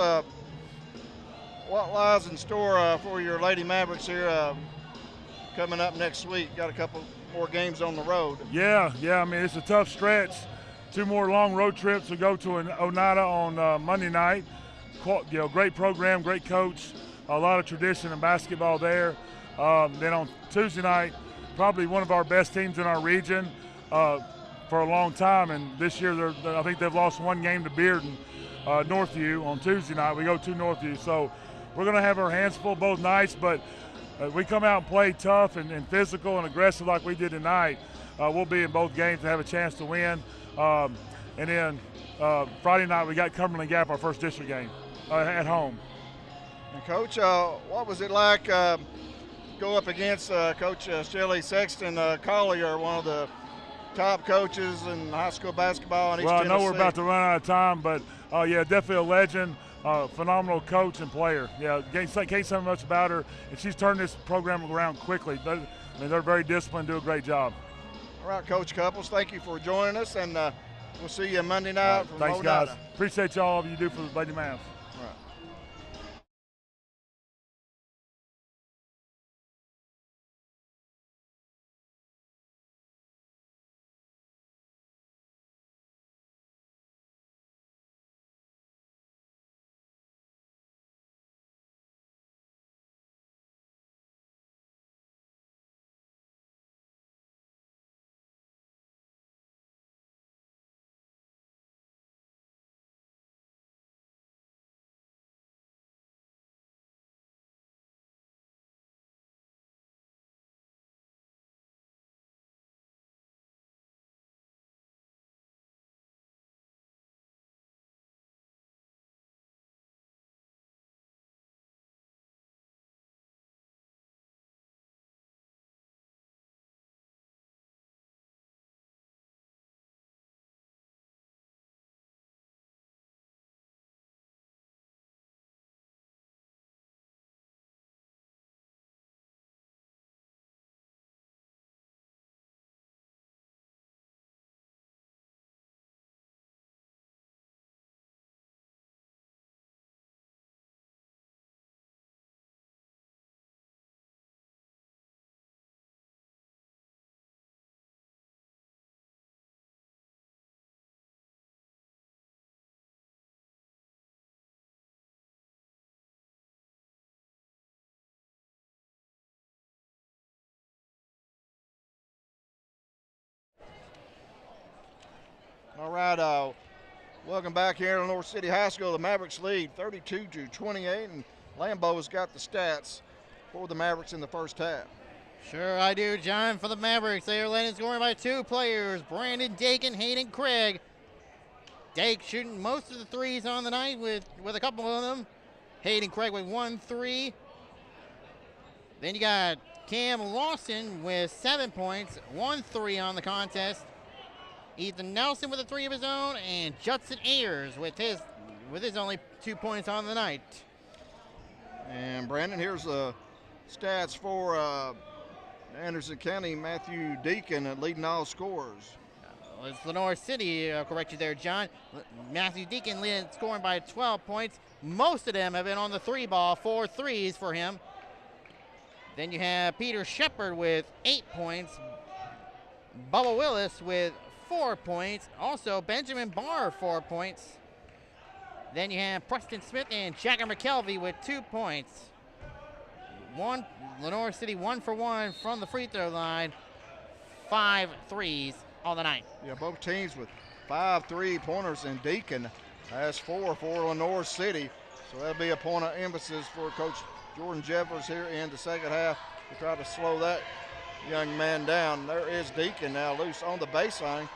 what lies in store for your Lady Mavericks here coming up next week? Got a couple more games on the road. Yeah, I mean, it's a tough stretch. 2 more long road trips. We go to Oneida on Monday night. You know, great program, great coach, a lot of tradition in basketball there. Then on Tuesday night, probably one of our best teams in our region for a long time, and this year I think they've lost 1 game to Bearden, Northview on Tuesday night. We go to Northview, so we're going to have our hands full both nights, but we come out and play tough and physical and aggressive like we did tonight. We'll be in both games and have a chance to win. And then Friday night we got Cumberland Gap, our first district game at home. And Coach, what was it like go up against Coach Shelley Sexton Collier, one of the top coaches in high school basketball in East Tennessee? Well, I know we're about to run out of time, but yeah, definitely a legend, phenomenal coach and player. Yeah, can't say much about her, and she's turned this program around quickly. They're very disciplined, do a great job. All right, Coach Couples, thank you for joining us, and we'll see you Monday night from Thanks, Oneida. guys. Appreciate y'all you do for the Lady Mavs. All right, welcome back here to Lenoir City High School. The Mavericks lead 32-28, and Lambeau's got the stats for the Mavericks in the first half. Sure I do, John. For the Mavericks, they are led in scoring by 2 players, Brandon Dake and Hayden Craig. Dake shooting most of the threes on the night with a couple of them. Hayden Craig with 1 3. Then you got Cam Lawson with 7 points, 1 3 on the contest. Ethan Nelson with a 3 of his own, and Judson Ayers with his only 2 points on the night. And Brandon, here's the stats for Anderson County. Matthew Deacon leading all scorers. It's Lenoir City, correct you there, John. Matthew Deacon leading scoring by 12 points. Most of them have been on the 3 ball, 4 threes for him. Then you have Peter Shepard with 8 points. Bubba Willis with 4 points. Also, Benjamin Barr, 4 points. Then you have Preston Smith and Jagger McKelvey with 2 points. Lenoir City 1 for 1 from the free throw line. 5 threes on the night. Yeah, both teams with 5 3-pointers, and Deacon has 4 for Lenoir City. So that'll be a point of emphasis for Coach Jordan Jeffers here in the second half to try to slow that young man down. There is Deacon now loose on the baseline.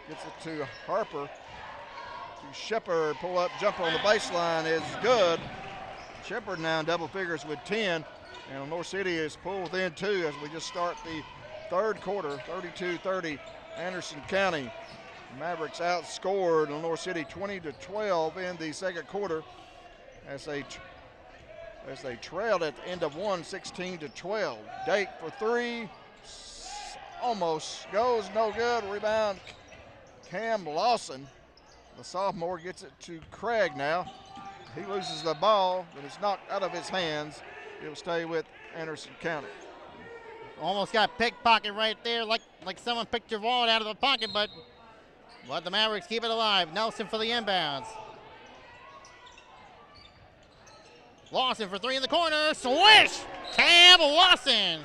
Gets it to Harper. To Shepard, pull up jumper on the baseline is good. Shepard now in double figures with 10. And Lenoir City is pulled within 2 as we just start the third quarter, 32-30. Anderson County Mavericks outscored Lenoir City 20-12 in the second quarter as they trailed at the end of 1, 16-12. Dake for 3, almost goes, no good. Rebound, Cam Lawson. The sophomore gets it to Craig now. He loses the ball, but it's knocked out of his hands. It'll stay with Anderson County. Almost got pickpocket right there, like someone picked your wallet out of the pocket, but the Mavericks keep it alive. Nelson for the inbounds. Lawson for 3 in the corner. Swish! Cam Lawson.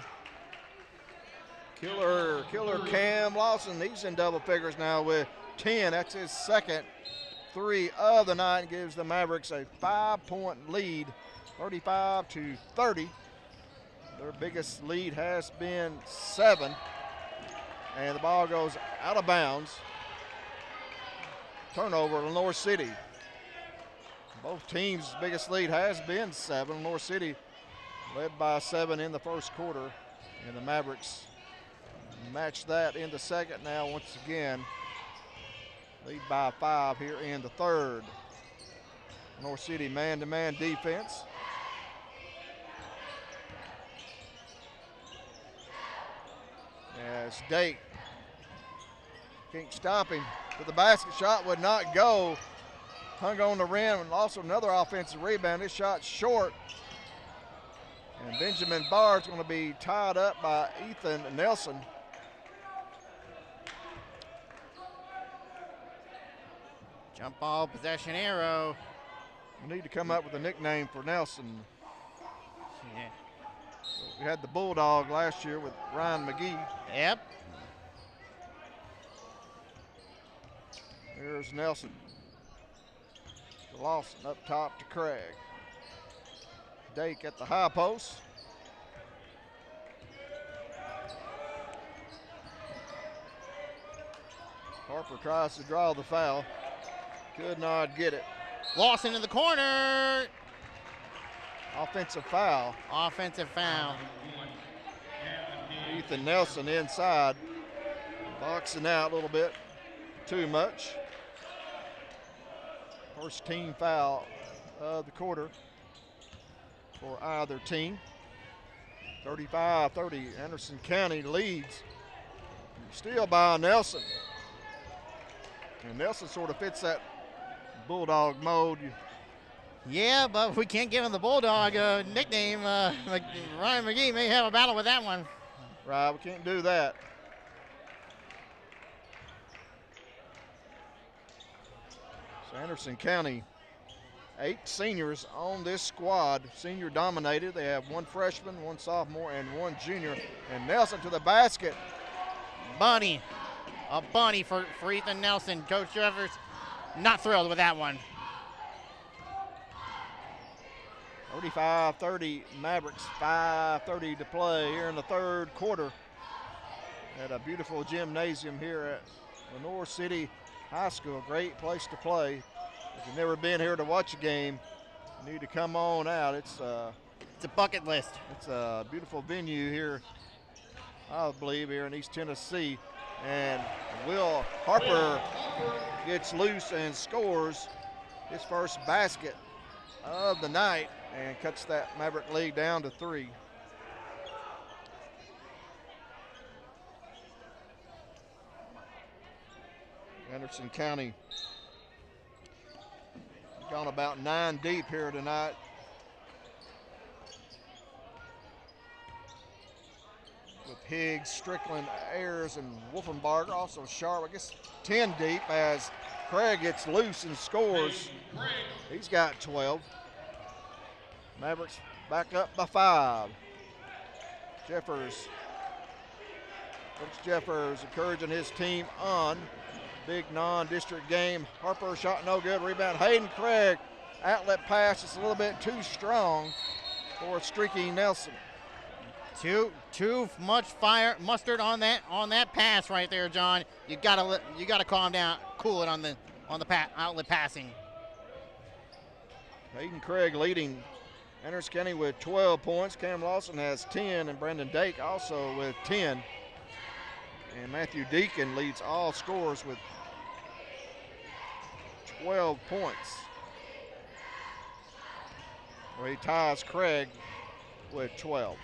Killer Cam Lawson. He's in double figures now with 10. That's his second 3 of the night. Gives the Mavericks a 5-point lead, 35-30. Their biggest lead has been 7. And the ball goes out of bounds. Turnover, Lenoir City. Both teams' biggest lead has been 7. Lenoir City led by 7 in the first quarter. And the Mavericks match that in the second now once again. Lead by 5 here in the third. Lenoir City man-to-man defense. As Dake can't stop him, but the basket shot would not go. Hung on the rim, and also another offensive rebound. This shot short. And Benjamin Barr is going to be tied up by Ethan Nelson. Jump ball, possession arrow. We need to come up with a nickname for Nelson. Yeah. We had the Bulldog last year with Ryan McGee. Yep. Here's Nelson. Lawson up top to Craig. Dake at the high post. Harper tries to draw the foul. Could not get it. Lawson in the corner. Offensive foul. Offensive foul. Ethan Nelson inside. Boxing out a little bit too much. First team foul of the quarter for either team. 35-30, Anderson County leads. Steal by Nelson. And Nelson sort of fits that Bulldog mode. Yeah, but we can't give him the Bulldog nickname. Ryan McGee may have a battle with that one. Right, we can't do that. So Anderson County, 8 seniors on this squad. Senior dominated. They have 1 freshman, 1 sophomore, and 1 junior. And Nelson to the basket. Bunny. A bunny for Ethan Nelson. Coach Jeffers not thrilled with that one. 35-30 Mavericks, 5:30 to play here in the third quarter at a beautiful gymnasium here at Lenoir City High School. Great place to play. If you've never been here to watch a game, you need to come on out. It's a bucket list. It's a beautiful venue here, I believe, here in East Tennessee. And Will Harper gets loose and scores his first basket of the night and cuts that Maverick lead down to 3. Anderson County gone about 9 deep here tonight. With Higgs, Strickland, Ayers, and Wolfenbarger, also sharp. I guess 10 deep as Craig gets loose and scores. He's got 12. Mavericks back up by 5. Jeffers. Coach Jeffers encouraging his team on. Big non-district game. Harper shot no good. Rebound Hayden Craig. Outlet pass just a little bit too strong for Streaky Nelson. Too much fire mustard on that pass right there, John. You gotta calm down, cool it on the outlet passing. Hayden Craig leading Anderson County with 12 points. Cam Lawson has 10, and Brandon Dake also with 10. And Matthew Deacon leads all scorers with 12 points. Well, he ties Craig with 12.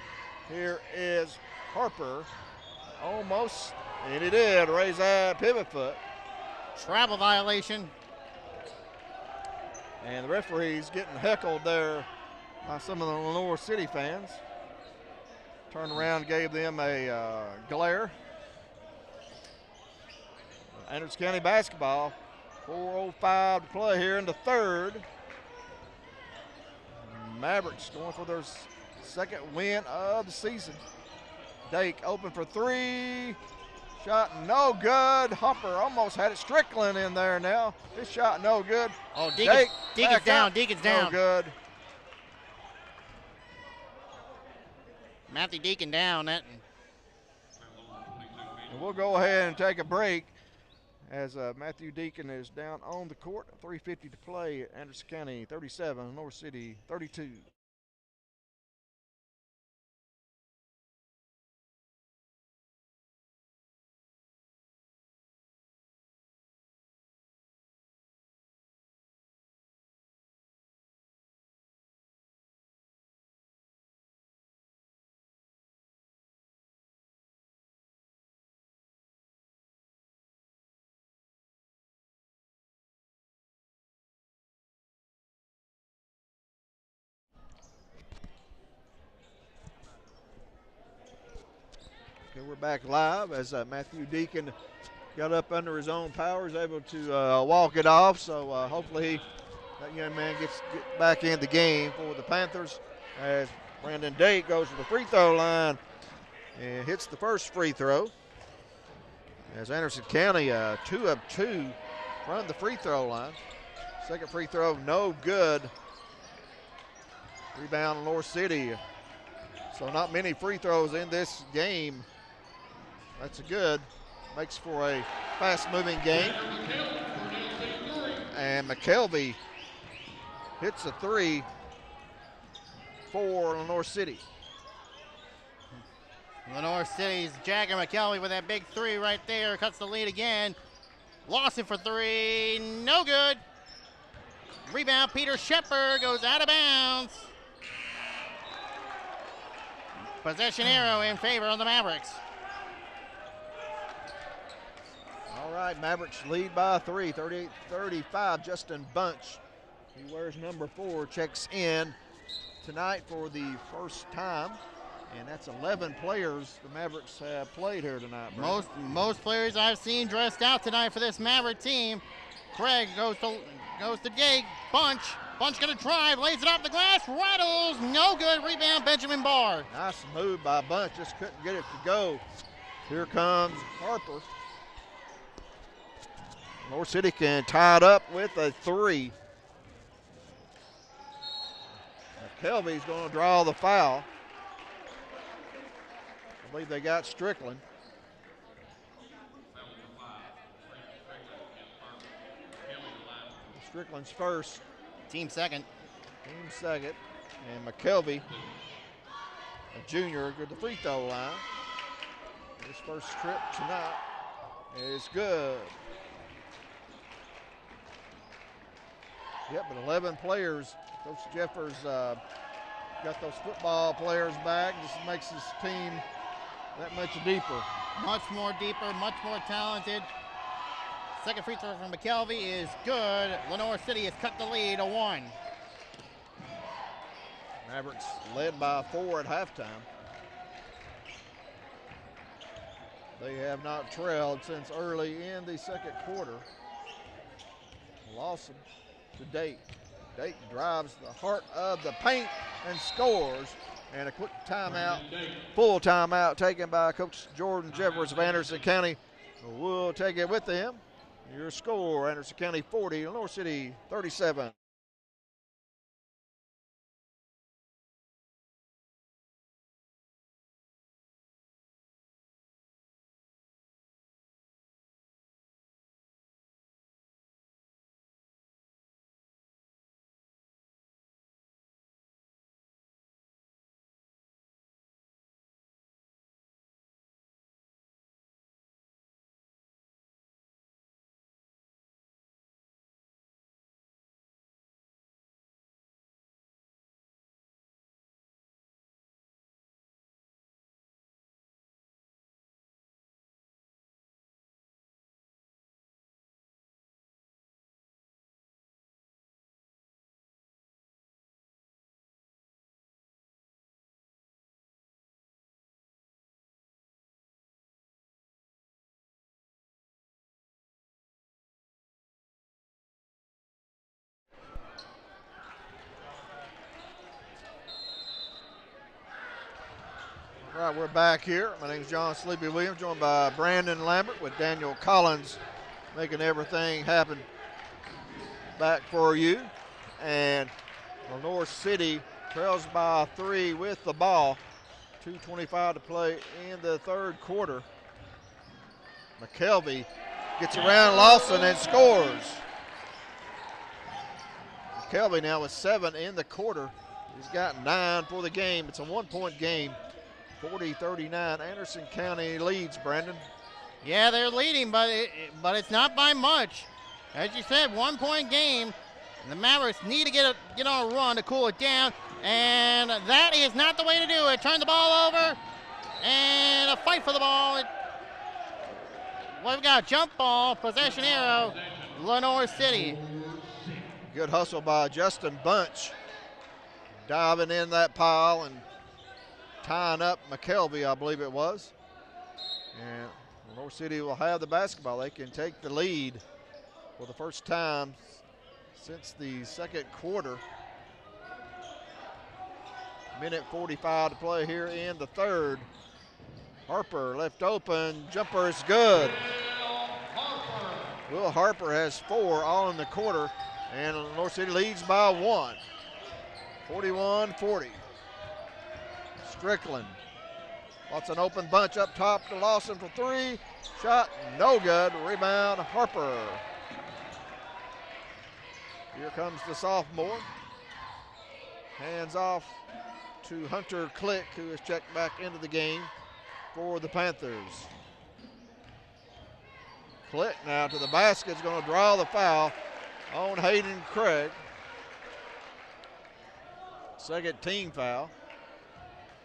Here is Harper, almost, and he did, raise that pivot foot. Travel violation. And the referee's getting heckled there by some of the Lenoir City fans. Turned around, gave them a glare. Anderson County basketball, 4:05 to play here in the third. Mavericks going for their second win of the season. Dake open for 3. Shot no good. Hopper almost had it. Strickland in there now. His shot no good. Oh, Deacon's down. Deacon's down. No good. Matthew Deacon down. And we'll go ahead and take a break as Matthew Deacon is down on the court. 3:50 to play. Anderson County 37, North City 32. Okay, we're back live as Matthew Deacon got up under his own power, is able to walk it off. So hopefully that young man gets back in the game for the Panthers as Brandon Dake goes to the free throw line and hits the first free throw. As Anderson County 2 of 2 from the free throw line. Second free throw, no good. Rebound North City. So not many free throws in this game. That's a good. Makes for a fast-moving game. And McKelvey hits a 3 for Lenoir City. Lenoir City's Jagger McKelvey with that big 3 right there. Cuts the lead again. Lawson for 3. No good. Rebound, Peter Shepard goes out of bounds. Possession arrow in favor of the Mavericks. All right, Mavericks lead by 3, 38-35. Justin Bunch, he wears number 4, checks in tonight for the first time. And that's 11 players the Mavericks have played here tonight. Most players I've seen dressed out tonight for this Maverick team. Craig goes to Dake. Bunch gonna drive, lays it off the glass, rattles, no good. Rebound, Benjamin Barr. Nice move by Bunch, just couldn't get it to go. Here comes Harper. North City can tie it up with a 3. McKelvey's going to draw the foul. I believe they got Strickland. Strickland's first. Team second. Team second. And McKelvey, a junior, at the free throw line. His first trip tonight is good. Yep, but 11 players. Coach Jeffers got those football players back. Just makes his team that much deeper. Much more deeper, much more talented. Second free throw from McKelvey is good. Lenoir City has cut the lead to 1. Mavericks led by 4 at halftime. They have not trailed since early in the second quarter. Lawson to Dayton. Dayton drives the heart of the paint and scores. And a quick timeout, full timeout taken by Coach Jordan Jeffers of Anderson County. We'll take it with them. Your score, Anderson County 40, Lenoir City 37. All right, we're back here. My name is John Sleepy Williams, joined by Brandon Lambert with Daniel Collins making everything happen back for you. And Lenoir City trails by 3 with the ball. 2:25 to play in the third quarter. McKelvey gets around Lawson and scores. McKelvey now with 7 in the quarter. He's got 9 for the game. It's a 1-point game. 40-39, Anderson County leads, Brandon. Yeah, they're leading, but it's not by much. As you said, 1-point game. And the Mavericks need to get on a run to cool it down, and that is not the way to do it. Turn the ball over, and a fight for the ball. We've got a jump ball, possession arrow, Lenoir City. Good hustle by Justin Bunch, diving in that pile and tying up McKelvey, I believe it was. And Lenoir City will have the basketball. They can take the lead for the first time since the second quarter. Minute 45 to play here in the third. Harper left open, jumper is good. Will Harper has 4 all in the quarter, and Lenoir City leads by 1. 41-40. Strickland wants an open bunch up top to Lawson for 3. Shot no good. Rebound Harper. Here comes the sophomore. Hands off to Hunter Click, who has checked back into the game for the Panthers. Click now to the basket, is going to draw the foul on Hayden Craig. Second team foul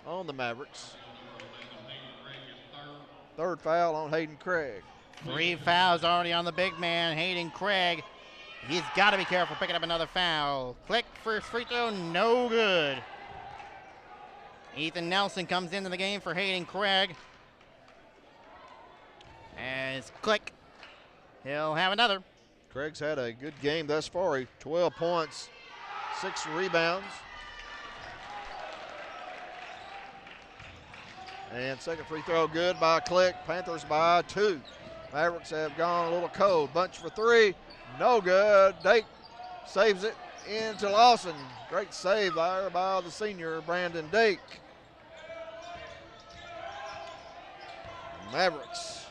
on the Mavericks. Third foul on Hayden Craig. 3 fouls already on the big man, Hayden Craig. He's got to be careful picking up another foul. Click first free throw, no good. Ethan Nelson comes into the game for Hayden Craig. As Click, he'll have another. Craig's had a good game thus far. 12 points, 6 rebounds. And second free throw good by Click. Panthers by 2. Mavericks have gone a little cold. Bunch for three, no good. Dake saves it into Lawson. Great save there by the senior, Brandon Dake. Mavericks.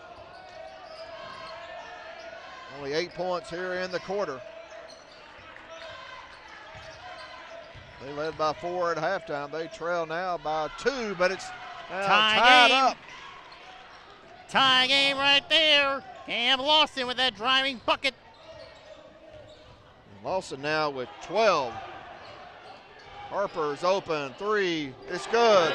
Only 8 points here in the quarter. They led by 4 at halftime. They trail now by 2, but it's now tied up. Tie game right there. Cam Lawson with that driving bucket. Lawson now with 12. Harper's open, 3, it's good.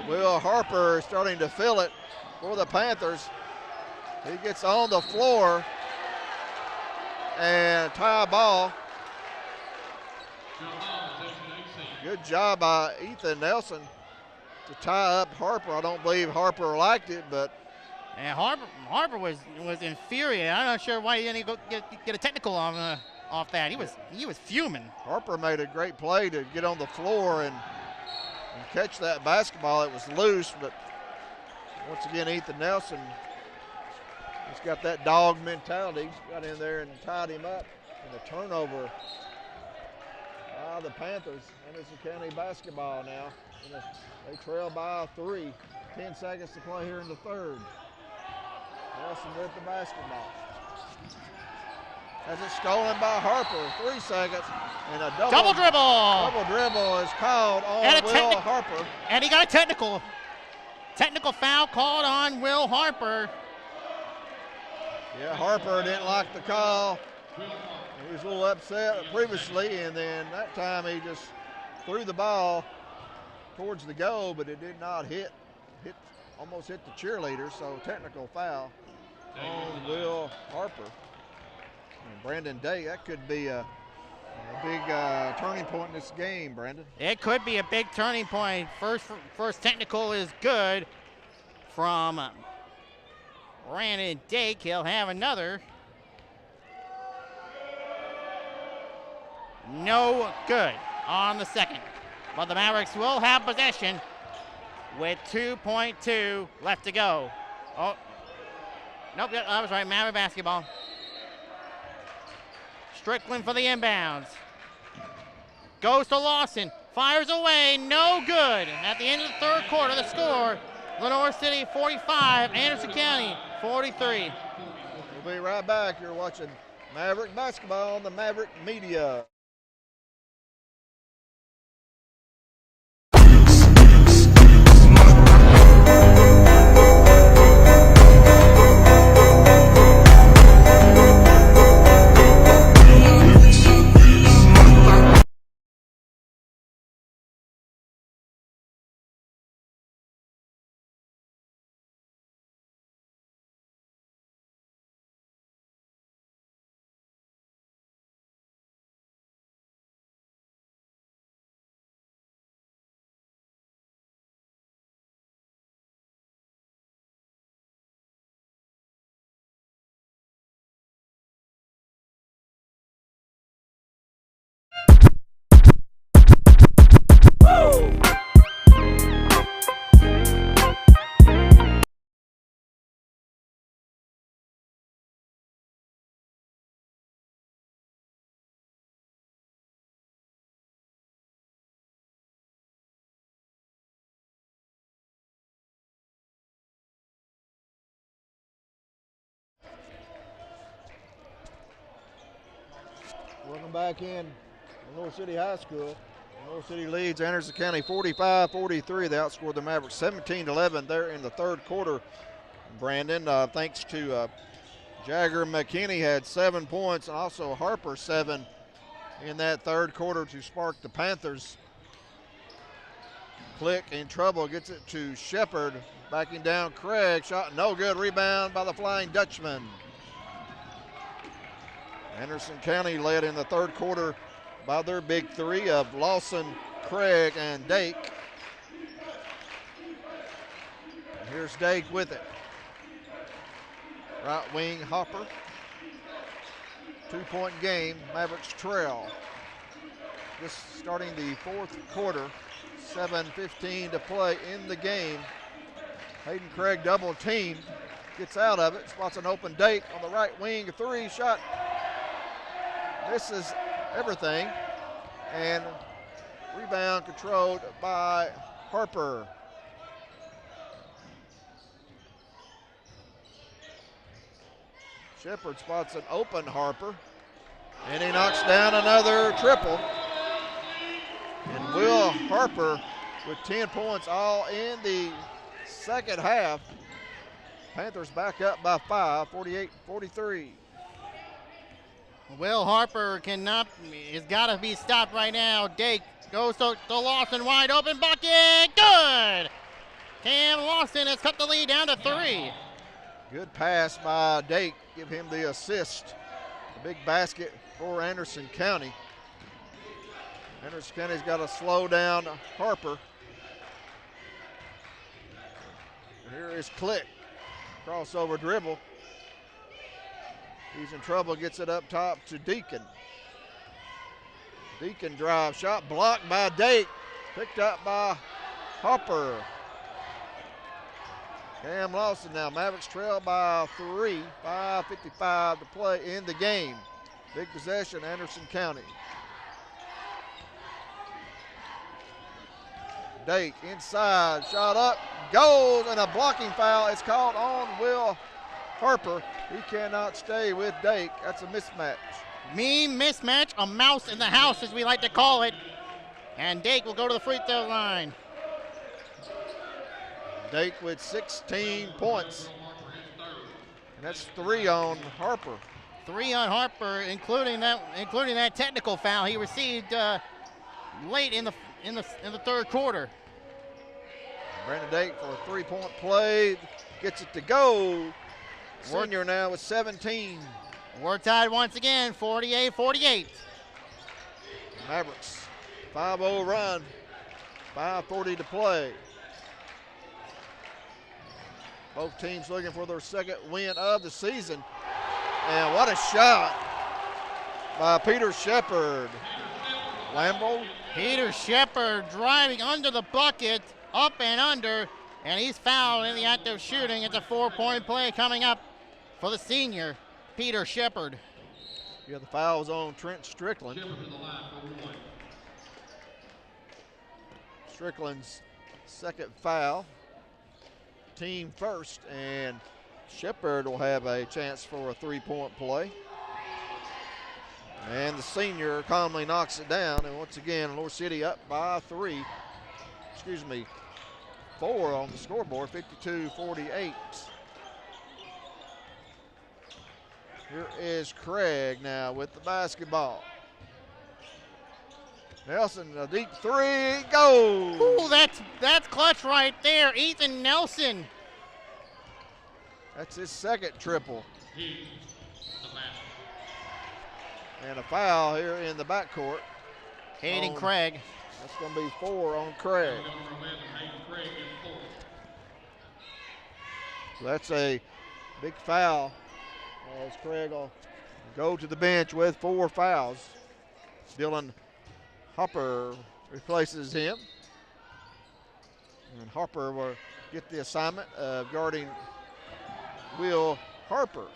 Will Harper is starting to feel it for the Panthers. He gets on the floor and tie ball. Good job by Ethan Nelson to tie up Harper. I don't believe Harper liked it, but and Harper was infuriated. I'm not sure why he didn't go get a technical on off that. He was fuming. Harper made a great play to get on the floor and catch that basketball. It was loose, but once again, Ethan Nelson has got that dog mentality. He's got in there and tied him up. And a turnover by the Panthers. Anderson County basketball now. They trail by 3. 10 seconds to play here in the third. Nelson with the basketball. Has it stolen by Harper. 3 seconds. And a double dribble. Double dribble is called on Will Harper. And he got a technical. Technical foul called on Will Harper. Yeah, Harper didn't like the call. He was a little upset previously, and then that time he just threw the ball towards the goal, but it did not almost hit the cheerleader, so technical foul on Will Harper. And Brandon Day, that could be a big turning point in this game, Brandon. It could be a big turning point. First technical is good from Brandon Dake. He'll have another. No good on the second. But the Mavericks will have possession with 2.2 left to go. Oh, nope, I was right. Maverick basketball. Strickland for the inbounds. Goes to Lawson. Fires away. No good. At the end of the third quarter, the score, Lenoir City 45, Anderson County 43. We'll be right back. You're watching Maverick basketball on the Maverick Media. Welcome back in Lenoir City High School. Lenoir City leads Anderson County 45-43. They outscored the Mavericks 17-11 there in the third quarter. Brandon, thanks to Jagger McKinney, had 7 points, and also Harper 7 in that third quarter to spark the Panthers. Click in trouble, gets it to Shepard, backing down Craig. Shot no good, rebound by the Flying Dutchman. Anderson County led in the third quarter by their big three of Lawson, Craig, and Dake. And here's Dake with it. Right wing Hopper. 2-point game, Mavericks trail. Just starting the fourth quarter, 7:15 to play in the game. Hayden Craig double teamed, gets out of it, spots an open Dake on the right wing, a three shot, misses everything, and rebound controlled by Harper. Shepard spots an open Harper, and he knocks down another triple. And Will Harper with 10 points all in the second half. Panthers back up by 5, 48-43. Will Harper has got to be stopped right now. Dake goes to Lawson, wide open bucket, good! Cam Lawson has cut the lead down to 3. Good pass by Dake, give him the assist. A big basket for Anderson County. Anderson County's got to slow down Harper. Here is Click, crossover dribble. He's in trouble, gets it up top to Deacon. Deacon drive shot, blocked by Dake, picked up by Harper. Cam Lawson now, Mavericks trail by 3, 5:55 to play in the game. Big possession, Anderson County. Dake inside, shot up, goes, and a blocking foul is called on Will Harper. He cannot stay with Dake. That's a mismatch. Mean mismatch, a mouse in the house as we like to call it. And Dake will go to the free throw line. Dake with 16 points. And that's 3 on Harper. 3 on Harper, including that technical foul he received late in the third quarter. Brandon Dake for a 3-point play, gets it to go. Senior now with 17. We're tied once again, 48-48. Mavericks 5-0 run, 5:40 to play. Both teams looking for their second win of the season. And what a shot by Peter Shepard. Lambeau. Peter Shepard driving under the bucket, up and under, and he's fouled in the act of shooting. It's a 4-point play coming up for the senior, Peter Shepard. Yeah, the foul was on Trent Strickland. Strickland's second foul. Team first, and Shepard will have a chance for a 3-point play. And the senior calmly knocks it down, and once again, Lower City up by 4 on the scoreboard, 52-48. Here is Craig now with the basketball. Nelson, a deep 3, goes. Ooh, that's clutch right there. Ethan Nelson. That's his second triple. And a foul here in the backcourt. Hayden Craig. That's going to be 4 on Craig. So that's a big foul as Craig will go to the bench with 4 fouls. Dylan Harper replaces him. And Harper will get the assignment of guarding Will Harper.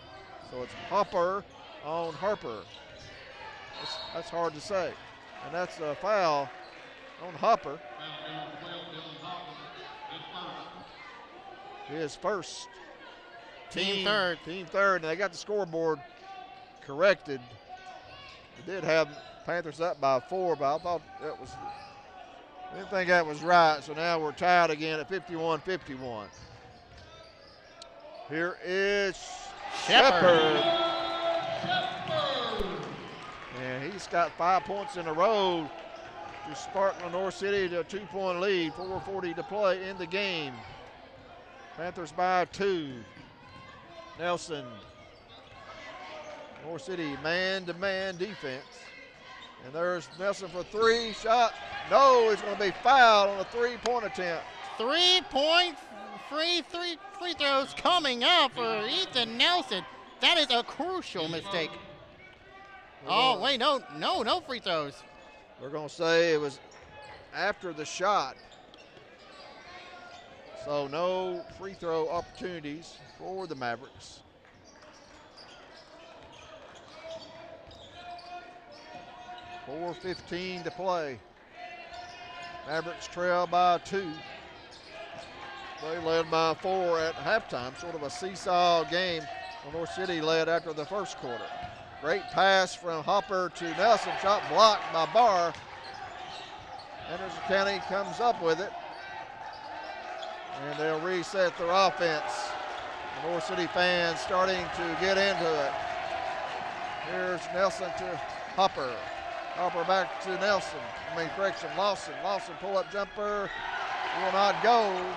So it's Harper on Harper. That's hard to say. And that's a foul on Harper. His first. Team third. Team third. And they got the scoreboard corrected. They did have Panthers up by 4, but I thought that was, I didn't think that was right. So now we're tied again at 51-51. Here is Shepard. And he's got 5 points in a row to spark Lenoir City to a 2-point lead. 4:40 to play in the game. Panthers by 2. Nelson. Lenoir City man-to-man defense. And there's Nelson for 3, shot. No, he's going to be fouled on a 3-point attempt. 3-point free throws coming up for Ethan Nelson. That is a crucial mistake. Oh, wait, no free throws. We're going to say it was after the shot. So no free throw opportunities for the Mavericks. .4:15 to play. Mavericks trail by 2. They led by 4 at halftime, sort of a seesaw game. North City led after the first quarter. Great pass from Hopper to Nelson, shot blocked by Barr. Anderson County comes up with it, and they'll reset their offense. The North City fans starting to get into it. Here's Nelson to Hopper. Hopper back to Nelson. Lawson. Lawson pull-up jumper will not go.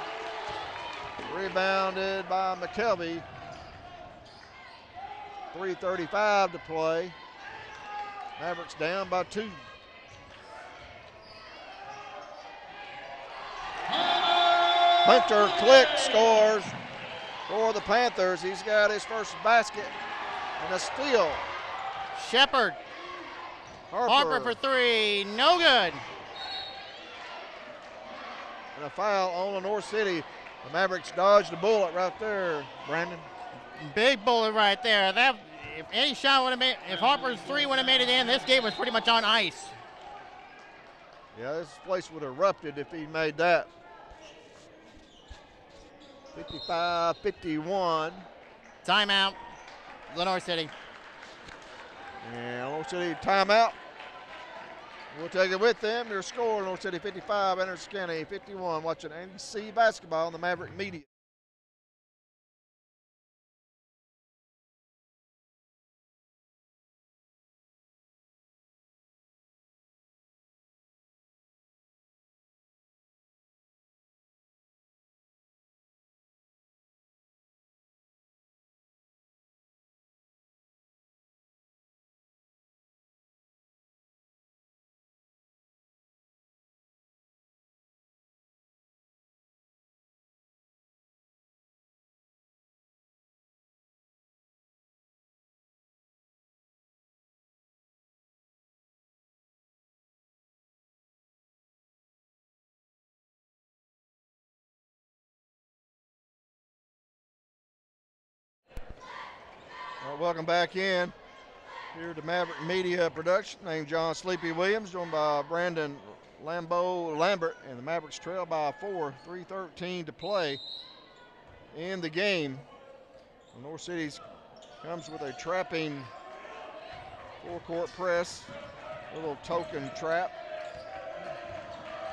Rebounded by McKelvey. 3:35 to play. Mavericks down by 2. Hunter Click scores for the Panthers. He's got his first basket and a steal. Shepard. Harper for 3, no good. And a foul on the North City. The Mavericks dodged a bullet right there, Brandon. Big bullet right there. That if any shot would have made, if Harper's 3 would have made it in, this game was pretty much on ice. Yeah, this place would have erupted if he made that. 55-51. Timeout, Lenoir City. And North City timeout. We'll take it with them. Their score, North City 55, Anderson County 51. Watching NC basketball on the Maverick Media. Welcome back in here to Maverick Media Production. Named John Sleepy Williams, joined by Brandon Lambert, and the Mavericks trail by 4, 3:13 to play in the game. North City comes with a trapping four-court press, little token trap,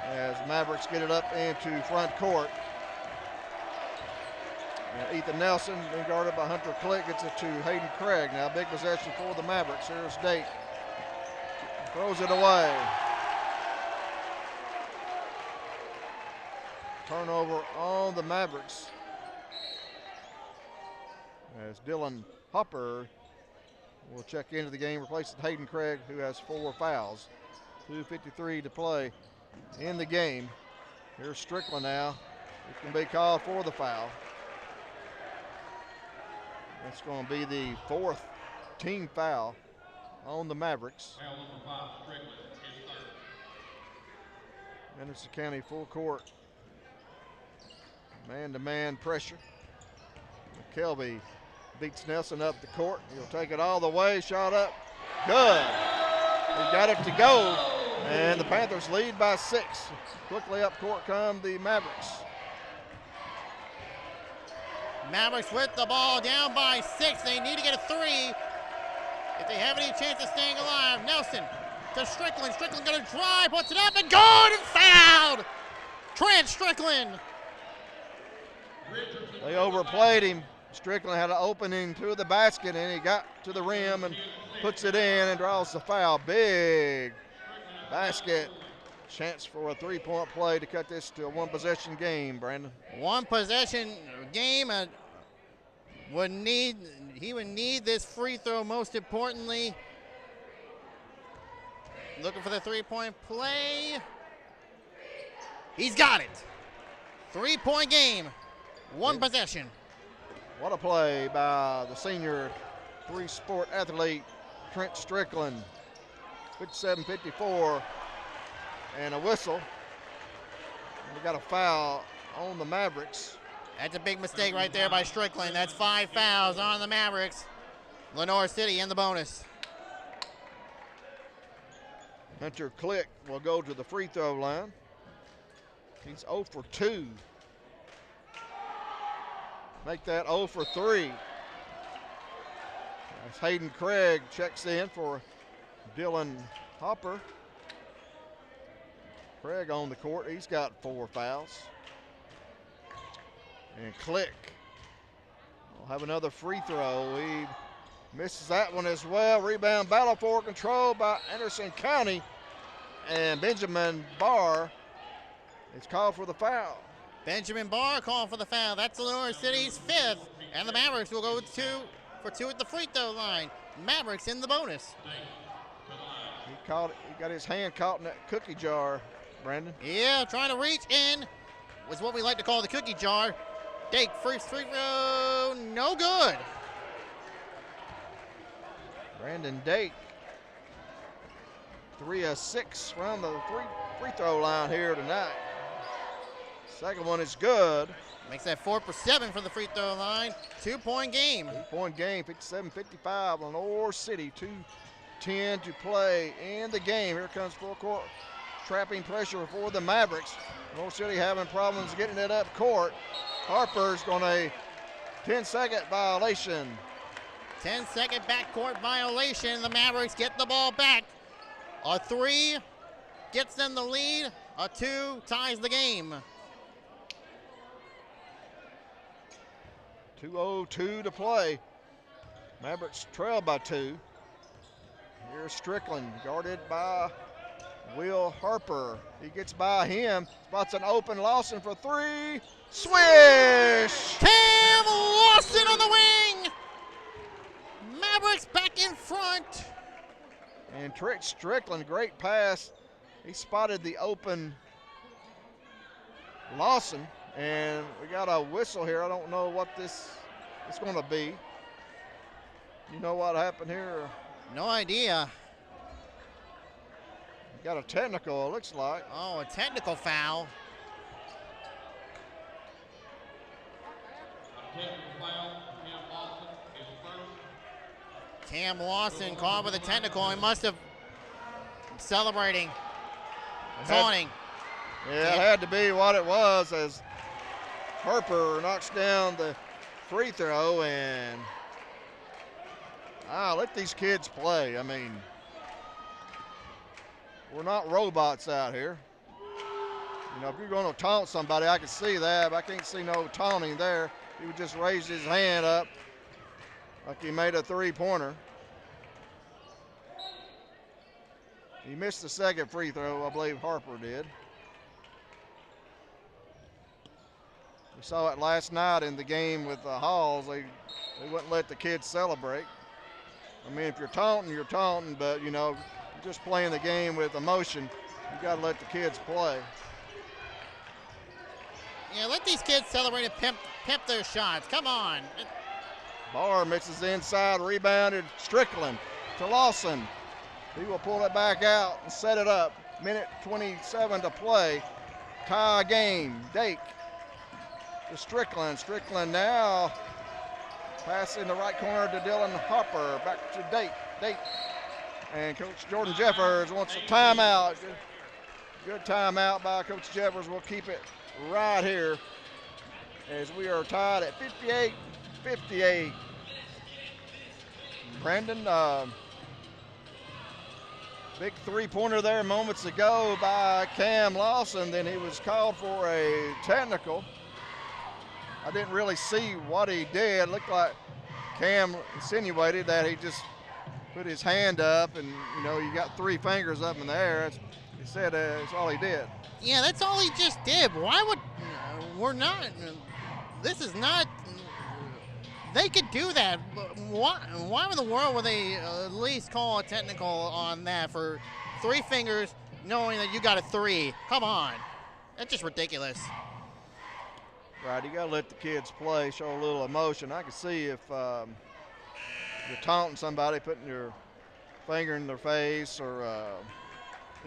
as Mavericks get it up into front court. Ethan Nelson, being guarded by Hunter Click, gets it to Hayden Craig. Now big possession for the Mavericks. Here's Dake. Throws it away. Turnover on the Mavericks, as Dylan Hopper will check into the game, replacing Hayden Craig, who has 4 fouls. 2:53 to play in the game. Here's Strickland now. It can be called for the foul. That's going to be the 4th team foul on the Mavericks. Foul number 5, Strickland, his 3rd. Anderson County full court. Man-to-man pressure. McKelvey beats Nelson up the court. He'll take it all the way. Shot up. Good. He got it to go. And the Panthers lead by 6. Quickly up court come the Mavericks. Mavericks with the ball, down by 6. They need to get a 3 if they have any chance of staying alive. Nelson to Strickland. Strickland going to drive, puts it up and good, and fouled. Trent Strickland. They overplayed him. Strickland had an opening to the basket, and he got to the rim and puts it in and draws the foul. Big basket. Chance for a 3-point play to cut this to a 1-possession game, Brandon. 1-possession game. He would need this free throw, most importantly. Looking for the 3-point play. He's got it. 3-point game. 1 possession. What a play by the senior 3-sport athlete, Trent Strickland. 57-54. And a whistle. And we got a foul on the Mavericks. That's a big mistake right there by Strickland. That's 5 fouls on the Mavericks. Lenoir City in the bonus. Hunter Click will go to the free throw line. He's 0 for 2. Make that 0 for 3. As Hayden Craig checks in for Dylan Hopper. Craig on the court. He's got 4 fouls. And Click will have another free throw. He misses that one as well. Rebound battle for control by Anderson County. And Benjamin Barr is called for the foul. Benjamin Barr called for the foul. That's Lenoir City's 5th. And the Mavericks will go 2 for 2 at the free throw line. Mavericks in the bonus. He got his hand caught in that cookie jar, Brandon. Yeah, trying to reach in was what we like to call the cookie jar. Dake, free throw, no good. Brandon Dake, 3 of 6 around the free throw line here tonight. Second one is good. Makes that 4 for 7 for the free throw line. 2-point game. 2-point game, 57-55. Lenoir City, 2:10 to play in the game. Here comes full court trapping pressure for the Mavericks. Lenoir City having problems getting it up court. Harper's going a 10-second violation. 10-second backcourt violation. The Mavericks get the ball back. A 3 gets them the lead. A 2 ties the game. 2:02 to play. Mavericks trail by 2. Here's Strickland, guarded by Will Harper. He gets by him, spots an open Lawson for 3. Swish! Cam Lawson on the wing. Mavericks back in front. And Trick Strickland, great pass. He spotted the open Lawson, and we got a whistle here. I don't know what this is going to be. You know what happened here? No idea. Got a technical, it looks like. Oh, a technical foul. Cam Lawson called with a technical. He must have celebrating, taunting. Yeah, it had to be what it was as Harper knocks down the free throw, and let these kids play. I mean, we're not robots out here. You know, if you're going to taunt somebody, I can see that, but I can't see no taunting there. He would just raise his hand up like he made a three-pointer. He missed the second free throw, I believe Harper did. We saw it last night in the game with the Halls. They wouldn't let the kids celebrate. I mean, if you're taunting, but, you know, you're just playing the game with emotion. You got to let the kids play. Yeah, let these kids celebrate and pimp their shots. Come on. Barr mixes inside, rebounded Strickland to Lawson. He will pull it back out and set it up. Minute 27 to play. Tie game. Dake to Strickland. Strickland now passing the right corner to Dylan Hopper. Back to Dake. Dake. And Coach Jordan Jeffers wants a timeout. Good timeout by Coach Jeffers. We'll keep it right here as we are tied at 58-58. Brandon, big three-pointer there moments ago by Cam Lawson. Then he was called for a technical. I didn't really see what he did. It looked like Cam insinuated that he just put his hand up, and, you know, you got 3 fingers up in the air. He said that's all he did. Yeah, that's all he just did. Why would this is not, they could do that. Why in the world would they at least call a technical on that for 3 fingers knowing that you got a 3? Come on. That's just ridiculous. Right, you got to let the kids play, show a little emotion. I can see if you're taunting somebody, putting your finger in their face or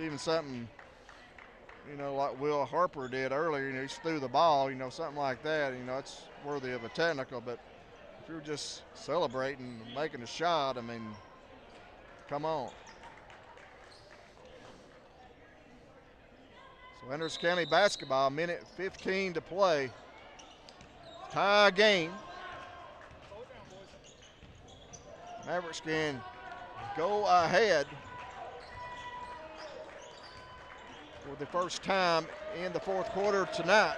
even something like Will Harper did earlier. He threw the ball, something like that. It's worthy of a technical. But if you're just celebrating, making a shot, I mean, come on. So Anderson County basketball, minute 15 to play. Tie game. Mavericks can go ahead for the first time in the fourth quarter tonight.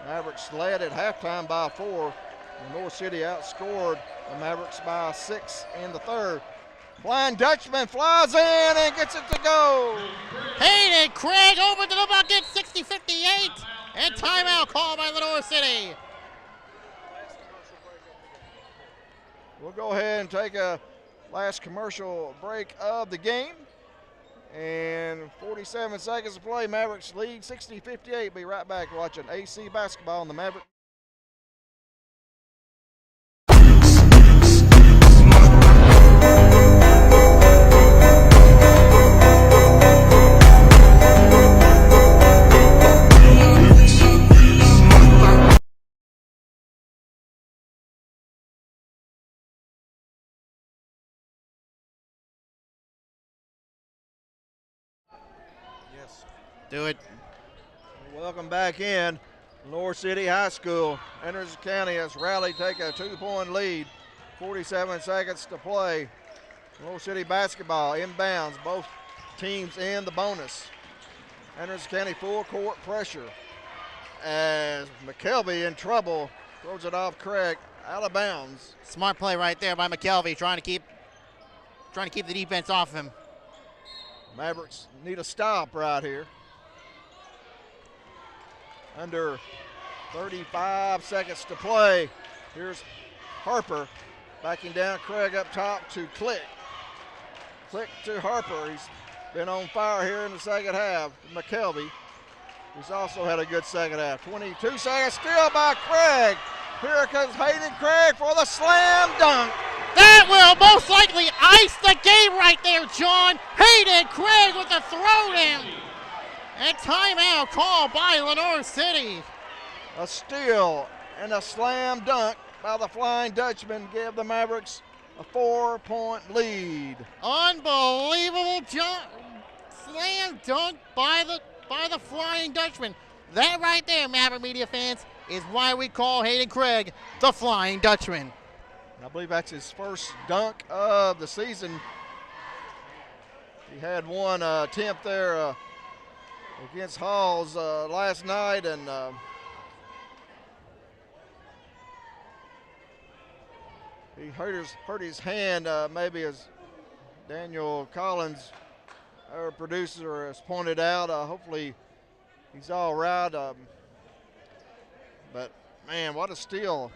Mavericks led at halftime by 4. Lenoir City outscored the Mavericks by 6 in the third. Flying Dutchman flies in and gets it to go. Hayden Craig over to the bucket, 60-58, and timeout call by Lenoir City. We'll go ahead and take a last commercial break of the game. And 47 seconds to play. Mavericks lead 60-58. Be right back watching AC basketball on the Mavericks. Do it. Welcome back in. Lenoir City High School. Anderson County has rallied, take a 2-point lead. 47 seconds to play. Lenoir City basketball inbounds, both teams in the bonus. Anderson County full court pressure as McKelvey in trouble, throws it off Craig, out of bounds. Smart play right there by McKelvey, trying to keep the defense off him. Mavericks need a stop right here. Under 35 seconds to play. Here's Harper backing down Craig up top to Click. Click to Harper. He's been on fire here in the second half. McKelvey, who's also had a good second half. 22 seconds still by Craig. Here comes Hayden Craig for the slam dunk. That will most likely ice the game right there, John. Hayden Craig with the throw-in. And timeout called by Lenoir City. A steal and a slam dunk by the Flying Dutchman give the Mavericks a 4-point lead. Unbelievable slam dunk by the Flying Dutchman. That right there, Maverick Media fans, is why we call Hayden Craig the Flying Dutchman. I believe that's his first dunk of the season. He had one attempt there against Halls last night, and he hurt his hand, maybe as Daniel Collins, our producer, has pointed out. Hopefully he's all right. But, man, what a steal.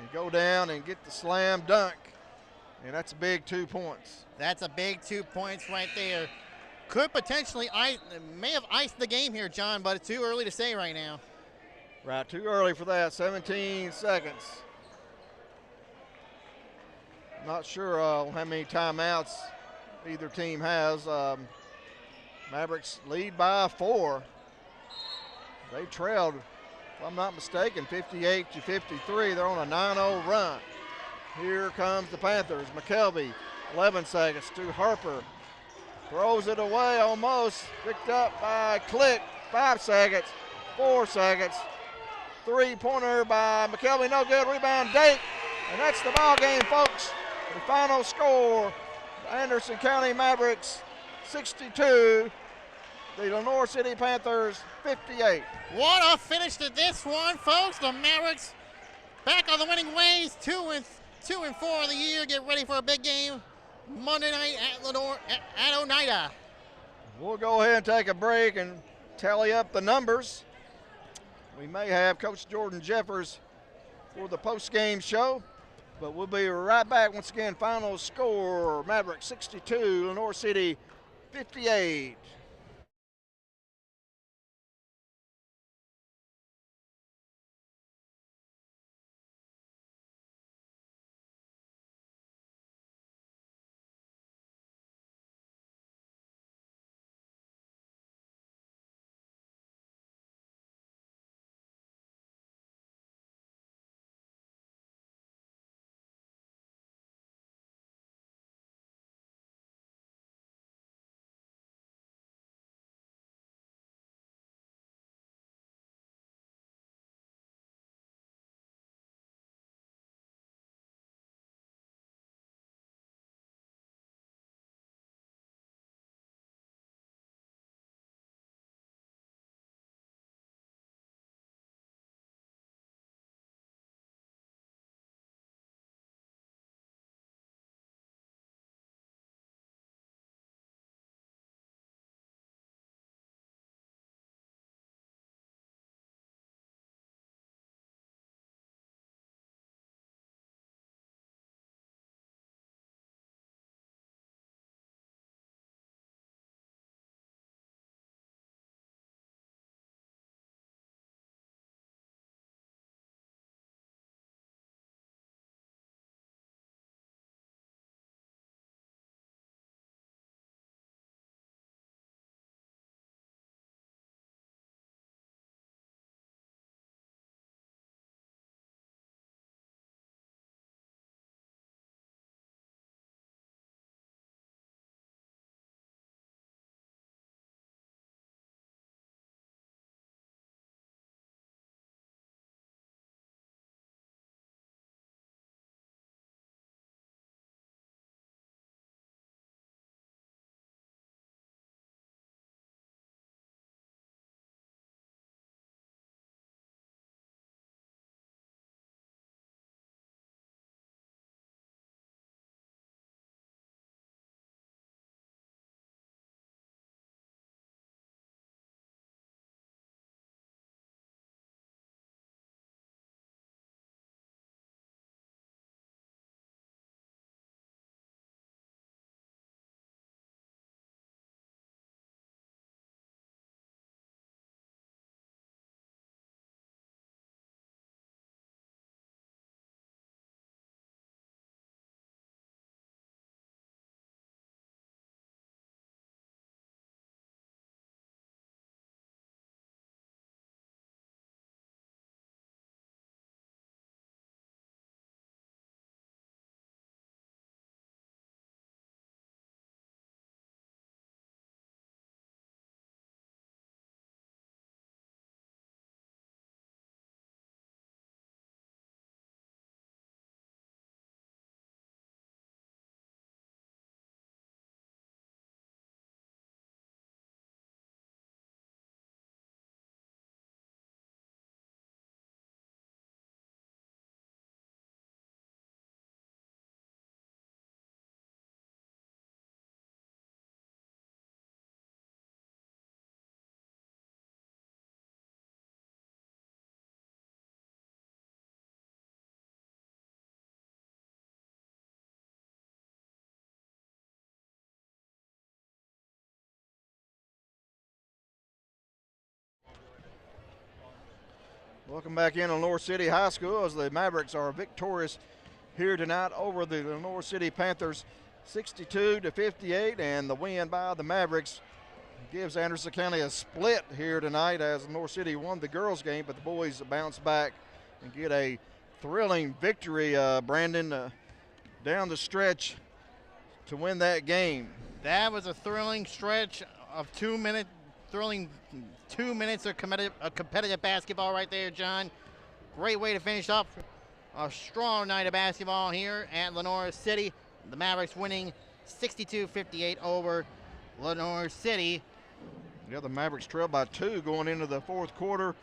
And go down and get the slam dunk, and that's a big 2 points. That's a big 2 points right there. Could potentially, may have iced the game here, John, but it's too early to say right now. Right, too early for that. 17 seconds. Not sure how many timeouts either team has. Mavericks lead by 4. They trailed, if I'm not mistaken, 58-53. They're on a 9-0 run. Here comes the Panthers. McKelvey, 11 seconds to Harper. Throws it away almost. Picked up by Click. 5 seconds. 4 seconds. 3-pointer by McKelvey. No good. Rebound Dake. And that's the ball game, folks. The final score, Anderson County Mavericks 62. The Lenoir City Panthers 58. What a finish to this one, folks. The Mavericks back on the winning ways. 2 and 4 of the year. Get ready for a big game Monday night at Lenoir at Oneida. We'll go ahead and take a break and tally up the numbers. We may have Coach Jordan Jeffers for the post-game show, but we'll be right back. Once again, final score, Mavericks 62, Lenoir City 58. Welcome back in Lenoir City High School as the Mavericks are victorious here tonight over the Lenoir City Panthers 62-58, and the win by the Mavericks gives Anderson County a split here tonight as Lenoir City won the girls game, but the boys bounce back and get a thrilling victory, Brandon, down the stretch to win that game. That was a thrilling stretch of 2 minutes, thrilling 2 minutes of competitive basketball right there, John. Great way to finish up a strong night of basketball here at Lenoir City. The Mavericks winning 62-58 over Lenoir City. Yeah, the Mavericks trailed by 2 going into the fourth quarter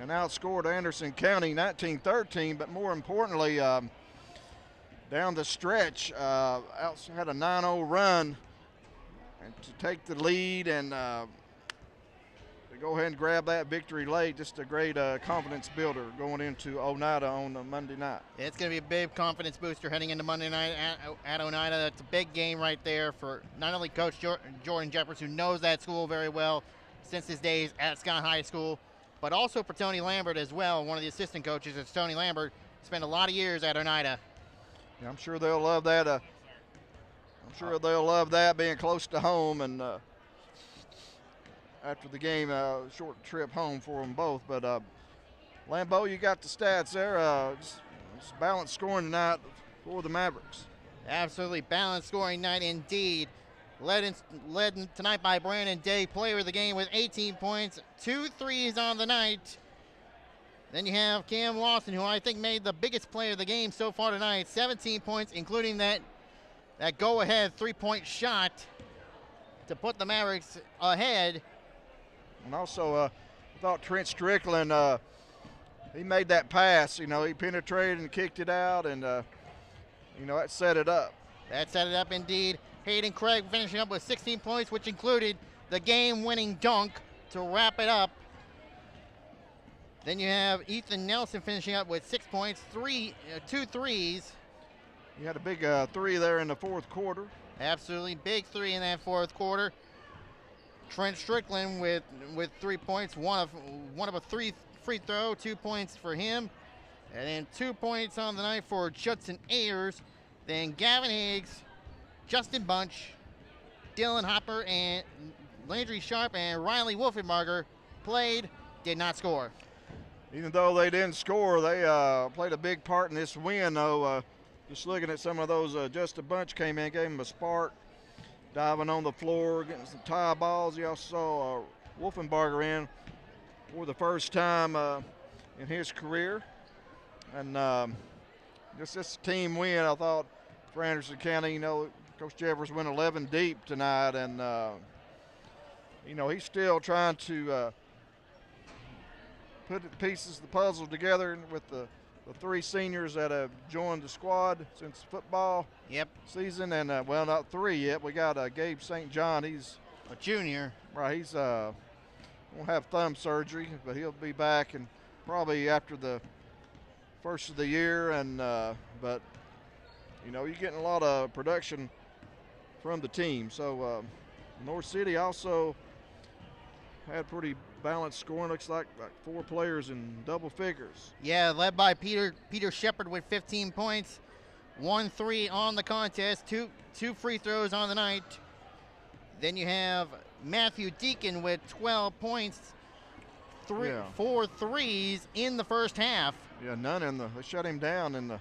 and outscored Anderson County 19-13, but more importantly, down the stretch, had a 9-0 run and to take the lead and to go ahead and grab that victory late. Just a great confidence builder going into Oneida on Monday night. It's going to be a big confidence booster heading into Monday night at Oneida. That's a big game right there for not only Coach Jordan Jeffers, who knows that school very well since his days at Scott High School, but also for Tony Lambert as well. One of the assistant coaches is Tony Lambert. Spent a lot of years at Oneida. Yeah, I'm sure they'll love that. I'm sure they'll love that, being close to home, and after the game, short trip home for them both. But Lambeau, you got the stats there. Just balanced scoring tonight for the Mavericks. Absolutely balanced scoring night indeed. Led tonight by Brandon Day, player of the game with 18 points, 2 threes on the night. Then you have Cam Lawson, who I think made the biggest play of the game so far tonight, 17 points, including that go-ahead three-point shot to put the Mavericks ahead. And also, I thought Trent Strickland, he made that pass. You know, he penetrated and kicked it out, and, you know, that set it up. That set it up indeed. Hayden Craig finishing up with 16 points, which included the game-winning dunk to wrap it up. Then you have Ethan Nelson finishing up with 6 points, 2 threes. He had a big 3 there in the fourth quarter. Absolutely big 3 in that fourth quarter. Trent Strickland with 3 points, one of a 3 free throw, 2 points for him, and then 2 points on the night for Judson Ayers. Then Gavin Higgs, Justin Bunch, Dylan Hopper, and Landry Sharp and Riley Wolfenbarger played, did not score. Even though they didn't score, they played a big part in this win, though. Just looking at some of those, Justin Bunch came in, gave him a spark, diving on the floor, getting some tie balls. You also saw Wolfenbarger in for the first time in his career. And just this team win, I thought, for Anderson County. You know, Coach Jeffers went 11 deep tonight, and, you know, he's still trying to put the pieces of the puzzle together with the 3 seniors that have joined the squad since football season. And, well, not 3 yet. We got Gabe St. John. He's a junior. Right, he's won't have thumb surgery, but he'll be back and probably after the first of the year. And but, you know, you're getting a lot of production from the team. So North City also had pretty balanced scoring. Looks like 4 players in double figures. Yeah, led by Peter Shepard with 15 points, 1 3 on the contest, two free throws on the night. Then you have Matthew Deacon with 12 points, 4 threes in the first half. Yeah, none in they shut him down in the.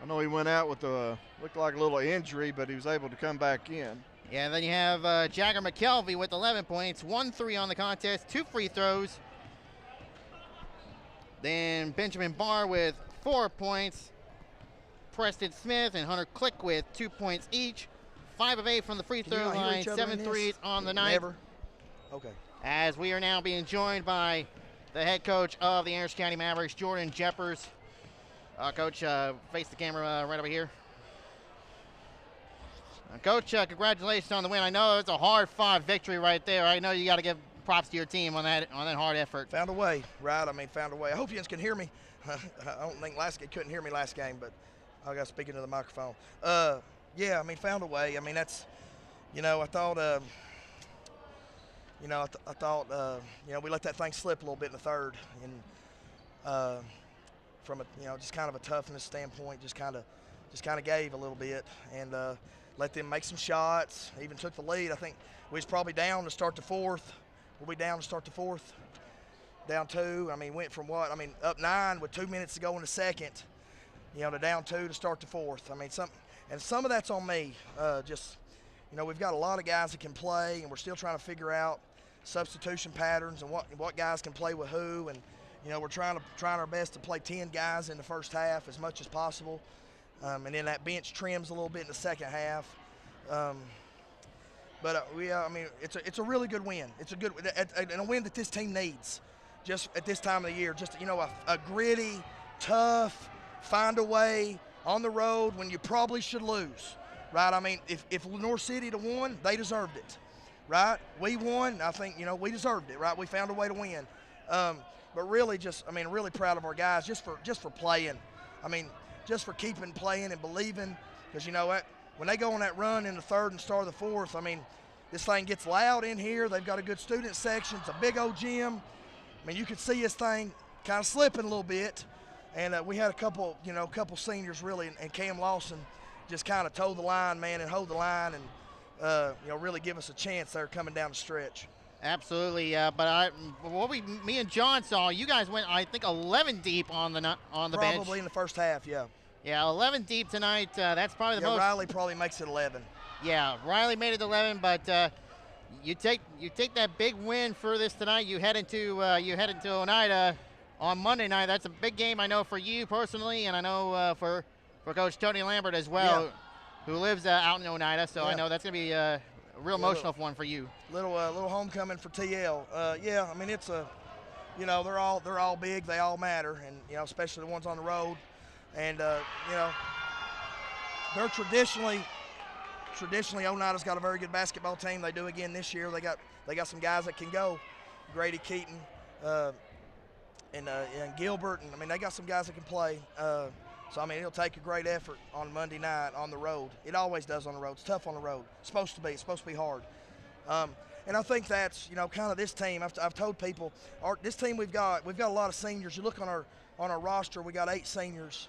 I know he went out with looked like a little injury, but he was able to come back in. Yeah, then you have Jagger McKelvey with 11 points, 1 3 on the contest, 2 free throws. Then Benjamin Barr with 4 points. Preston Smith and Hunter Click with 2 points each. 5 of 8 from the free throw line, 7 threes on the night. Never. Okay. As we are now being joined by the head coach of the Anderson County Mavericks, Jordan Jeffers. Coach, face the camera right over here. Coach, congratulations on the win. I know it's a hard-fought victory right there. I know you got to give props to your team on that hard effort. Found a way, right? I mean, found a way. I hope you guys can hear me. I don't think couldn't hear me last game, but I got speaking to the microphone. Yeah, I mean, found a way. I mean, that's, you know, I thought, you know, we let that thing slip a little bit in the third, and from a just kind of a toughness standpoint, just kind of gave a little bit and let them make some shots. Even took the lead. I think we was probably down to start the fourth. Were we down to start the fourth? Down 2. I mean, went from what? I mean, up 9 with 2 minutes to go in the second. To down 2 to start the fourth. I mean, some of that's on me. We've got a lot of guys that can play, and we're still trying to figure out substitution patterns and what guys can play with who. And we're trying our best to play 10 guys in the first half as much as possible, and then that bench trims a little bit in the second half. It's a really good win. It's a win that this team needs, just at this time of the year. Just a gritty, tough, find a way on the road when you probably should lose, right? I mean, if Lenoir City had won, they deserved it, right? We won. I think we deserved it, right? We found a way to win. But really, really proud of our guys just for playing. I mean, just for keeping playing and believing, because what? When they go on that run in the third and start of the fourth, I mean, this thing gets loud in here. They've got a good student section. It's a big old gym. I mean, you could see this thing kind of slipping a little bit. And we had a couple seniors really, and Cam Lawson just kind of toe the line, man, and hold the line and, really give us a chance there coming down the stretch. Absolutely, but me and John saw, you guys went, I think, 11 deep on the bench. Probably in the first half, yeah. Yeah, 11 deep tonight. That's probably the most. Riley probably makes it 11. Yeah, Riley made it 11, but you take that big win for this tonight. You head into Oneida on Monday night. That's a big game, I know, for you personally, and I know for Coach Tony Lambert as well, who lives out in Oneida. So I know that's going to be a real emotional one for you. Little homecoming for TL. I mean, it's they're all big. They all matter, and especially the ones on the road. And they're traditionally Oneida's got a very good basketball team. They do again this year. They got some guys that can go. Grady Keaton and Gilbert, and I mean they got some guys that can play. So I mean it'll take a great effort on Monday night on the road. It always does on the road. It's tough on the road. It's supposed to be hard. And I think that's kind of this team. I've told people this team we've got a lot of seniors. You look on our roster, we got 8 seniors.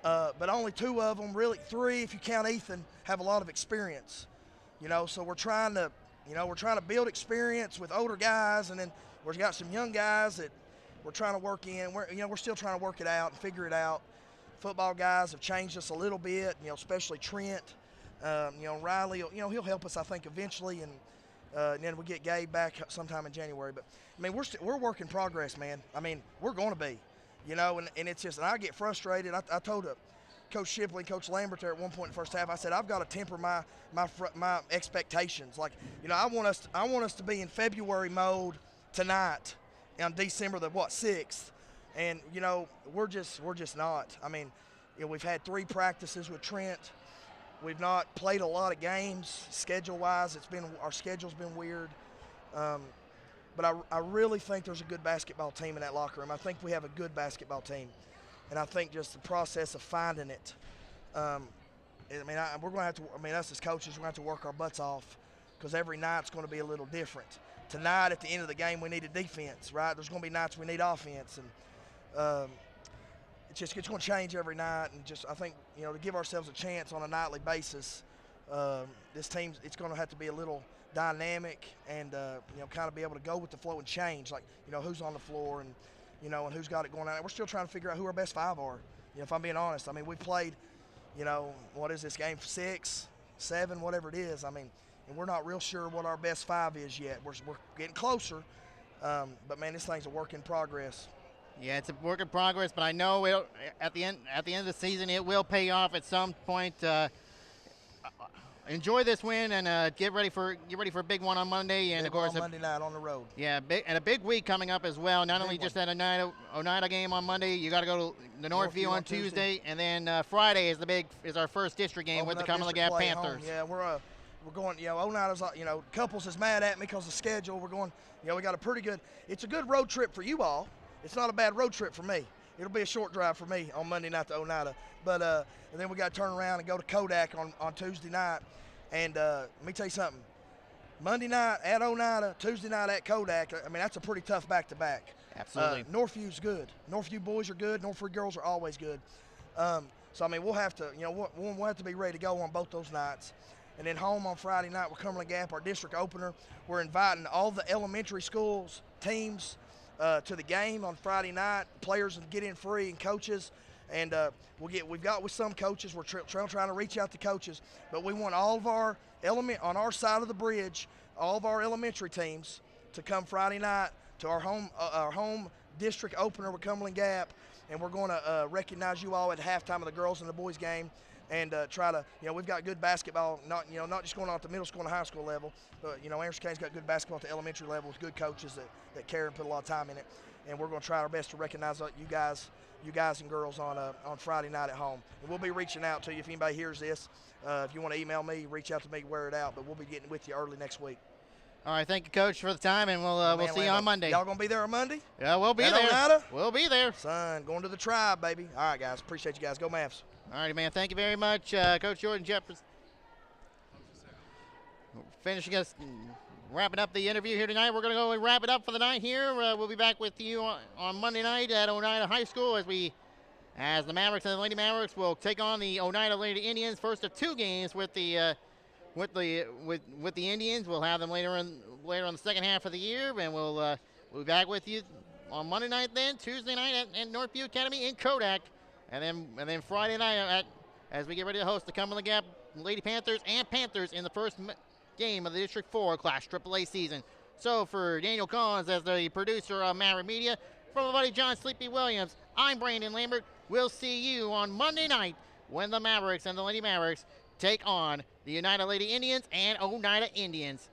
But only 2 of them, really 3 if you count Ethan, have a lot of experience. So we're trying to build experience with older guys, and then we've got some young guys that we're trying to work in. We're still trying to work it out and figure it out. Football guys have changed us a little bit, especially Trent. Riley, he'll help us, I think, eventually, and then we get Gabe back sometime in January. But I mean, we're work in progress, man. I mean, we're going to be. And it's just, and I get frustrated. I told Coach Shipley and Coach Lambert there at one point in the first half, I said, I've got to temper my expectations. Like, I want us to be in February mode tonight on December the 6th. And, we're just not. I mean, we've had 3 practices with Trent. We've not played a lot of games schedule-wise. Our schedule's been weird. But I really think there's a good basketball team in that locker room. I think we have a good basketball team. And I think just the process of finding it, we're going to have to, us as coaches, we're going to have to work our butts off because every night's going to be a little different. Tonight, at the end of the game, we needed defense, right? There's going to be nights we need offense. And it's going to change every night. And just, I think, to give ourselves a chance on a nightly basis, this team, it's going to have to be a little dynamic and kind of be able to go with the flow and change, like who's on the floor and and who's got it going on. We're still trying to figure out who our best 5 are. If I'm being honest, I mean we played what is this game, 6, 7, whatever it is. I mean, and we're not real sure what our best 5 is yet. We're getting closer, but man, this thing's a work in progress. Yeah, it's a work in progress, but I know at the end of the season it will pay off at some point. Enjoy this win and get ready for a big one on Monday, and of course Monday night on the road. Yeah, a big week coming up as well. Not only just that Oneida game on Monday, you got to go to the Northview on Tuesday, and then Friday is our first district game with the Cumberland Gap Panthers. Home. Yeah, we're going. Oneida's Couples is mad at me because of the schedule. We're going. We got a pretty good. It's a good road trip for you all. It's not a bad road trip for me. It'll be a short drive for me on Monday night to Oneida. But and then we got to turn around and go to Kodak on Tuesday night. And let me tell you something. Monday night at Oneida, Tuesday night at Kodak. I mean, that's a pretty tough back-to-back. Absolutely. Northview's good. Northview boys are good. Northview girls are always good. So I mean, we'll have to, we'll have to be ready to go on both those nights. And then home on Friday night with Cumberland Gap, our district opener. We're inviting all the elementary schools teams to the game on Friday night. Players will get in free and coaches. And we've got with some coaches, we're trying to reach out to coaches, but we want all of our on our side of the bridge, all of our elementary teams to come Friday night to our home district opener with Cumberland Gap, and we're going to recognize you all at halftime of the girls and the boys game, and try to, we've got good basketball, not just going on at the middle school and high school level, but Anderson County's got good basketball at the elementary level with good coaches that care and put a lot of time in it, and we're going to try our best to recognize you guys and girls on Friday night at home. And we'll be reaching out to you if anybody hears this. If you want to email me, reach out to me, wear it out, but we'll be getting with you early next week. All right, thank you, Coach, for the time, and we'll see you on Monday. Y'all going to be there on Monday? Yeah, we'll be At there. Oneida? We'll be there. Son, going to the tribe, baby. All right, guys. Appreciate you guys. Go Mavs. All righty, man. Thank you very much, Coach Jordan Jefferson. Finishing us, wrapping up the interview here tonight. We're going to go and wrap it up for the night here. We'll be back with you on Monday night at Oneida High School as the Mavericks and the Lady Mavericks will take on the Oneida Lady Indians. First of two games with the Indians. We'll have them later on the second half of the year, and we'll be back with you on Monday night. Then Tuesday night at Northview Academy in Kodak, and then Friday night as we get ready to host the Cumberland Gap Lady Panthers and Panthers in the first game of the District 4 Class AAA season. So for Daniel Collins as the producer of Maverick Media, from my buddy John Sleepy Williams, I'm Brandon Lambert. We'll see you on Monday night when the Mavericks and the Lady Mavericks take on the Oneida Lady Indians and Oneida Indians.